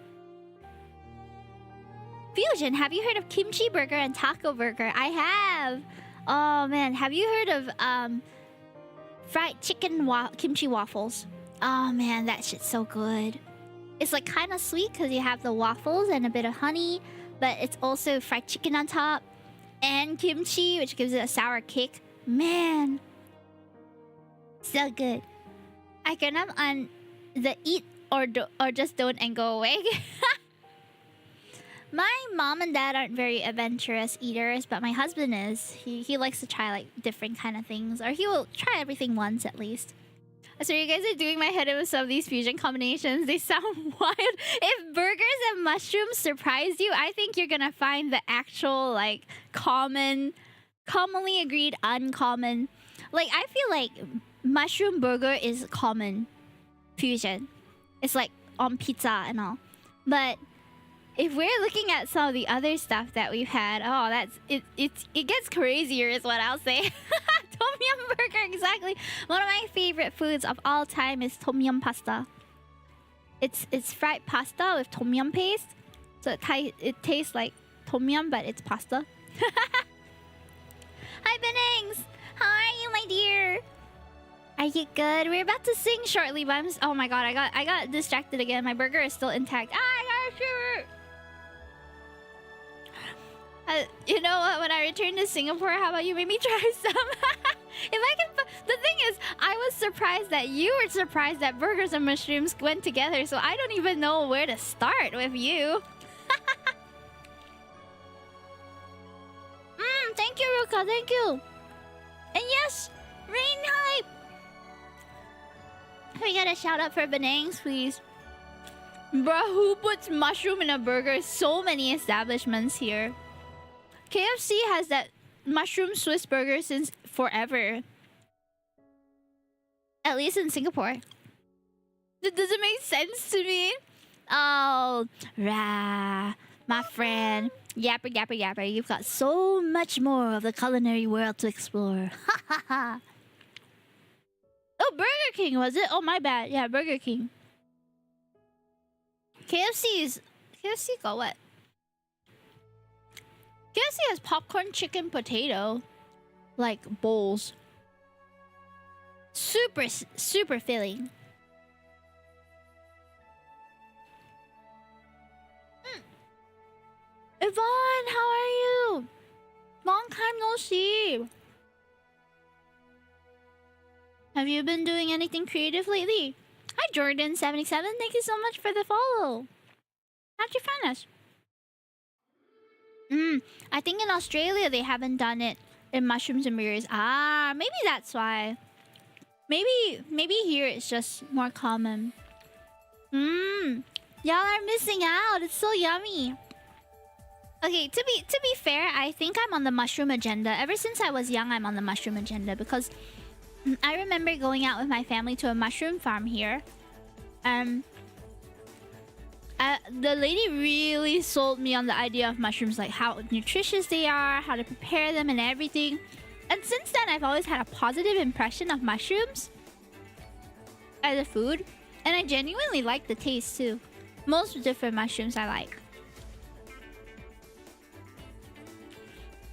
Fusion, have you heard of kimchi burger and taco burger? I have. Oh man, have you heard of fried chicken kimchi waffles? Oh man, that shit's so good. It's like kind of sweet because you have the waffles and a bit of honey, but it's also fried chicken on top and kimchi, which gives it a sour kick. Man, so good. I can have on the eat or just don't and go away. My mom and dad aren't very adventurous eaters, but my husband is. He likes to try like different kind of things, or he will try everything once at least. So you guys are doing my head in with some of these fusion combinations. They sound wild. If burgers that mushrooms surprise you, I think you're gonna find the actual like commonly agreed uncommon. Like I feel like mushroom burger is common fusion. It's like on pizza and all. But if we're looking at some of the other stuff that we've had, oh, that's it gets crazier is what I'll say. Tom yum burger, exactly. One of my favorite foods of all time is tom yum pasta. It's fried pasta with tom yum paste. So it tastes like tom yum, but it's pasta. Hi, Benings! How are you, my dear? Are you good? We're about to sing shortly, but oh my god, I got distracted again. My burger is still intact. I got shiver. You know what? When I return to Singapore, how about you maybe try some? If I can, the thing is, I was surprised that you were surprised that burgers and mushrooms went together. So I don't even know where to start with you. Thank you, Ruka. Thank you. And yes, Rain Hype. We got a shout out for Benangs, please. Bruh, who puts mushroom in a burger? So many establishments here. KFC has that mushroom Swiss burger since forever. At least in Singapore. That doesn't make sense to me. Oh, rah, my friend. Yapper. You've got so much more of the culinary world to explore. Ha ha ha. Oh, Burger King, was it? Oh, my bad. Yeah, Burger King. KFC got what? KFC has popcorn, chicken, potato. Like, bowls. Super filling. Yvonne, how are you? Long time no see. Have you been doing anything creative lately? Hi, Jordan77. Thank you so much for the follow. How'd you find us? I think in Australia they haven't done it in mushrooms and burgers. Ah, maybe that's why. Maybe here it's just more common. Y'all are missing out. It's so yummy. Okay, to be fair, I think I'm on the mushroom agenda. Ever since I was young, I'm on the mushroom agenda because I remember going out with my family to a mushroom farm here. The lady really sold me on the idea of mushrooms, like how nutritious they are, how to prepare them and everything. And since then, I've always had a positive impression of mushrooms as a food. And I genuinely like the taste too. Most different mushrooms I like.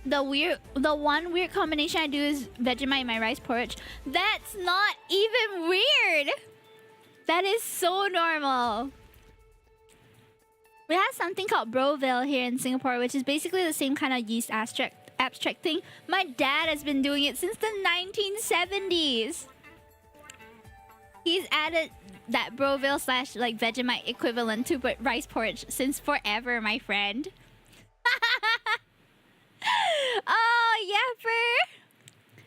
The one weird combination I do is Vegemite in my rice porridge. That's not even weird. That is so normal. We have something called Broville here in Singapore, which is basically the same kind of yeast abstract thing. My dad has been doing it since the 1970s. He's added that Broville / like Vegemite equivalent to rice porridge since forever, my friend. Oh, Yapper!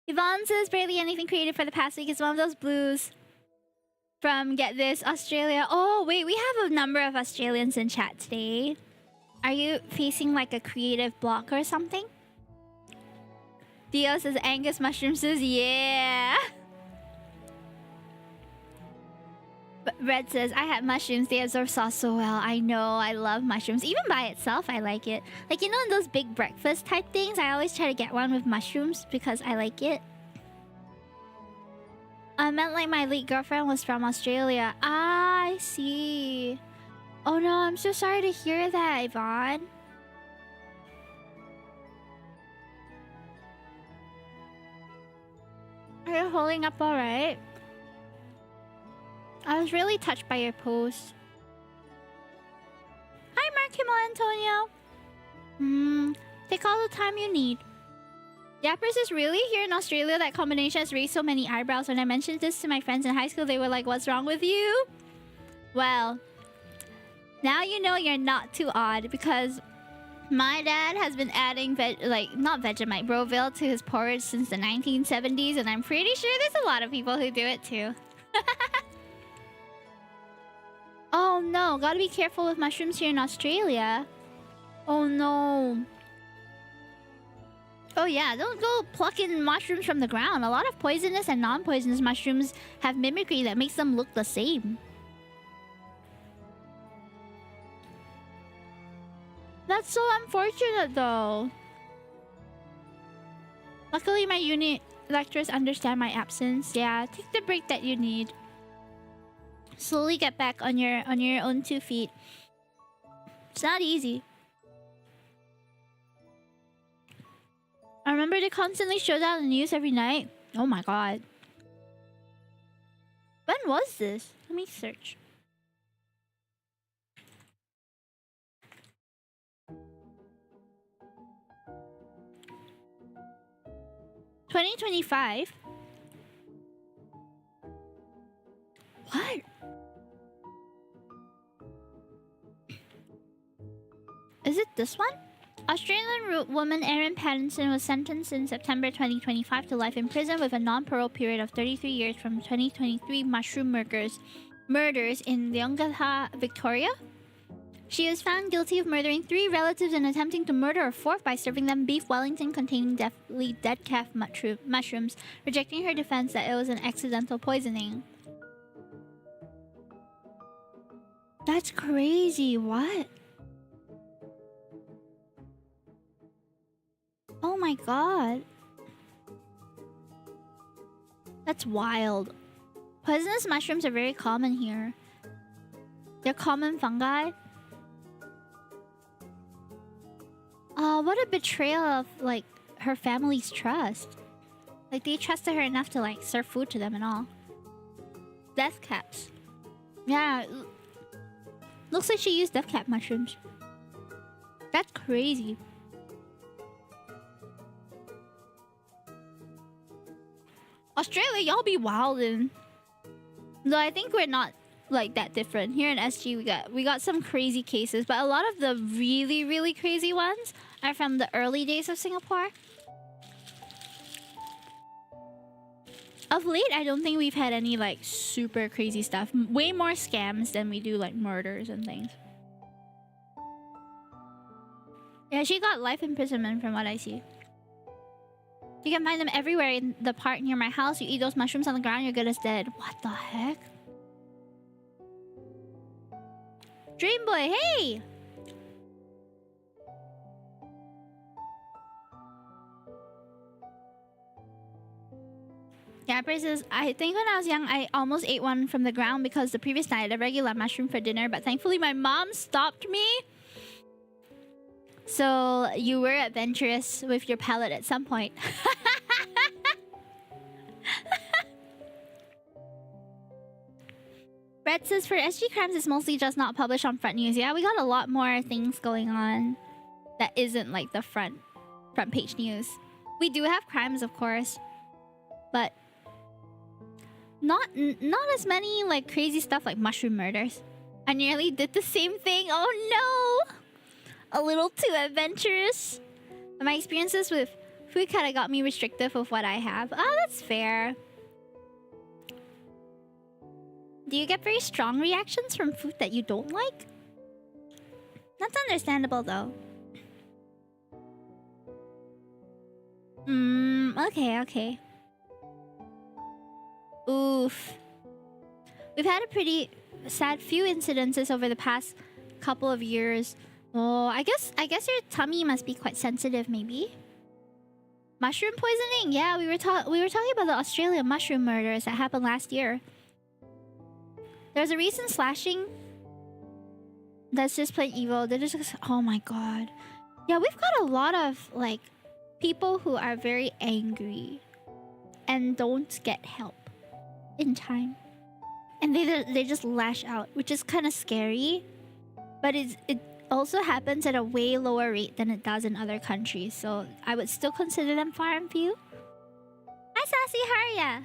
Yvonne says barely anything creative for the past week. It's one of those blues from, get this, Australia. Oh, wait, we have a number of Australians in chat today. Are you facing like a creative block or something? Dio says Angus mushroom says, yeah. Red says, I had mushrooms. They absorb sauce so well. I know. I love mushrooms. Even by itself, I like it. Like, you know, in those big breakfast type things, I always try to get one with mushrooms because I like it. I meant like my late girlfriend was from Australia. Ah, I see. Oh no, I'm so sorry to hear that, Yvonne. Are you holding up alright? I was really touched by your post. Hi, Mark Antonio. Take all the time you need. Yappers is really here in Australia. That combination has raised so many eyebrows. When I mentioned this to my friends in high school, they were like, "What's wrong with you?" Well, now you know you're not too odd because my dad has been adding not Vegemite, Broville to his porridge since the 1970s, and I'm pretty sure there's a lot of people who do it too. Oh Oh no, gotta be careful with mushrooms here in Australia. Oh no. Oh yeah, don't go plucking mushrooms from the ground. A lot of poisonous and non-poisonous mushrooms have mimicry that makes them look the same. That's so unfortunate though. Luckily my uni lecturers understand my absence. Yeah, take the break that you need. Slowly get back on your own 2 feet. It's not easy. I remember they constantly show that on the news every night. Oh my god. When was this? Let me search. $2025? What? Is it this one? Australian woman Erin Pattinson was sentenced in September 2025 to life in prison with a non-parole period of 33 years from 2023 mushroom murders in Leongatha, Victoria. She was found guilty of murdering 3 relatives and attempting to murder a 4th by serving them beef Wellington containing deadly dead calf mushrooms, rejecting her defense that it was an accidental poisoning. That's crazy. What? Oh my god. That's wild. Poisonous mushrooms are very common here. They're common fungi. What a betrayal of, like, her family's trust. Like, they trusted her enough to, like, serve food to them and all. Death caps. Yeah. Looks like she used death cap mushrooms. That's crazy. Australia, y'all be wildin'. Though I think we're not like that different. Here in SG we got some crazy cases, but a lot of the really, really crazy ones are from the early days of Singapore. Of late, I don't think we've had any like super crazy stuff. Way more scams than we do like murders and things. Yeah, she got life imprisonment from what I see. You can find them everywhere in the park near my house. You eat those mushrooms on the ground, you're good as dead. What the heck? Dream Boy, hey! Yapper says, I think when I was young, I almost ate one from the ground because the previous night I had a regular mushroom for dinner, but thankfully my mom stopped me. So you were adventurous with your palate at some point. Brett says, for SG Crimes, it's mostly just not published on front news. Yeah, we got a lot more things going on that isn't like the front page news. We do have crimes, of course, but not as many like crazy stuff like mushroom murders. I nearly did the same thing. Oh no! A little too adventurous. My experiences with food kind of got me restrictive of what I have. Oh, that's fair. Do you get very strong reactions from food that you don't like? That's understandable though. Okay. Oof. We've had a pretty sad few incidences over the past couple of years. Oh, I guess your tummy must be quite sensitive, maybe. Mushroom poisoning? Yeah, we were talking about the Australian mushroom murders that happened last year. There was a recent slashing that's just plain evil. They're just, oh my god. Yeah, we've got a lot of like people who are very angry and don't get help in time, and they just lash out, which is kind of scary. But it also happens at a way lower rate than it does in other countries, so I would still consider them far and few. Hi, Sassy, how are ya?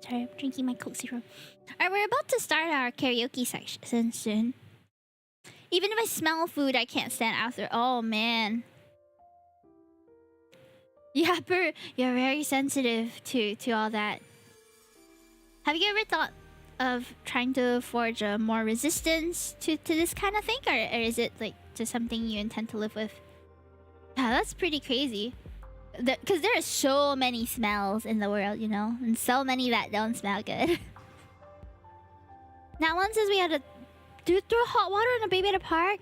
Sorry, I'm drinking my Coke Zero. Alright, we're about to start our karaoke section soon. Even if I smell food, I can't stand after. Oh, man. Yapper, you're very sensitive to all that. Have you ever thought of trying to forge more resistance to this kind of thing, or is it like just something you intend to live with? Yeah, that's pretty crazy. Because there are so many smells in the world, you know, and so many that don't smell good. Now, one says we had to throw hot water on a baby at a park.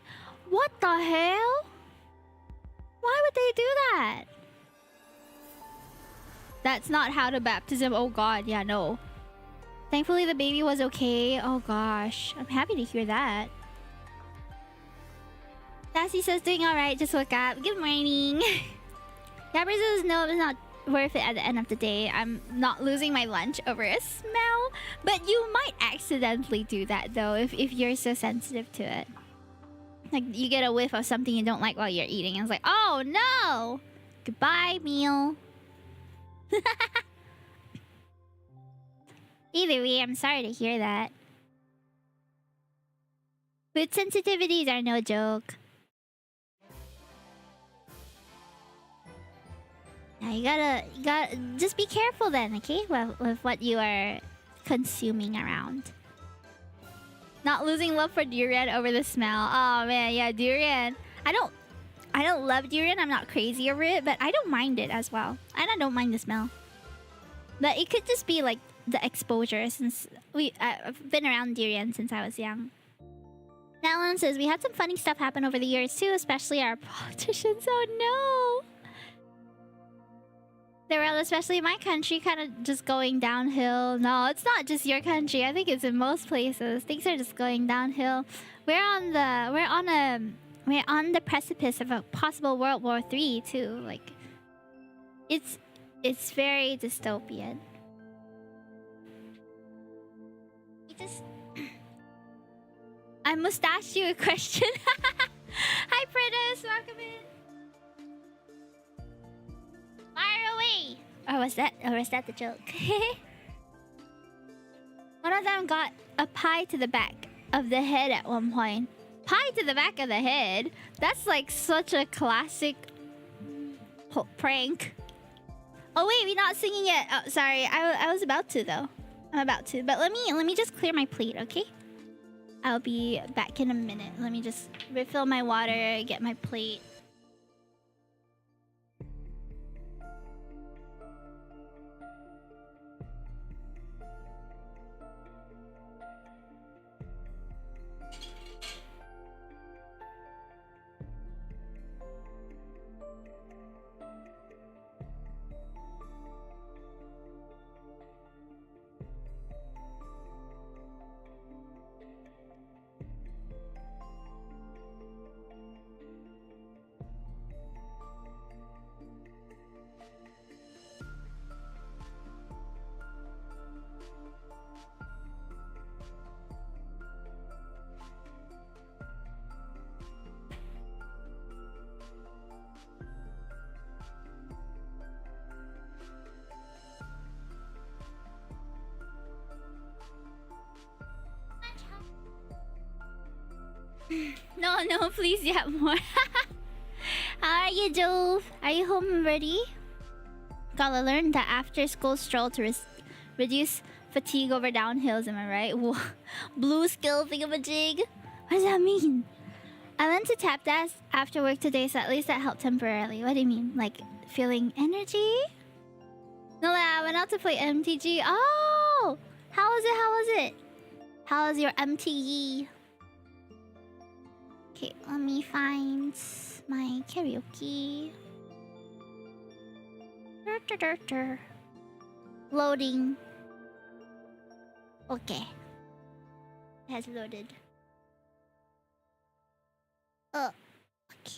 What the hell? Why would they do that? That's not how to baptism. Oh god, yeah, no. Thankfully, the baby was okay. Oh gosh, I'm happy to hear that. Sassy says doing alright, just woke up. Good morning. Gabber says no, it's not worth it at the end of the day. I'm not losing my lunch over a smell. But you might accidentally do that though if you're so sensitive to it. Like you get a whiff of something you don't like while you're eating and it's like, oh no! Goodbye, meal. Either way, I'm sorry to hear that. Food sensitivities are no joke. Now you gotta just be careful then, okay? With what you are consuming around. Not losing love for durian over the smell. Oh man, yeah, durian. I don't love durian. I'm not crazy over it, but I don't mind it as well. And I don't mind the smell. But it could just be like the exposure since I've been around durian since I was young. Nalon says we had some funny stuff happen over the years too, especially our politicians. Oh no. The world, especially my country, kind of just going downhill. No, it's not just your country. I think it's in most places. Things are just going downhill. We're on the precipice of a possible World War III too. Like, it's very dystopian. I must ask you a question. Hi, Prentice. Welcome in. Fire away! Or was that the joke? One of them got a pie to the back of the head at one point. Pie to the back of the head? That's like such a classic prank. Oh wait, we're not singing yet. Oh, sorry. I was about to though. I'm about to. But let me just clear my plate, okay? I'll be back in a minute. Let me just refill my water, get my plate. No, please, you have more. How are you, Jove? Are you home already? Gotta learn that after school stroll to reduce fatigue over downhills, am I right? Blue skill thingamajig? What does that mean? I went to tap dance after work today, so at least that helped temporarily. What do you mean? Like, feeling energy? No, I went out to play MTG. Oh! How was it? How was your MTG? Okay, let me find my karaoke. Loading. Okay. It has loaded. Oh, okay.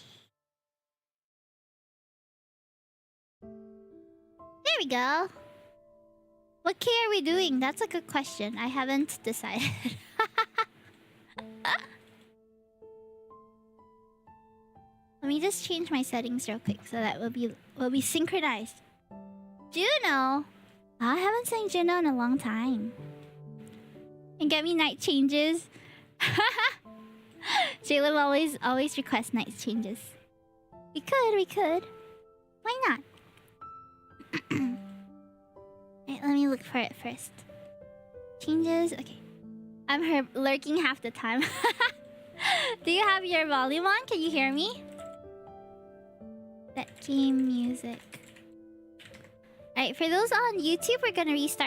There we go. What key are we doing? That's a good question. I haven't decided. Let me just change my settings real quick so that we'll be synchronized. Juno! I haven't sang Juno in a long time. And get me night changes. Jalen always requests night changes. We could. Why not? let me look for it first. Changes. Okay. I'm here lurking half the time. Do you have your volume on? Can you hear me? That game music. Alright, for those on YouTube, we're gonna restart